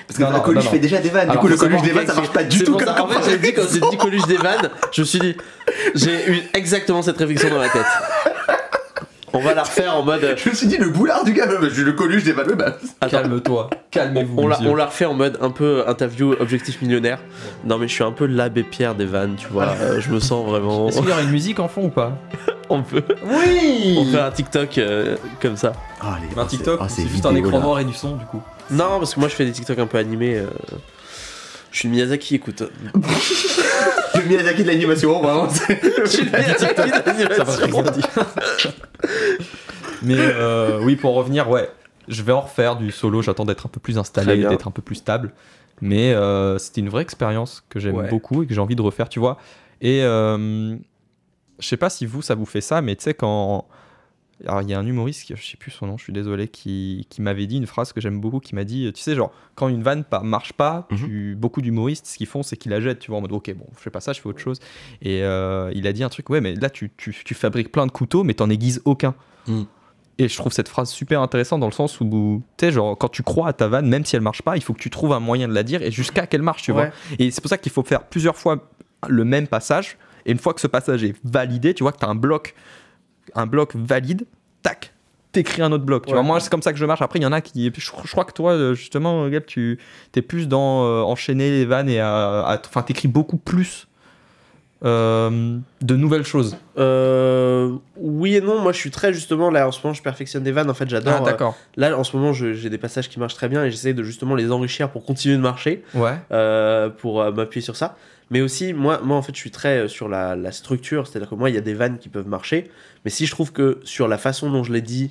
Parce que le Coluche fait déjà des vannes. Du coup, le Coluche des vannes, ça marche pas du tout. En fait, quand j'ai dit Coluche des vannes, je me suis dit, j'ai eu exactement cette réflexion dans la tête. On va la refaire en mode. Je me suis dit le boulard du gars, je le Coluche des vannes. Calme-toi, calmez-vous. On la refait en mode un peu interview objectif millionnaire. Non mais je suis un peu l'abbé Pierre des vannes, tu vois. Je me sens vraiment. Est-ce qu'il y aura une musique en fond ou pas? On peut. Oui. On fait un TikTok comme ça. Un TikTok, c'est juste un écran noir et du son du coup. Non, parce que moi je fais des TikTok un peu animés. Je suis Miyazaki, écoute. Le Miyazaki de l'animation, vraiment. Je suis le Miyazaki de l'animation. Ça va rien dire. Mais oui, pour revenir, je vais en refaire du solo. J'attends d'être un peu plus installé, d'être un peu plus stable. Mais c'était une vraie expérience que j'aime beaucoup et que j'ai envie de refaire, tu vois. Et je sais pas si ça vous fait ça, mais tu sais, quand. Alors, il y a un humoriste, je sais plus son nom, je suis désolé, qui m'avait dit une phrase que j'aime beaucoup, qui m'a dit, tu sais, genre, quand une vanne marche pas, beaucoup d'humoristes, ce qu'ils font, c'est qu'ils la jettent, tu vois, en mode, ok, bon, je fais pas ça, je fais autre chose. Et il a dit un truc, mais là, tu fabriques plein de couteaux, mais t'en aiguises aucun. Et je trouve cette phrase super intéressante dans le sens où, tu sais, genre, quand tu crois à ta vanne, même si elle marche pas, il faut que tu trouves un moyen de la dire et jusqu'à qu'elle marche, tu vois. Et c'est pour ça qu'il faut faire plusieurs fois le même passage Et une fois que ce passage est validé, tu vois que tu as un bloc valide, tac, t'écris un autre bloc. Tu vois, moi, c'est comme ça que je marche. Après, il y en a qui. Je crois que toi, justement, Gab, tu es plus dans enchaîner les vannes et enfin, t'écris beaucoup plus de nouvelles choses. Oui et non. Moi, je suis très justement là en ce moment, je perfectionne des vannes. En fait, j'adore. Ah, d'accord. Là, en ce moment, j'ai des passages qui marchent très bien et j'essaie de justement les enrichir pour continuer de marcher. Ouais. Pour m'appuyer sur ça. Mais aussi, moi, en fait, je suis très sur la structure. C'est-à-dire que moi, il y a des vannes qui peuvent marcher. Mais si je trouve que sur la façon dont je l'ai dit,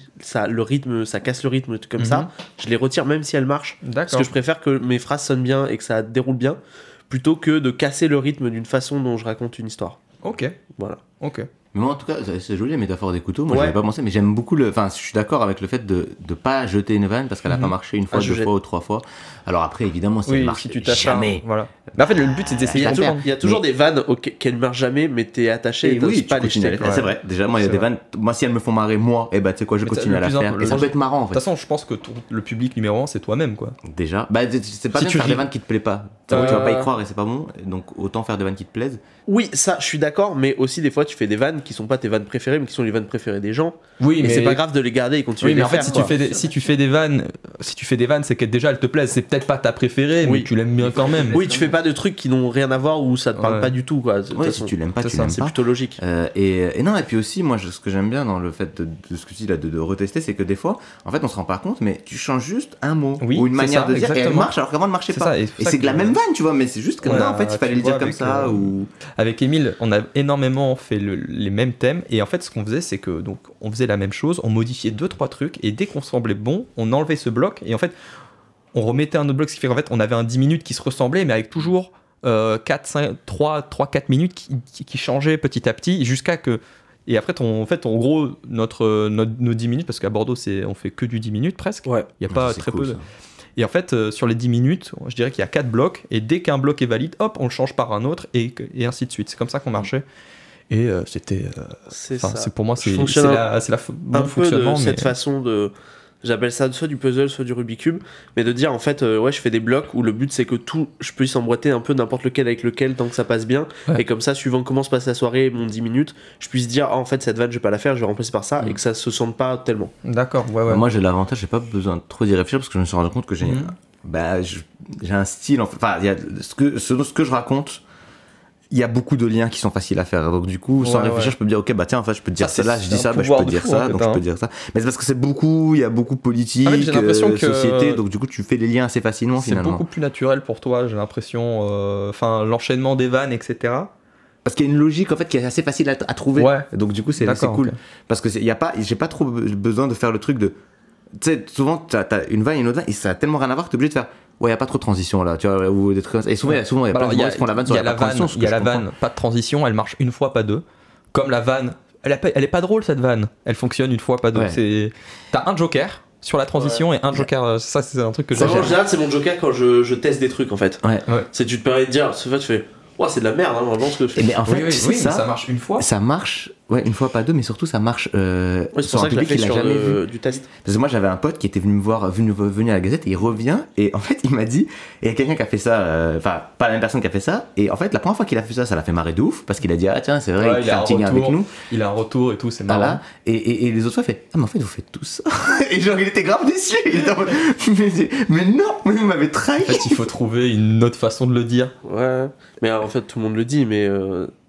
le rythme, ça casse le rythme comme ça, je les retire même si elles marchent. D'accord. Parce que je préfère que mes phrases sonnent bien et que ça déroule bien, plutôt que de casser le rythme d'une façon dont je raconte une histoire. Ok. Voilà. Ok. Mais moi, en tout cas, c'est joli la métaphore des couteaux. Moi, j'avais pas pensé, mais j'aime beaucoup Enfin, je suis d'accord avec le fait de pas jeter une vanne parce qu'elle a pas marché une fois, deux fois ou trois fois. Alors après, évidemment, si elle marche si tu jamais. Voilà. Mais en fait, le but, c'est d'essayer. Il y a toujours des vannes qui ne marchent jamais, mais t'es attaché et oui, pas les jeter. C'est vrai. Déjà, moi, il y a des vannes. Moi, si elles me font marrer, moi, tu sais quoi, je continue à la faire. Et ça peut être marrant, en fait. De toute façon, je pense que le public numéro 1, c'est toi-même, quoi. Déjà. Bah, c'est pas bien de faire des vannes qui te plaisent pas. Tu vas pas y croire et c'est pas bon. Donc, autant faire des vannes qui te plaisent. Oui, ça, je suis d'accord, mais aussi des fois, tu fais des vannes qui sont pas tes vannes préférées, mais qui sont les vannes préférées des gens. Oui, et c'est pas grave de les garder et continuer de les faire. Si tu fais des vannes, c'est que déjà elles te plaisent. C'est peut-être pas ta préférée, mais tu l'aimes bien quand même. Oui, tu fais pas de trucs qui n'ont rien à voir ou ça te parle pas du tout, quoi. Ouais, si tu l'aimes pas, tu l'aimes pas. C'est plutôt logique. Et non, et puis aussi, moi, ce que j'aime bien dans le fait de ce que tu dis là, de retester, c'est que des fois, en fait, on se rend pas compte, mais tu changes juste un mot ou une manière de dire et elle marche alors qu'avant elle marchait pas. Et c'est que la même vanne, tu vois, mais c'est juste que en fait, il fallait le dire comme ça. Avec Émile, on a énormément fait les mêmes thèmes et en fait, ce qu'on faisait, c'est que donc on faisait la même chose, on modifiait 2-3 trucs et dès qu'on semblait bon, on enlevait ce bloc et en fait, on remettait un autre bloc, ce qui fait qu'en fait, on avait un 10 minutes qui se ressemblait, mais avec toujours 3-4 minutes qui changeaient petit à petit jusqu'à que. Et après, en gros, nos 10 minutes, parce qu'à Bordeaux, on fait que du 10 minutes presque. Ouais. Il n'y a pas très peu de. Et en fait, sur les 10 minutes, je dirais qu'il y a 4 blocs, et dès qu'un bloc est valide, hop, on le change par un autre, et ainsi de suite. C'est comme ça qu'on marchait. Et c'était. C'est ça. Pour moi, c'est bon fonctionnement. Cette façon de. J'appelle ça soit du puzzle, soit du Rubik's Cube, mais de dire en fait, je fais des blocs où le but c'est que je puisse emboîter un peu n'importe lequel avec lequel tant que ça passe bien, et comme ça, suivant comment se passe la soirée, mon 10 minutes, je puisse dire, en fait, cette vanne, je vais pas la faire, je vais remplacer par ça, et que ça se sente pas tellement. D'accord, ouais. Moi, j'ai l'avantage, j'ai pas besoin de trop d'y réfléchir parce que je me suis rendu compte que j'ai un style, enfin, il y a ce que je raconte. Il y a beaucoup de liens qui sont faciles à faire. Donc, du coup, sans réfléchir, je peux me dire, ok, bah tiens, en fait, je peux te dire ça là, je dis ça, bah je peux dire ça, donc je peux dire ça. Mais c'est parce que il y a beaucoup politique, société, donc du coup, tu fais les liens assez facilement finalement. C'est beaucoup plus naturel pour toi, j'ai l'impression, l'enchaînement des vannes, etc. Parce qu'il y a une logique en fait qui est assez facile à trouver. Ouais. Donc, du coup, c'est cool. Okay. Parce que j'ai pas trop besoin de faire le truc de. Tu sais, souvent, t'as une vanne et une autre vanne, et ça a tellement rien à voir que t'es obligé de faire. Ouais, il n'y a pas trop de transition là, tu vois, ou des trucs comme ça. Et souvent, il y a plein de gens qui font la vanne sur la transition. Il y a la vanne, pas de transition, elle marche une fois, pas deux. Comme la vanne, elle est pas drôle cette vanne, elle fonctionne une fois, pas deux. Ouais. T'as un joker sur la transition et un joker, ça c'est un truc que j'aime. En général, c'est mon joker quand je teste des trucs en fait. Ouais. C'est tu te permets de dire, tu fais. Ouais, c'est de la merde, vraiment ce que je fais. Mais en fait, ça marche une fois. Ça marche, une fois, pas deux, mais surtout ça marche. C'est pour ça que je l'ai fait sur du test. Parce que moi, j'avais un pote qui était venu me voir, venu à la Gazette, et il revient, et en fait, il m'a dit, il y a quelqu'un qui a fait ça, pas la même personne qui a fait ça, et en fait, la première fois qu'il a fait ça l'a fait marrer de ouf, parce qu'il a dit, ah tiens, c'est vrai, il fait un petit lien avec nous. Il a un retour et tout, c'est marrant. Voilà. Et les autres fois, il fait, ah, mais en fait, vous faites tout ça. Et genre, il était grave déçu. Il était en mode, mais non, vous m'avez trahi. En fait, il faut trouver une autre façon de le dire. Ouais. Mais en fait, tout le monde le dit, mais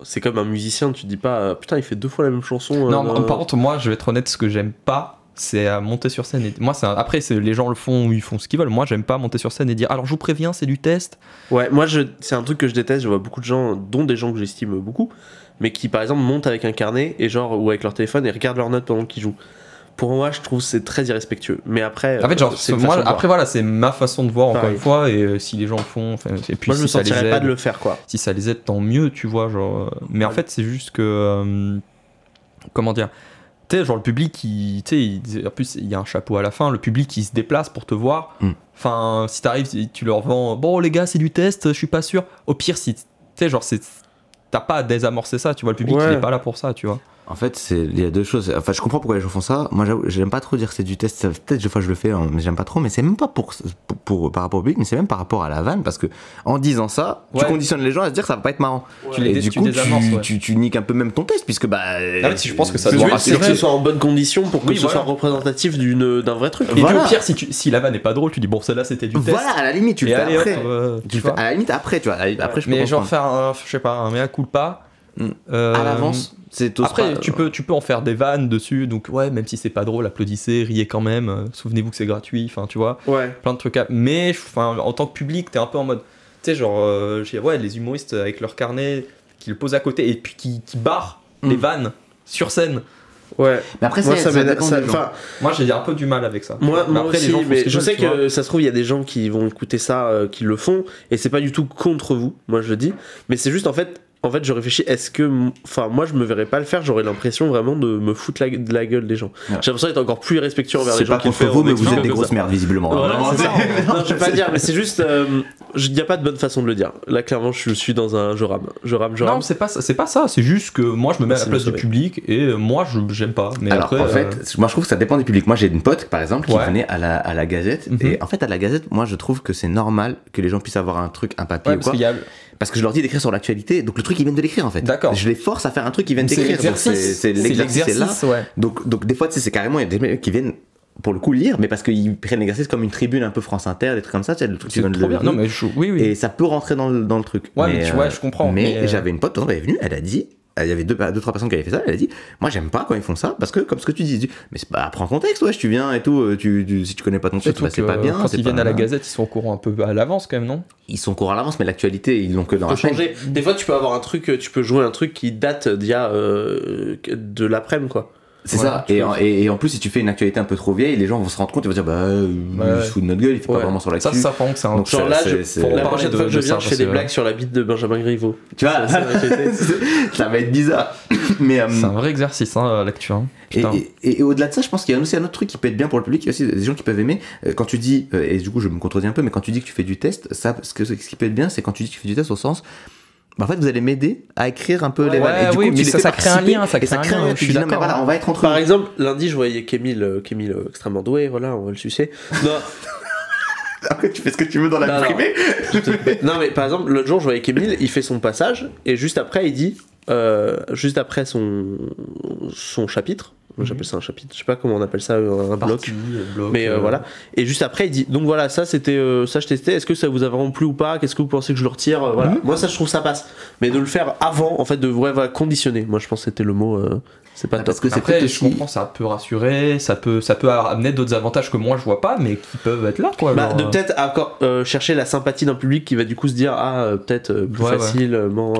c'est comme un musicien, tu dis pas putain, il fait 2 fois la même chanson. Non, par contre, moi, je vais être honnête, ce que j'aime pas, c'est monter sur scène. Moi, après, les gens le font ou ils font ce qu'ils veulent. Moi, j'aime pas monter sur scène et dire alors je vous préviens, c'est du test. Ouais, moi, c'est un truc que je déteste. Je vois beaucoup de gens, dont des gens que j'estime beaucoup, mais qui par exemple montent avec un carnet et ou avec leur téléphone et regardent leurs notes pendant qu'ils jouent. Pour moi, je trouve que c'est très irrespectueux. Mais après, en fait, voilà, c'est ma façon de voir encore une fois. Et si les gens le font, et puis moi, je me sentirais pas de le faire, quoi. Si ça les aide, tant mieux, tu vois. Mais en fait, c'est juste que, comment dire, tu sais, genre le public, en plus, il y a un chapeau à la fin. Le public, qui se déplace pour te voir. Enfin, si t'arrives, tu leur vends. Bon, les gars, c'est du test. Je suis pas sûr. Au pire, si tu sais, genre, t'as pas à désamorcer ça. Tu vois, le public, il est pas là pour ça, tu vois. En fait, il y a deux choses. Enfin, je comprends pourquoi les gens font ça. Moi, j'aime pas trop dire que c'est du test. Peut-être des fois je le fais, hein, mais j'aime pas trop. Mais c'est même pas par rapport au public, mais c'est même par rapport à la vanne, parce que en disant ça, tu conditionnes les gens à se dire que ça va pas être marrant. Ouais. Et du coup, tu niques un peu même ton test, puisque je pense que ça doit rassurer. Que ce soit en bonne condition pour que ce soit représentatif d'un vrai truc. Et au pire, si la vanne est pas drôle, tu dis bon, celle-là c'était du test. Voilà, à la limite, tu le fais après. Tu le fais à la limite après, tu vois. Après, je peux mais genre faire un mea culpa. À l'avance, après tu peux en faire des vannes dessus, donc même si c'est pas drôle, applaudissez, riez quand même, souvenez-vous que c'est gratuit, enfin tu vois, plein de trucs mais en tant que public t'es un peu en mode, tu sais genre les humoristes avec leur carnet qui le posent à côté et puis qui barrent les vannes sur scène. Ouais. Mais après moi j'ai un peu du mal avec ça. Moi après, aussi, mais je sais que ça se trouve il y a des gens qui vont écouter ça, qui le font, et c'est pas du tout contre vous, moi je le dis, mais c'est juste en fait je réfléchis, est-ce que moi je me verrais pas le faire, j'aurais l'impression vraiment de me foutre de la gueule des gens. J'ai l'impression d'être encore plus irrespectueux envers les gens qui le font. C'est pas contre vous, mais vous êtes des grosses merdes visiblement. Voilà, non, je vais pas dire, mais c'est juste il y a pas de bonne façon de le dire. Là clairement je suis dans un je rame. Non, c'est pas ça, c'est juste que moi je me mets à la place du public et moi j'aime pas. Mais alors après, en fait, moi je trouve que ça dépend du public. Moi j'ai une pote par exemple qui venait à la Gazette et en fait à la Gazette, moi je trouve que c'est normal que les gens puissent avoir un truc, un papier ou quoi. Parce que je leur dis d'écrire sur l'actualité, donc le truc ils viennent de l'écrire en fait. D'accord. Je les force à faire un truc qu'ils viennent d'écrire. C'est l'exercice là. Donc des fois tu sais c'est carrément il y a des mecs qui viennent pour le coup lire, mais parce qu'ils prennent l'exercice comme une tribune un peu France Inter, des trucs comme ça, tu sais, le truc qui donne le. Non mais oui. Et ça peut rentrer dans le truc. Ouais, mais tu vois, je comprends. Mais j'avais une pote, elle est venue, elle a dit. Il y avait deux, trois personnes qui avaient fait ça, elle a dit moi j'aime pas quand ils font ça parce que comme ce que tu dis, mais c'est pas prends contexte, tu viens et tout, si tu connais pas ton texte, c'est pas bien. Quand ils viennent à la Gazette, ils sont au courant un peu à l'avance quand même, non? Ils sont au courant à l'avance, mais l'actualité ils l'ont que dans la changer. Des fois tu peux avoir un truc, tu peux jouer un truc qui date d'il y a de l'après-midi quoi. C'est ça, et en plus si tu fais une actualité un peu trop vieille, les gens vont se rendre compte, ils vont dire il se fout de notre gueule, il fait pas vraiment sur l'actu. Ça par contre c'est un donc genre là, la prochaine fois que je viens, je fais des blagues sur la bite de Benjamin Griveaux. Tu vois, ça va être bizarre. Mais c'est un vrai exercice l'actu. Et au-delà de ça, je pense qu'il y a aussi un autre truc qui peut être bien pour le public, il y a aussi des gens qui peuvent aimer. Quand tu dis, et du coup je me contredis un peu, mais quand tu dis que tu fais du test, ce qui peut être bien, c'est quand tu dis que tu fais du test au sens. En fait, vous allez m'aider à écrire un peu les vannes. Et du coup, mais ça crée un lien, ça crée un lien. Je suis d'accord. Mais voilà, on va être entre. Par exemple, lundi, je voyais Kémil extrêmement doué, voilà, on va le sucer. Non. Après, tu fais ce que tu veux dans la primée. Non, mais par exemple, l'autre jour, je voyais Kémil, il fait son passage, et juste après, il dit, juste après son chapitre. J'appelle ça un chapitre, je sais pas comment on appelle ça, un bloc. Mais voilà. Et juste après, il dit donc voilà, ça c'était ça je testais, est-ce que ça vous a vraiment plu ou pas, qu'est-ce que vous pensez que je le retire, voilà. Moi ça je trouve ça passe. Mais de le faire avant, en fait, de conditionner. Moi je pense que c'était le mot. C'est pas top. Parce que après, je comprends, ça peut rassurer, ça peut amener d'autres avantages que moi je vois pas, mais qui peuvent être là quoi. De peut-être encore chercher la sympathie d'un public qui va du coup se dire peut-être plus facilement.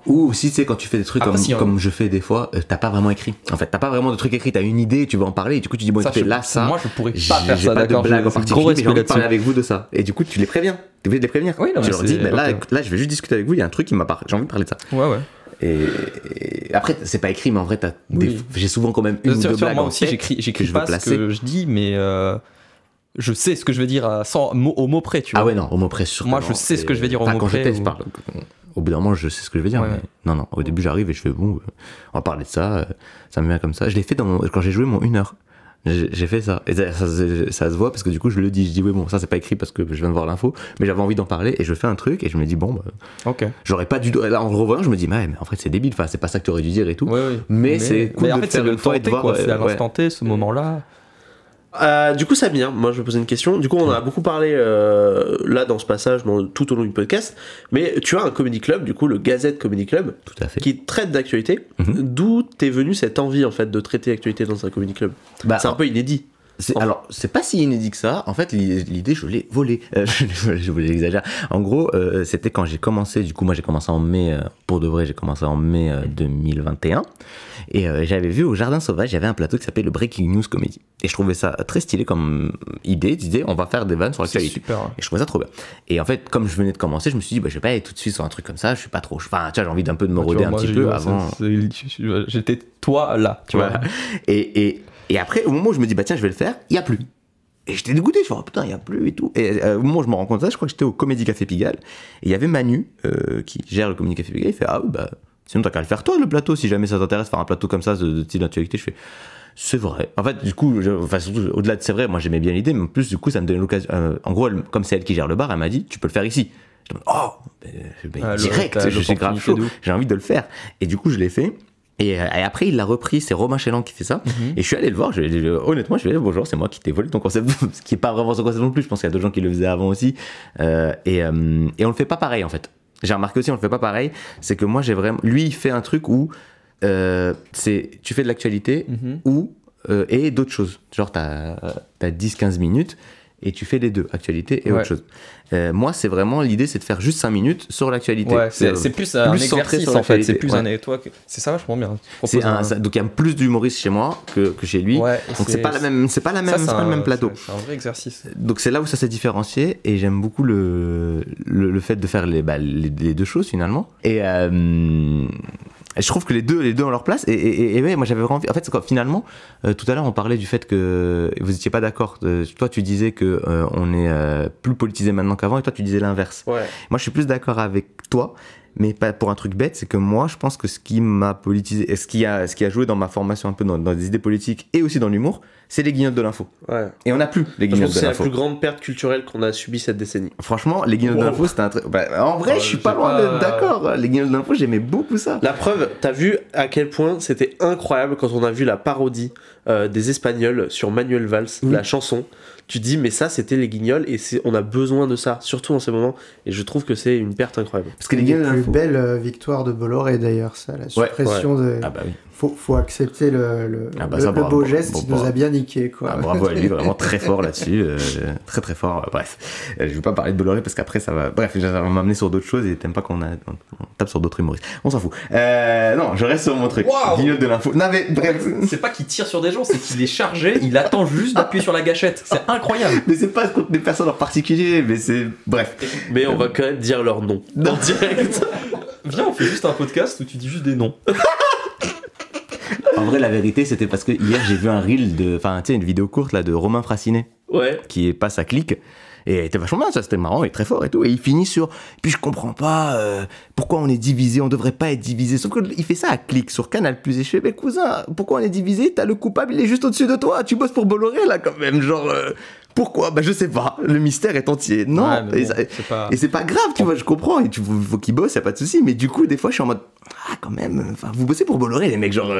Ou aussi, tu sais, quand tu fais des trucs comme je fais des fois, t'as pas vraiment écrit. En fait, t'as pas vraiment de trucs écrits, t'as une idée, tu veux en parler, et du coup, tu dis, bon, écoutez, moi, je pourrais pas faire ça, d'accord. J'ai pas de blague en particulier, mais j'ai envie de parler avec vous de ça. Et du coup, tu les préviens. T'es obligé de les prévenir. Oui, non, tu leur dis, là, je vais juste discuter avec vous, il y a un truc qui m'a j'ai envie de parler de ça. Ouais. Et après, c'est pas écrit, mais en vrai, j'ai souvent quand même une ou deux blagues. Moi aussi, j'écris pas ce que je dis, mais je sais ce que je vais dire au mot près, tu vois. Ah ouais, non, au mot près, sûrement. Moi, je sais ce que je vais dire au mot près. Quand je parle. Au bout d'un moment, je sais ce que je vais dire. Ouais. Mais non, au début, j'arrive et je fais bon, on va parler de ça, ça me vient comme ça. Je l'ai fait quand j'ai joué mon 1 heure. J'ai fait ça. Et ça se voit parce que du coup, je le dis. Je dis, oui, bon, ça, c'est pas écrit parce que je viens de voir l'info, mais j'avais envie d'en parler et je fais un truc et je me dis, bon, ok. J'aurais pas dû. Là, en le revoyant, je me dis, mais en fait, c'est débile. Enfin, c'est pas ça que tu aurais dû dire et tout. Ouais. Mais c'est cool de faire une fois et de voir. C'est à l'instant T, ce moment-là. Du coup, Samir, moi je vais poser une question. Du coup, on en a beaucoup parlé là dans ce passage, tout au long du podcast. Mais tu as un comedy club, du coup, le Gazette Comedy Club, tout à fait, qui traite d'actualité. D'où t'es venue cette envie en fait de traiter l'actualité dans un comedy club? C'est un peu inédit. Alors, c'est pas si inédit que ça. En fait, l'idée, je l'ai volée. Je vous l'exagère. En gros, c'était quand j'ai commencé. Du coup, moi, j'ai commencé en mai. Pour de vrai, j'ai commencé en mai 2021. Et j'avais vu au Jardin Sauvage, il y avait un plateau qui s'appelait le Breaking News Comedy. Et je trouvais ça très stylé comme idée. On va faire des vannes sur l'actualité. Super. Et je trouvais ça trop bien. Et en fait, comme je venais de commencer, je me suis dit, je vais pas aller tout de suite sur un truc comme ça. Je suis pas trop. Enfin, tu vois, j'ai envie d'un peu de me rôder un petit peu avant. J'étais toi là, tu vois. Et après, au moment où je me dis, tiens, je vais le faire, il y a plus. Et j'étais dégoûté, je me dis, putain, il y a plus et tout. Et au moment où je me rends compte de ça, je crois que j'étais au Comédie Café Pigalle. Et il y avait Manu, qui gère le Comédie Café Pigalle, il fait, Sinon, t'as qu'à le faire toi, le plateau, si jamais ça t'intéresse, faire un plateau comme ça, de style d'actualité. Je fais, c'est vrai. En fait, du coup, surtout, au-delà de c'est vrai, moi j'aimais bien l'idée, mais en plus, du coup, ça me donnait l'occasion. En gros, comme c'est elle qui gère le bar, elle m'a dit, tu peux le faire ici. Je me dis, oh, direct, je suis grave chaud, j'ai envie de le faire. Et du coup, je l'ai fait. Et après, il l'a repris, c'est Romain Chélan qui fait ça. Et je suis allé le voir, honnêtement, je lui ai dit, bonjour, c'est moi qui t'ai volé ton concept, ce qui n'est pas vraiment son concept non plus, je pense qu'il y a d'autres gens qui le faisaient avant aussi. Et on le fait pas pareil, en fait. J'ai remarqué aussi, on le fait pas pareil, c'est que moi, lui, il fait un truc où tu fais de l'actualité et d'autres choses. Genre, t'as 10-15 minutes et tu fais les deux, actualité et autre chose. Moi, c'est vraiment l'idée, c'est de faire juste 5 minutes sur l'actualité. Ouais, c'est plus un exercice en fait. C'est plus c'est ça vachement bien. Donc il y a plus d'humoristes chez moi que chez lui. Ouais, donc c'est pas le même plateau. C'est un vrai exercice. Donc c'est là où ça s'est différencié et j'aime beaucoup le fait de faire les deux choses finalement. Et je trouve que les deux ont leur place et ouais, moi j'avais vraiment envie. En fait, finalement, tout à l'heure on parlait du fait que vous étiez pas d'accord. Toi tu disais que on est plus politisé maintenant qu'avant et toi tu disais l'inverse. Ouais. Moi je suis plus d'accord avec toi, mais pas pour un truc bête, c'est que moi je pense que ce qui m'a politisé, ce qui a joué dans ma formation un peu dans des idées politiques et aussi dans l'humour, c'est les guignols de l'info. Ouais. Et on n'a plus les guignols de l'info. C'est la plus grande perte culturelle qu'on a subie cette décennie. Franchement, les guignols de l'info, c'était un truc. En vrai, je suis pas loin d'être d'accord. Les guignols de l'info, j'aimais beaucoup ça. La preuve, t'as vu à quel point c'était incroyable quand on a vu la parodie des Espagnols sur Manuel Valls, la chanson. Tu dis, mais ça, c'était les guignols et on a besoin de ça, surtout en ces moments. Et je trouve que c'est une perte incroyable. Parce que les guignols de l'info. Plus belle victoire de Bolloré d'ailleurs, ça, la suppression de. Ah bah oui. Faut accepter le beau geste, il nous a bien niqué quoi. Ah, bravo à lui, vraiment très fort là-dessus, très très fort. Bref, je vais pas parler de Bolloré parce qu'après ça va. Bref, ça va m'amener sur d'autres choses et t'aimes pas qu'on tape sur d'autres humoristes. On s'en fout. Non, je reste sur mon truc. Wow. Guignol de l'info. Non mais bref, c'est pas qu'il tire sur des gens, c'est qu'il est chargé, il attend juste d'appuyer sur la gâchette. C'est incroyable. Mais c'est pas contre des personnes en particulier, mais c'est bref. Mais on va quand même dire leur nom en direct. Viens, on fait juste un podcast où tu dis juste des noms. En vrai, la vérité, c'était parce que hier, j'ai vu un reel une vidéo courte là, de Romain Fraissinet, qui passe à Click. Et elle était vachement bien, ça c'était marrant, il est très fort et tout. Et il finit sur, puis je comprends pas pourquoi on est divisé, on devrait pas être divisé. Sauf qu'il fait ça à Click sur Canal+. Et je fais, mais cousin, pourquoi on est divisé? T'as le coupable, il est juste au-dessus de toi. Tu bosses pour Bolloré là quand même, genre. Pourquoi? Bah je sais pas, le mystère est entier. Non, ouais, et c'est pas grave, tu vois, je comprends, et faut qu'il bosse, y a pas de souci, mais du coup des fois je suis en mode quand même, vous bossez pour Bolloré les mecs, genre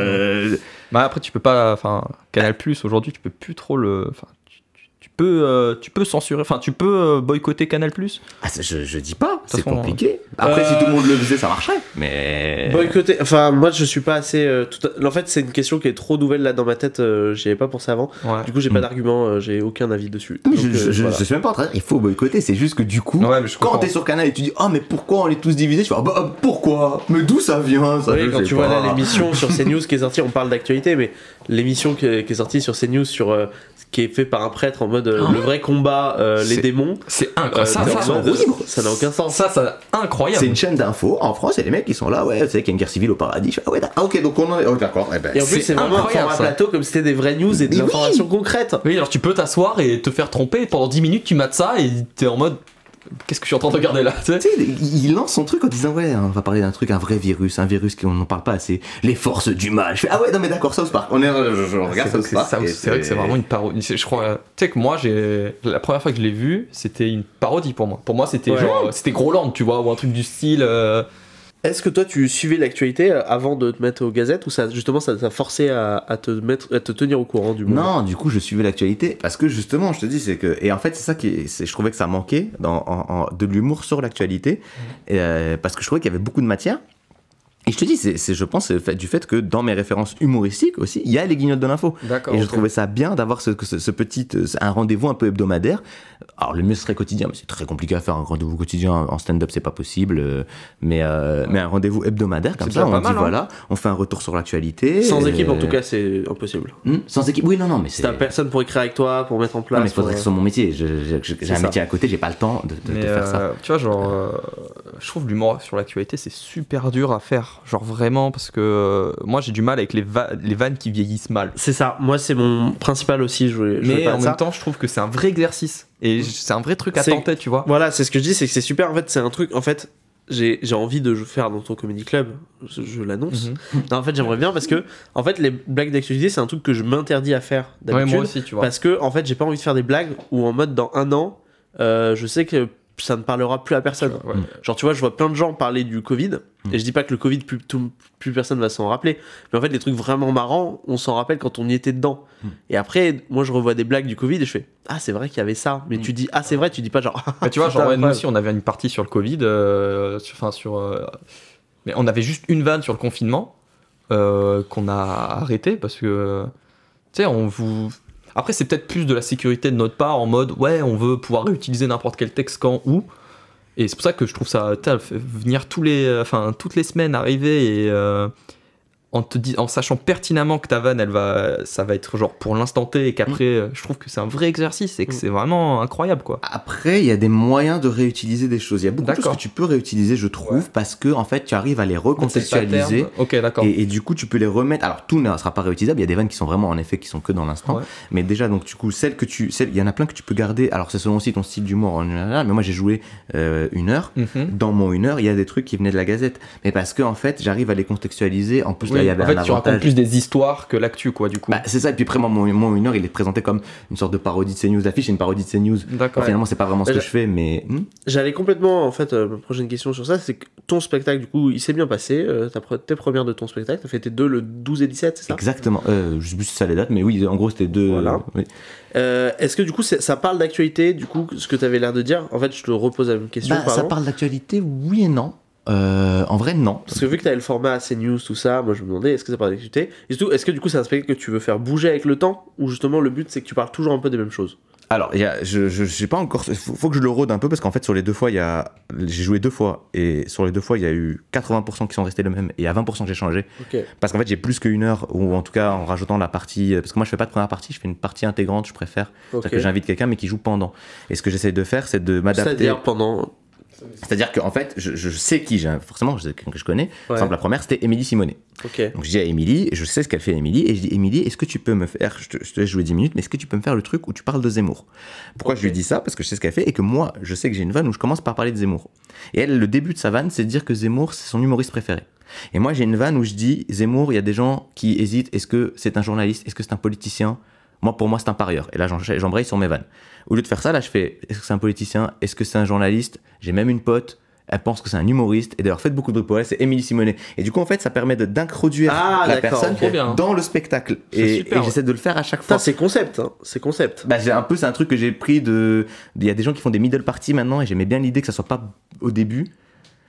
Bah après tu peux pas, Canal+ aujourd'hui tu peux plus trop tu peux censurer, tu peux boycotter Canal+. Ah, je dis pas, c'est compliqué. Après, si tout le monde le faisait, ça marcherait. Mais boycotter, moi je suis pas assez. En fait, c'est une question qui est trop nouvelle là dans ma tête. J'y avais pas pensé avant. Ouais. Du coup, j'ai pas d'argument, j'ai aucun avis dessus. Mais donc, je suis même pas en train de dire il faut boycotter. C'est juste que du coup, quand t'es sur Canal et tu dis mais pourquoi on est tous divisés, tu fais pourquoi? Mais d'où ça vient ça? Oui, quand tu vois là l'émission sur CNews qui est sortie, on parle d'actualité, mais l'émission qui est sortie sur CNews sur qui est fait par un prêtre en mode le vrai combat, les démons. C'est incroyable. Ça n'a aucun sens. Ça incroyable. C'est une chaîne d'infos en France et les mecs ils sont là, tu sais qu'il y a une guerre civile au paradis. Je fais, ok, donc on en est d'accord. Et en plus, c'est vraiment un format plateau comme c'était des vraies news et de l'information concrète. Oui, alors tu peux t'asseoir et te faire tromper pendant 10 minutes, tu mates ça et t'es en mode. Qu'est-ce que je suis en train de regarder là? Tu sais, il lance son truc en disant on va parler d'un truc, un vrai virus, un virus qu'on n'en parle pas assez, les forces du mal. Je fais non mais d'accord, South Park. Je regarde South Park. C'est vrai que c'est vraiment une parodie. Je crois, tu sais que moi la première fois que je l'ai vu, c'était une parodie pour moi. Pour moi c'était c'était Groland, tu vois, ou un truc du style. Est-ce que toi tu suivais l'actualité avant de te mettre aux gazettes ou ça t'a forcé à te tenir au courant du moment? Non, du coup je suivais l'actualité parce que justement je te dis c'est que, et en fait c'est ça je trouvais que ça manquait de l'humour sur l'actualité parce que je trouvais qu'il y avait beaucoup de matière. Et je te dis, je pense, du fait que dans mes références humoristiques aussi, il y a les guignols de l'info. D'accord. Et je trouvais ça bien d'avoir ce petit, un rendez-vous un peu hebdomadaire. Alors le mieux serait quotidien, mais c'est très compliqué à faire un rendez-vous quotidien en stand-up, c'est pas possible. Mais un rendez-vous hebdomadaire comme ça, on dit voilà, on fait un retour sur l'actualité. Sans équipe en tout cas, c'est impossible. Sans équipe, oui, non, mais c'est. T'as personne pour écrire avec toi, pour mettre en place. Non, mais il faudrait que ce soit mon métier. J'ai un métier à côté, j'ai pas le temps de faire ça. Tu vois, je trouve l'humour sur l'actualité, c'est super dur à faire. Genre vraiment, parce que moi j'ai du mal avec les vannes qui vieillissent mal. C'est ça, moi c'est mon principal aussi. Mais en même temps, je trouve que c'est un vrai exercice et c'est un vrai truc à tenter, tu vois. Voilà, c'est ce que je dis, c'est que c'est super. En fait, c'est un truc. En fait, j'ai envie de faire dans ton comedy club, je l'annonce. Non, en fait, j'aimerais bien parce que en fait, les blagues d'actualité, c'est un truc que je m'interdis à faire d'habitude. Ouais, moi aussi, tu vois. Parce que en fait, j'ai pas envie de faire des blagues où en mode dans un an, je sais que ça ne parlera plus à personne. Ouais. Genre, tu vois, je vois plein de gens parler du Covid, et je dis pas que le Covid, plus personne va s'en rappeler, mais en fait, les trucs vraiment marrants, on s'en rappelle quand on y était dedans. Et après, moi, je revois des blagues du Covid et je fais ah, c'est vrai qu'il y avait ça, mais tu dis ah, c'est vrai, tu dis pas genre. Bah, tu vois, genre, nous aussi, on avait une partie sur le Covid, mais on avait juste une vanne sur le confinement qu'on a arrêté parce que, tu sais, Après, c'est peut-être plus de la sécurité de notre part en mode ouais, on veut pouvoir réutiliser n'importe quel texte quand, où. Et c'est pour ça que je trouve ça venir toutes les semaines arriver et en sachant pertinemment que ta vanne ça va être genre pour l'instant T et qu'après je trouve que c'est un vrai exercice et que c'est vraiment incroyable quoi. Après il y a des moyens de réutiliser des choses, il y a beaucoup de choses que tu peux réutiliser je trouve parce que en fait tu arrives à les recontextualiser. Ok, d'accord. Et du coup tu peux les remettre, alors tout ne sera pas réutilisable, il y a des vannes qui sont vraiment en effet qui sont que dans l'instant, mais déjà donc du coup il y en a plein que tu peux garder, alors c'est selon aussi ton style d'humour en général, mais moi j'ai joué 1 heure, dans mon 1 heure il y a des trucs qui venaient de la Gazette, mais parce que en fait j'arrive à les contextualiser, en plus là il y avait en fait, tu racontes plus des histoires que l'actu, quoi, du coup. Bah, c'est ça, et puis après, moi, mon 1 heure, il est présenté comme une sorte de parodie de CNews. L'affiche est une parodie de CNews. D'accord. Finalement, c'est pas vraiment ce que je fais, mais. J'allais complètement, en fait, ma prochaine question sur ça, c'est que ton spectacle, du coup, il s'est bien passé. Tes premières de ton spectacle, t'as fait tes 2 le 12 et 17, c'est ça? Exactement. Je sais plus si ça les dates, mais oui, en gros, c'était 2. Voilà. Oui. Est-ce que, du coup, ça parle d'actualité, du coup, ce que t'avais l'air de dire? En fait, je te repose la même question. Ça parle d'actualité, oui et non. En vrai, non. Parce que vu que t'avais le format CNews, tout ça, moi je me demandais, est-ce que ça parle d'actualité? Et surtout, est-ce que du coup c'est un spectacle que tu veux faire bouger avec le temps? Ou justement le but c'est que tu parles toujours un peu des mêmes choses? Alors, je sais pas encore, faut que je le rôde un peu parce qu'en fait sur les 2 fois, j'ai joué 2 fois et sur les 2 fois il y a eu 80% qui sont restés le même et il y a 20% que j'ai changé. Parce qu'en fait j'ai plus qu'1 heure ou en tout cas en rajoutant la partie, parce que moi je fais pas de première partie, je fais une partie intégrante, je préfère. C'est-à-dire que j'invite quelqu'un mais qui joue pendant. Et ce que j'essaie de faire c'est de m'adapter. C'est-à-dire pendant. C'est-à-dire qu'en fait, je sais qui j'ai, forcément, je sais quelqu'un que je connais. Par exemple, la première, c'était Émilie Simonet. Donc je dis à Émilie, je sais ce qu'elle fait Émilie, et je dis Émilie, est-ce que tu peux me faire, je te laisse jouer 10 minutes, mais est-ce que tu peux me faire le truc où tu parles de Zemmour? Pourquoi je lui dis ça? Parce que je sais ce qu'elle fait, et que moi, je sais que j'ai une vanne où je commence par parler de Zemmour. Et elle, le début de sa vanne, c'est de dire que Zemmour, c'est son humoriste préféré. Et moi, j'ai une vanne où je dis Zemmour, il y a des gens qui hésitent, est-ce que c'est un journaliste, est-ce que c'est un politicien? Pour moi, c'est un parieur. Et là, j'embraye sur mes vannes. Au lieu de faire ça, là, je fais est-ce que c'est un politicien? Est-ce que c'est un journaliste? J'ai même une pote. Elle pense que c'est un humoriste. Et d'ailleurs, faites beaucoup de bruit pour elle, c'est Émilie Simonet. Et du coup, en fait, ça permet d'introduire la personne dans le spectacle. Et j'essaie de le faire à chaque fois. C'est concept, hein. C'est concept. Bah, c'est un truc que j'ai pris de. Il y a des gens qui font des middle parties maintenant. Et j'aimais bien l'idée que ça soit pas au début.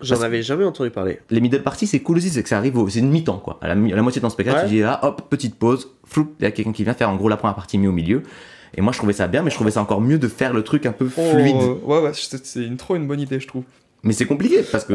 J'en avais jamais entendu parler. Les middle parties, c'est cool aussi, c'est que ça arrive, c'est une mi-temps quoi. À la moitié de ton spectacle, tu dis là, hop, petite pause, floup, il y a quelqu'un qui vient faire en gros la première partie mis au milieu. Et moi je trouvais ça bien, mais je trouvais ça encore mieux de faire le truc un peu fluide. Ouais, c'est trop une bonne idée, je trouve. Mais c'est compliqué parce que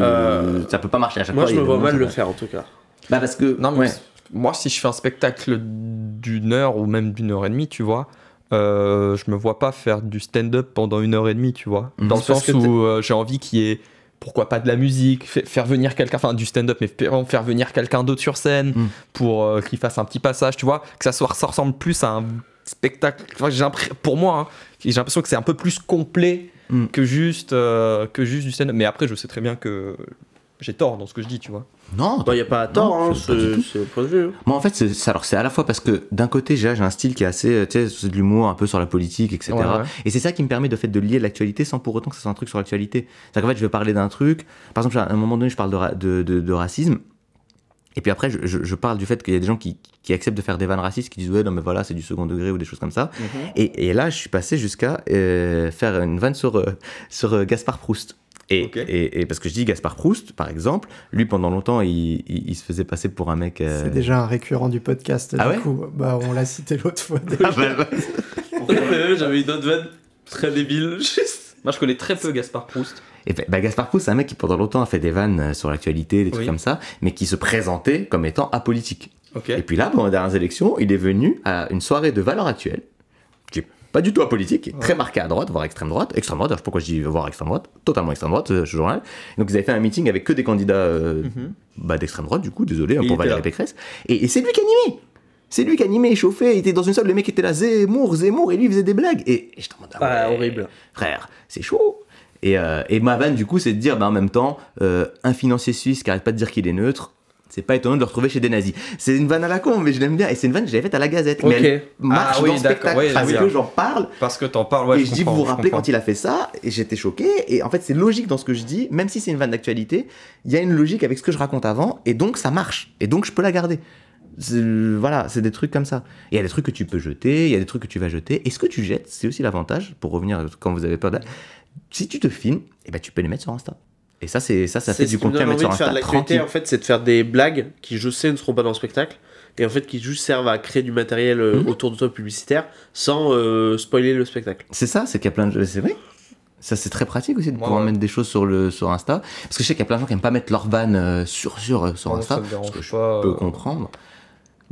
ça peut pas marcher à chaque fois. Moi je me vois mal le faire en tout cas. Bah parce que. Non, mais moi si je fais un spectacle d'1 heure ou même d'1 heure et demie, tu vois. Je me vois pas faire du stand-up pendant 1 heure et demie, tu vois. Dans le sens où j'ai envie qu'il y ait. Pourquoi pas de la musique, faire venir quelqu'un, enfin du stand-up, mais faire venir quelqu'un d'autre sur scène pour qu'il fasse un petit passage, tu vois, que ça ressemble plus à un spectacle. Enfin, pour moi, j'ai l'impression que c'est un peu plus complet que juste du stand-up. Mais après, je sais très bien que j'ai tort dans ce que je dis, tu vois. Non, il n'y a pas à tort, hein, c'est le point de vue. Moi, en fait, c'est à la fois parce que d'un côté, j'ai un style qui est assez, tu sais, c'est de l'humour un peu sur la politique, etc. Ouais. Et c'est ça qui me permet de lier l'actualité sans pour autant que ça soit un truc sur l'actualité. C'est-à-dire qu'en fait, je vais parler d'un truc. Par exemple, à un moment donné, je parle de racisme. Et puis après, je parle du fait qu'il y a des gens qui acceptent de faire des vannes racistes, qui disent ouais, non, mais voilà, c'est du second degré ou des choses comme ça. Et là, je suis passé jusqu'à faire une vanne sur Gaspard Proust. Et parce que je dis Gaspard Proust, par exemple, lui pendant longtemps il se faisait passer pour un mec. C'est déjà un récurrent du podcast. Du coup, bah on l'a cité l'autre fois. J'avais une autre vanne très débile. Moi je connais très peu Gaspard Proust. Et Gaspard Proust, c'est un mec qui pendant longtemps a fait des vannes sur l'actualité, des trucs comme ça, mais qui se présentait comme étant apolitique. Et puis là, pendant les dernières élections, il est venu à une soirée de Valeurs Actuelles, qui est pas du tout apolitique, très marqué à droite, voire extrême droite. Extrême droite, je sais pas pourquoi je dis voire extrême droite, totalement extrême droite ce journal. Donc ils avaient fait un meeting avec que des candidats d'extrême droite, du coup, désolé pour Valérie Pécresse. Et c'est lui qui animait. C'est lui qui animait, chauffait, il était dans une salle, le mec était là, Zemmour, et lui il faisait des blagues. Et je t'en demande, horrible. Frère, c'est chaud. Et ma vanne, du coup, c'est de dire, en même temps, un financier suisse qui arrête pas de dire qu'il est neutre, c'est pas étonnant de le retrouver chez des nazis. C'est une vanne à la con, mais je l'aime bien. Et c'est une vanne que j'avais faite à la Gazette. Mais elle marche dans le spectacle parce que j'en parle. Parce que t'en parles, et je dis, vous vous rappelez quand il a fait ça? Et j'étais choqué. Et en fait, c'est logique dans ce que je dis. Même si c'est une vanne d'actualité, il y a une logique avec ce que je raconte avant. Et donc, ça marche. Et donc, je peux la garder. Voilà, c'est des trucs comme ça. Il y a des trucs que tu peux jeter, il y a des trucs que tu vas jeter. Et ce que tu jettes, c'est aussi l'avantage, pour revenir quand vous avez peur si tu te filmes, tu peux les mettre sur Insta. Et ça fait du contenu à mettre sur Insta. Faire de l'actualité, en fait, c'est de faire des blagues qui, je sais, ne seront pas dans le spectacle, et en fait, qui juste servent à créer du matériel autour de toi publicitaire, sans spoiler le spectacle. C'est ça, c'est qu'il y a plein de... C'est vrai. Ça, c'est très pratique aussi de pouvoir mettre des choses sur Insta. Parce que je sais qu'il y a plein de gens qui n'aiment pas mettre leur vanne sur Insta. Ce que je peux comprendre.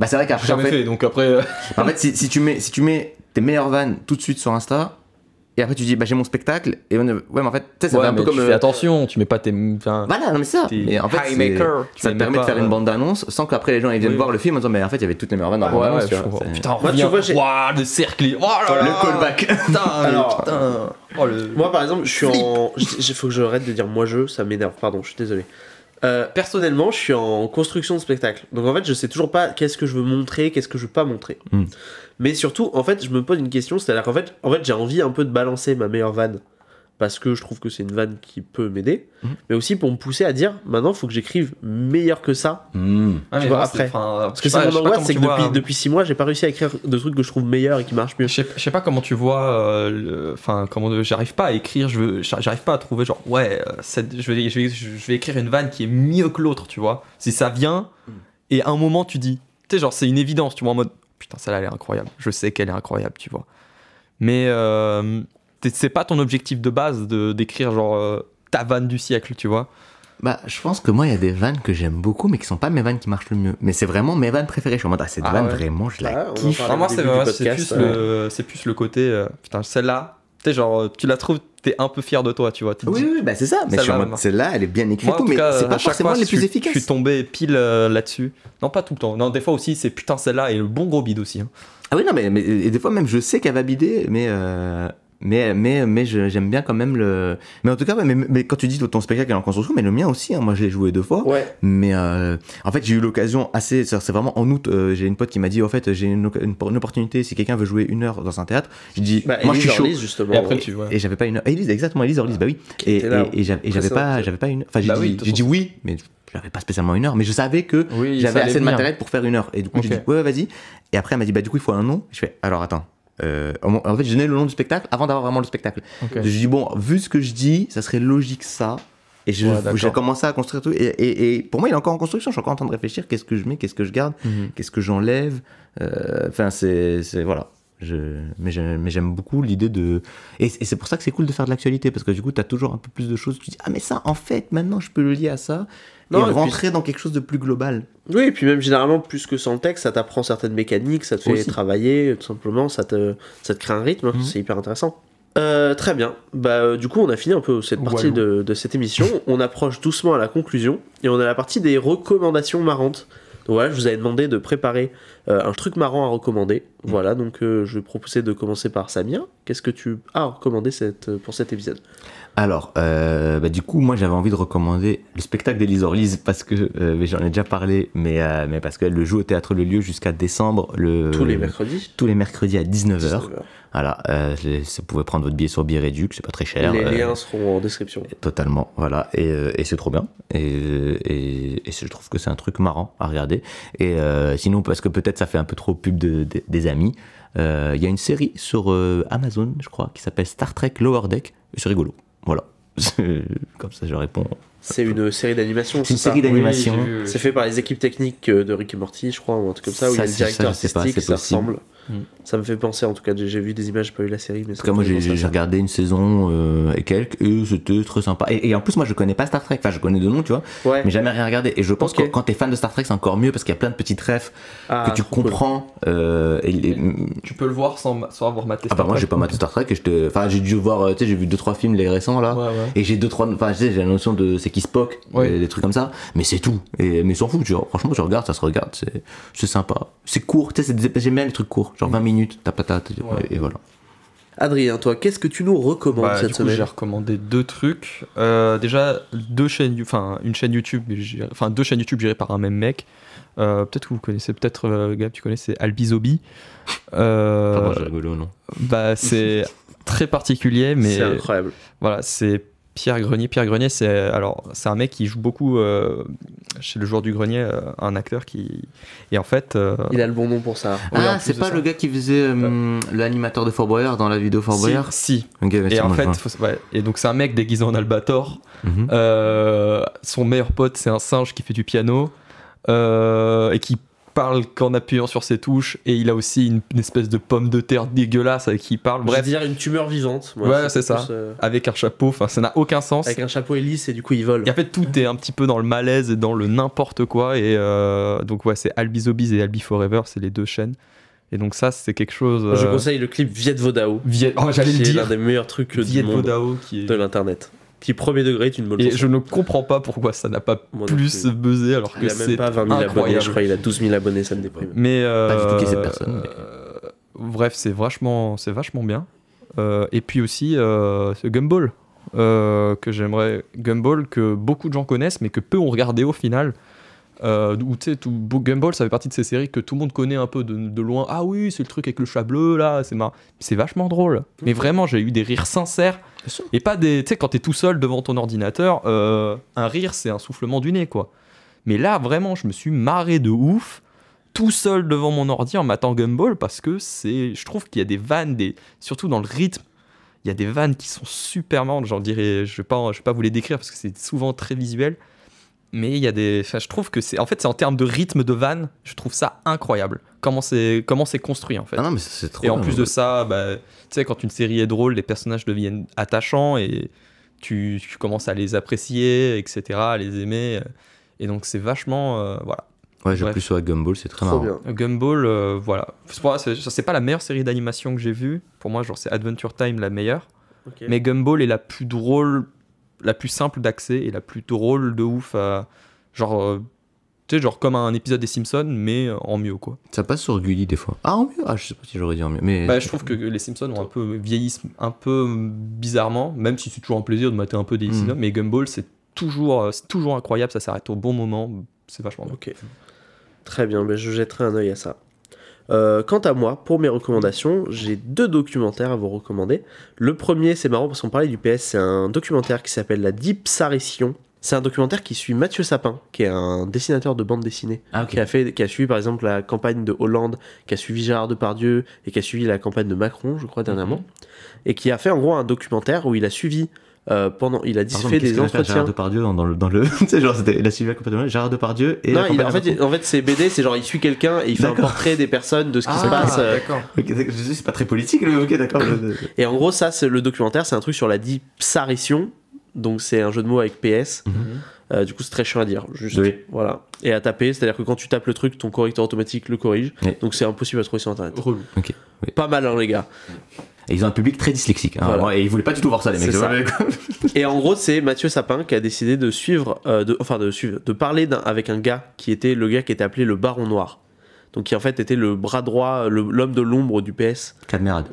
C'est vrai qu'après... Jamais fait, donc après... En fait, si tu mets tes meilleures vannes tout de suite sur Insta... Et après tu dis j'ai mon spectacle et ouais mais en fait ça fait un peu comme tu fais attention, tu mets pas tes voilà non mais ça mais en fait ça te permet de faire une bande d'annonce sans qu'après les gens ils viennent voir le film en disant mais en fait il y avait toutes les meilleures vannes dans la bande annonce putain waouh le cercle le callback moi par exemple il faut que j'arrête de dire moi ça m'énerve, pardon, je suis désolé. Personnellement, je suis en construction de spectacle. Donc en fait, je sais toujours pas qu'est-ce que je veux montrer, qu'est-ce que je veux pas montrer. Mais surtout, en fait, je me pose une question, c'est-à-dire qu'en fait, j'ai envie un peu de balancer ma meilleure vanne parce que je trouve que c'est une vanne qui peut m'aider, mais aussi pour me pousser à dire maintenant, il faut que j'écrive meilleur que ça. Tu vois, après. Parce que c'est mon angoisse, c'est que depuis 6 mois, j'ai pas réussi à écrire de trucs que je trouve meilleurs et qui marchent mieux. Je sais pas comment tu vois, j'arrive pas à écrire, j'arrive pas à trouver genre je vais écrire une vanne qui est mieux que l'autre, tu vois. Si ça vient et à un moment tu dis, tu sais genre c'est une évidence, tu vois, en mode putain celle-là elle est incroyable, je sais qu'elle est incroyable, tu vois. Mais c'est pas ton objectif de base d'écrire genre ta vanne du siècle, tu vois. Je pense que moi il y a des vannes que j'aime beaucoup mais qui sont pas mes vannes qui marchent le mieux. Mais c'est vraiment mes vannes préférées. Je suis en mode cette vanne vraiment je la kiffe. Moi c'est plus le côté putain celle-là, tu sais genre tu la trouves, t'es un peu fier de toi, tu vois. Oui, c'est ça. Mais je suis en mode celle-là elle est bien écrite, mais c'est pas forcément les plus efficaces. Je suis tombé pile là-dessus. Non pas tout le temps. Non des fois aussi c'est putain celle-là et le bon gros bide aussi. Ah oui non mais et des fois même je sais qu'elle va bider mais j'aime bien quand même le. Mais en tout cas, mais quand tu dis ton spectacle est en construction, mais le mien aussi, moi je l'ai joué 2 fois. Ouais. Mais en fait, j'ai eu l'occasion c'est vraiment en août, j'ai une pote qui m'a dit, en fait, j'ai une opportunité, si quelqu'un veut jouer 1 heure dans un théâtre, je dis, moi je suis chaud. Justement. Et après, et j'avais pas 1 heure. Élise Orlise, bah oui. Et j'avais pas 1 heure. Enfin, j'ai dit oui, mais j'avais pas spécialement 1 heure, mais je savais que j'avais assez de matériel pour faire 1 heure. Et du coup, j'ai dit, ouais, vas-y. Et après, elle m'a dit, du coup, il faut un nom. Je fais, alors attends. En fait, je donnais le nom du spectacle avant d'avoir vraiment le spectacle. Je dis vu ce que je dis, ça serait logique ça. Et j'ai commencé à construire tout. Et pour moi, il est encore en construction. Je suis encore en train de réfléchir. Qu'est-ce que je mets, qu'est-ce que je garde, qu'est-ce que j'enlève. Enfin, c'est voilà. Mais j'aime beaucoup l'idée de. Et c'est pour ça que c'est cool de faire de l'actualité parce que du coup, t'as toujours un peu plus de choses. Tu dis mais ça, en fait, maintenant, je peux le lier à ça. Et rentrer dans quelque chose de plus global. Oui, et puis même généralement, plus que sans le texte, ça t'apprend certaines mécaniques, ça te fait travailler, tout simplement, ça te crée un rythme, c'est hyper intéressant. Très bien, du coup on a fini un peu cette partie de cette émission, on approche doucement à la conclusion, et on a la partie des recommandations marrantes. Donc voilà, je vous avais demandé de préparer un truc marrant à recommander, voilà, donc je vais proposer de commencer par Samir. Qu'est-ce que tu as recommandé pour cet épisode ? Alors, du coup, moi j'avais envie de recommander le spectacle d'Élise Orlise parce que j'en ai déjà parlé, mais parce qu'elle le joue au Théâtre Le Lieu jusqu'à décembre. Tous les mercredis à 19h. Voilà, vous pouvez prendre votre billet sur Billet Réduc, c'est pas très cher. Les liens seront en description. Totalement, voilà, et c'est trop bien. Et je trouve que c'est un truc marrant à regarder. Et sinon, parce que peut-être ça fait un peu trop pub des amis, il y a une série sur Amazon, je crois, qui s'appelle Star Trek Lower Deck. C'est rigolo. Voilà. Comme ça, je réponds. C'est une série d'animation. C'est une série d'animation. Oui, c'est fait par les équipes techniques de Rick et Morty, je crois, ou un truc comme ça, où il y a le directeur artistique, ça ressemble. Ça me fait penser, en tout cas, j'ai vu des images, j'ai pas eu la série. Mais en tout cas, moi j'ai regardé une saison et quelques, et c'était très sympa. Et en plus, moi je connais pas Star Trek, enfin je connais de nom, tu vois, mais jamais rien regardé. Et je pense que quand t'es fan de Star Trek, c'est encore mieux parce qu'il y a plein de petites refs que tu comprends. Tu peux le voir sans avoir maté Star Trek. Moi j'ai pas maté Star Trek, et j'ai dû voir, tu sais, j'ai vu 2-3 films les récents là, et j'ai 2-3, enfin tu sais, j'ai la notion de c'est qui Spock, des trucs comme ça, mais c'est tout. Mais s'en fout, franchement, tu regardes, ça se regarde, c'est sympa. C'est court, tu sais, j'aime bien les trucs courts, genre 20 minutes, et voilà. Adrien, toi, qu'est-ce que tu nous recommandes cette du coup, semaine? j'ai recommandé 2 trucs. Déjà, une chaîne YouTube, deux chaînes YouTube gérées par un même mec. Peut-être que vous connaissez, Gab, tu connais, c'est Albizobi. Pardon, j'ai rigolo, non? C'est très particulier, mais c'est incroyable. Voilà, c'est Pierre Grenier. Pierre Grenier, c'est un mec qui joue beaucoup chez le joueur du grenier, un acteur qui. Et en fait. Il a le bon nom pour ça. C'est pas le gars qui faisait l'animateur de Fort Boyard dans la vidéo Fort Boyard? Si. Okay, et en fait, et donc c'est un mec déguisé en Albator. Son meilleur pote, c'est un singe qui fait du piano et qui parle qu'en appuyant sur ses touches, et il a aussi une espèce de pomme de terre dégueulasse avec qui il parle. Bref, je veux dire une tumeur vivante. Ouais, c'est ça. Avec un chapeau, enfin ça n'a aucun sens. Avec un chapeau hélice et du coup il vole. Et en fait tout est un petit peu dans le malaise et dans le n'importe quoi, et donc ouais, c'est Albizobiz et Albi Forever, c'est les 2 chaînes. Et donc ça c'est quelque chose. Je conseille le clip Viet Vodao. J'allais le dire. C'est l'un des meilleurs trucs Viet du monde Vodao qui est de l'internet. Qui premier degré est une bonne chanson. chanson. Et je ne comprends pas pourquoi ça n'a pas plus buzzé alors que c'est il a même pas 20 000 abonnés, je crois, il a 12 000 abonnés, ça me déprime. Mais pas du tout qui est cette personne. Bref, c'est vachement bien. Et puis aussi ce Gumball que j'aimerais, Gumball que beaucoup de gens connaissent mais que peu ont regardé au final. Où tu sais, Gumball, ça fait partie de ces séries que tout le monde connaît un peu de loin. Ah oui, c'est le truc avec le chat bleu là, c'est marrant. C'est vachement drôle. Mais vraiment, j'ai eu des rires sincères. Et pas des. Tu sais, quand t'es tout seul devant ton ordinateur, un rire, c'est un soufflement du nez, quoi. Mais là, vraiment, je me suis marré de ouf, tout seul devant mon ordi en matant Gumball, parce que je trouve qu'il y a des vannes, surtout dans le rythme, il y a des vannes qui sont super marrantes. J'en dirais, je vais pas vous les décrire parce que c'est souvent très visuel. Mais il y a je trouve que c'est en termes de rythme de vanne, je trouve ça incroyable. Comment c'est construit en fait. Ah non, mais c'est trop et en bien, plus de ça, tu sais, quand une série est drôle, les personnages deviennent attachants et tu commences à les apprécier, etc., à les aimer. Et donc c'est vachement, voilà. Ouais, j'ai plus sur Gumball, c'est très marrant. Bien. Gumball, voilà. C'est pas la meilleure série d'animation que j'ai vue. Pour moi, genre c'est Adventure Time la meilleure. Okay. Mais Gumball est la plus drôle, la plus simple d'accès et la plus drôle de ouf, genre tu sais, genre comme un épisode des Simpsons mais en mieux, quoi. Ça passe sur Gulli des fois. Ah, en mieux. Ah, je sais pas si j'aurais dit en mieux, mais je trouve que les Simpsons ont un peu vieillissent un peu bizarrement, même si c'est toujours un plaisir de mater un peu des Simpsons, mais Gumball c'est toujours incroyable, ça s'arrête au bon moment, c'est vachement bien. Ok, très bien, je jetterai un œil à ça. Quant à moi, pour mes recommandations, j'ai 2 documentaires à vous recommander. Le premier, c'est marrant parce qu'on parlait du PS, c'est un documentaire qui s'appelle La Dipsarition. C'est un documentaire qui suit Mathieu Sapin, qui est un dessinateur de bande dessinée, qui a suivi par exemple la campagne de Hollande, qui a suivi Gérard Depardieu et qui a suivi la campagne de Macron, je crois, dernièrement, et qui a fait en gros un documentaire où il a suivi il a fait des entretiens. Gérard Depardieu dans le tu sais, genre c'était la suivi complètement Gérard Depardieu et non, en fait c'est BD, c'est genre il suit quelqu'un et il fait un portrait des personnes, de ce qui se passe. D'accord. C'est pas très politique, mais ok, d'accord. Et en gros, ça, c'est le documentaire, c'est un truc sur la dipsarition, donc c'est un jeu de mots avec PS. Du coup, c'est très chiant à dire, juste voilà, et à taper, c'est-à-dire que quand tu tapes le truc, ton correcteur automatique le corrige, donc c'est impossible à trouver sur internet. Okay. Pas mal, hein, les gars. Et ils ont un public très dyslexique, hein, voilà. Et ils voulaient pas du tout voir ça, les mecs. Et en gros, c'est Mathieu Sapin qui a décidé de de parler avec un gars qui était le gars qui était appelé le Baron Noir, donc qui en fait était le bras droit, l'homme de l'ombre du PS. Cadmerade.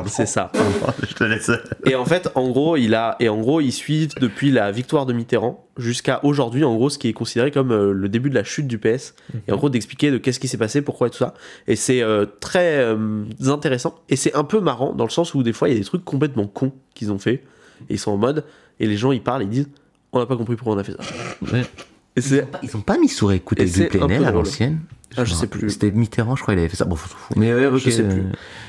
C'est ça. Je te laisse. Et en fait, en gros, il suit depuis la victoire de Mitterrand jusqu'à aujourd'hui, en gros, ce qui est considéré comme le début de la chute du PS. Et en gros, d'expliquer de qu'est-ce qui s'est passé, pourquoi et tout ça. Et c'est très intéressant. Et c'est un peu marrant dans le sens où des fois, il y a des trucs complètement cons qu'ils ont fait. Et ils sont en mode, et les gens, ils parlent, ils disent, on n'a pas compris pourquoi on a fait ça. Ouais. Et ils ont pas mis sur écouter du PNL à l'ancienne. Je sais plus. C'était Mitterrand, je crois, il avait fait ça. Bon, mais je sais plus.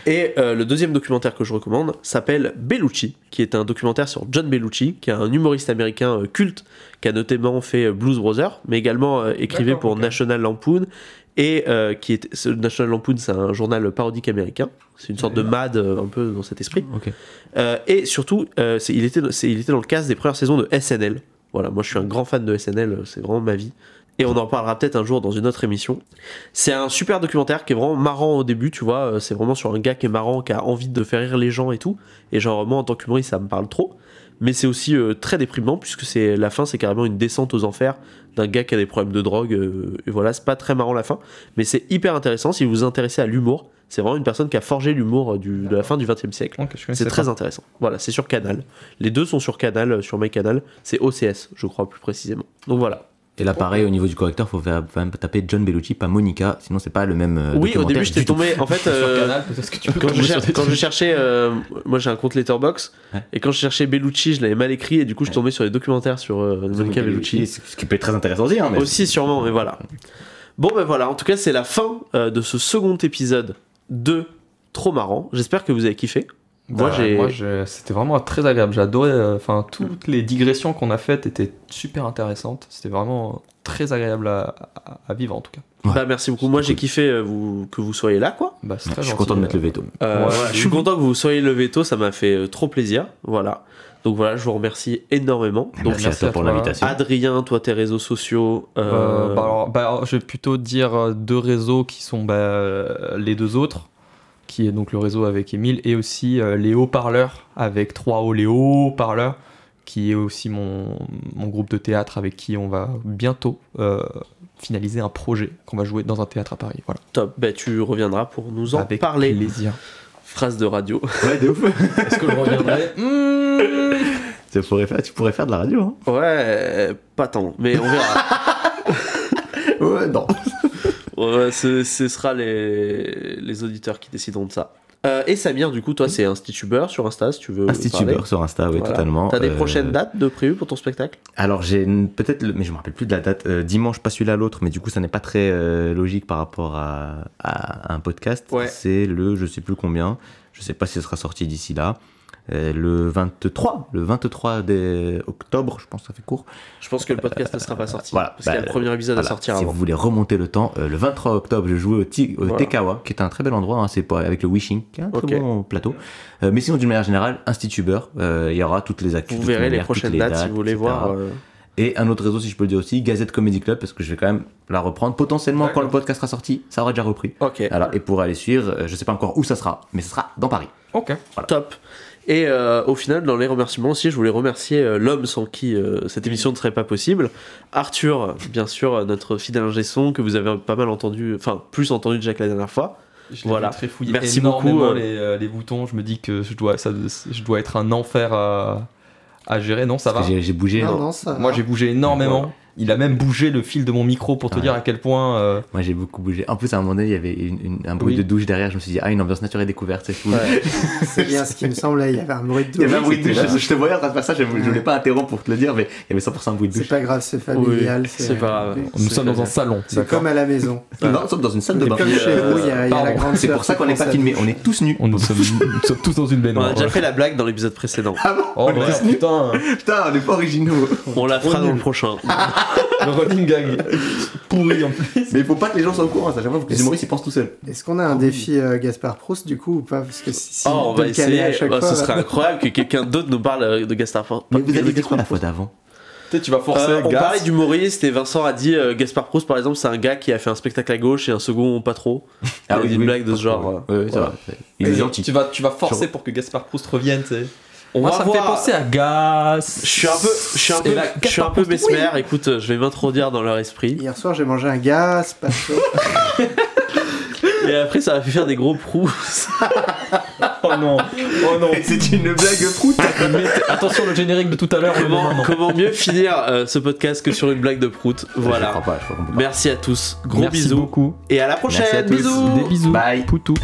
Et le deuxième documentaire que je recommande s'appelle Bellucci, qui est un documentaire sur John Bellucci, qui est un humoriste américain culte, qui a notamment fait Blues Brothers, mais également écrivait pour National Lampoon. Et National Lampoon, c'est un journal parodique américain. C'est une sorte de Mad un peu dans cet esprit. Et surtout, il était dans le cast des premières saisons de SNL. Voilà, moi je suis un grand fan de SNL, c'est vraiment ma vie. Et on en parlera peut-être un jour dans une autre émission. C'est un super documentaire qui est vraiment marrant au début, tu vois. C'est vraiment sur un gars qui est marrant, qui a envie de faire rire les gens et tout. Et genre, moi en tant qu'humoriste, ça me parle trop. Mais c'est aussi très déprimant, puisque la fin, c'est carrément une descente aux enfers d'un gars qui a des problèmes de drogue. Et voilà, c'est pas très marrant la fin. Mais c'est hyper intéressant si vous vous intéressez à l'humour. C'est vraiment une personne qui a forgé l'humour de la fin du XXe siècle. Ok, C'est très intéressant. Voilà, c'est sur Canal. Les deux sont sur Canal, sur MyCanal. C'est OCS, je crois plus précisément. Donc voilà. Et là, pareil, au niveau du correcteur, faut même taper John Bellucci, pas Monica, sinon c'est pas le même. Oui, au début, j'étais tombé. En fait, Canal, peut-être que tu peux quand je cherchais, moi j'ai un compte Letterboxd, et quand je cherchais Bellucci, je l'avais mal écrit, et du coup, je tombais sur les documentaires sur Monica Bellucci. Ce qui peut être très intéressant aussi. Hein, mais aussi, sûrement, mais voilà. Bon, ben voilà, en tout cas, c'est la fin de ce second épisode de Trop Marrant. J'espère que vous avez kiffé. Moi, c'était vraiment très agréable. J'ai adoré. Enfin, toutes les digressions qu'on a faites étaient super intéressantes. C'était vraiment très agréable à vivre en tout cas. Ouais. Bah merci beaucoup. Moi, j'ai kiffé que vous soyez là, quoi. Bah, c'est très je suis gentil, content de mettre le veto. Je suis content que vous soyez le veto. Ça m'a fait trop plaisir. Voilà. Donc voilà, je vous remercie énormément. Donc, merci à toi pour l'invitation. Adrien, toi, tes réseaux sociaux. Alors, je vais plutôt dire 2 réseaux qui sont les 2 autres, qui est donc le réseau avec Émile, et aussi les haut-parleurs avec 3 hauts, les haut-parleurs, qui est aussi mon groupe de théâtre avec qui on va bientôt finaliser un projet qu'on va jouer dans un théâtre à Paris. Voilà. Top, bah, tu reviendras pour nous en avec parler. Avec plaisir. Phrase de radio. Ouais, de ouf. Est-ce que je reviendrai Tu pourrais faire de la radio. Hein. Ouais, pas tant, mais on verra. Ouais, non. Ouais, ce sera les auditeurs qui décideront de ça. Et Samir, du coup, toi, c'est Institubeur sur Insta, si tu veux. Institubeur sur Insta, oui, voilà. Totalement. T'as des prochaines dates de prévues pour ton spectacle? Alors, j'ai peut-être, mais je me rappelle plus de la date. Dimanche, pas celui-là, l'autre, mais du coup, ça n'est pas très logique par rapport à un podcast. Ouais. C'est je sais plus combien. Je sais pas si ça sera sorti d'ici là. Le 23 octobre, je pense que ça fait court. Je pense que le podcast ne sera pas sorti. Voilà, parce qu'il y a le premier épisode à sortir si avant. vous voulez remonter le temps, le 23 octobre, je jouais au Tekawa, qui est un très bel endroit, hein, c'est avec le Wishing, qui est un très bon plateau. Mais sinon, d'une manière générale, Institubeur, il y aura toutes les actus. Vous verrez les prochaines dates si vous voulez voir. Et un autre réseau, si je peux le dire aussi, Gazette Comedy Club, parce que je vais quand même la reprendre. Potentiellement, quand le podcast sera sorti, ça aura déjà repris. Ok. Alors, et pour aller suivre, je sais pas encore où ça sera, mais ça sera dans Paris. Ok. Voilà. Top. Et au final, dans les remerciements aussi, je voulais remercier l'homme sans qui cette émission ne serait pas possible. Arthur, bien sûr, notre fidèle ingé son, que vous avez pas mal entendu, enfin plus entendu déjà que la dernière fois. Voilà. Très fouillé. Merci beaucoup. beaucoup. Les boutons, je me dis que je dois être un enfer à gérer. Non, ça va. J'ai bougé. Non, ça va. Moi, j'ai bougé énormément. Voilà. Il a même bougé le fil de mon micro pour te dire à quel point. Moi, j'ai beaucoup bougé. En plus, à un moment donné, il y avait un bruit de douche derrière. Je me suis dit, une ambiance naturelle découverte, c'est fou. Ouais. C'est bien ce qui me semblait. Il y avait un bruit de douche. Il y avait un bruit de douche. Je te voyais en train de faire ça. Je voulais pas interrompre pour te le dire, mais il y avait 100% un bruit de douche. C'est pas grave, c'est familial. Oui, c'est pas grave. Nous sommes dans un salon. C'est comme à la maison. Non, nous sommes dans une salle de bain. Comme chez vous, il y a la grande. C'est pour ça qu'on n'est pas filmé. On est tous nus. Nous sommes tous dans une baignoire. On a déjà fait la blague dans l'épisode précédent. Ah bon? Oh, putain, on est pas originaux. On la fera dans le prochain. Le running gag pourri en plus. Mais il faut pas que les gens soient au courant, ça. Chaque fois, faut que les humoristes ils pensent tout seuls. Est-ce qu'on a un défi Gaspard Proust du coup ou pas? Parce que si on va essayer. à chaque fois, ce serait incroyable que quelqu'un d'autre nous parle de Gaspard Proust. Mais vous avez dit quoi la fois d'avant? Peut-être tu vas forcer. On parlait d'humoriste et Vincent a dit Gaspard Proust par exemple, c'est un gars qui a fait un spectacle à gauche et un second pas trop. Ah oui, une blague de ce genre. Oui, ça va. Il est gentil. Tu vas forcer pour que Gaspard Proust revienne, tu sais. Moi, ça me fait penser à Gas. Je suis un peu mesmer. Écoute, je vais m'introduire dans leur esprit. Hier soir, j'ai mangé un gaz, pas chaud. Et après, ça m'a fait faire des gros proux. Oh non. C'est une blague prout. Attention, le générique de tout à l'heure. Comment mieux finir ce podcast que sur une blague de prout? Voilà. Je comprends pas. Merci à tous. Gros Merci bisous. beaucoup. Et à la prochaine. Merci à tous. Bisous. Des bisous. Bye. Poutou.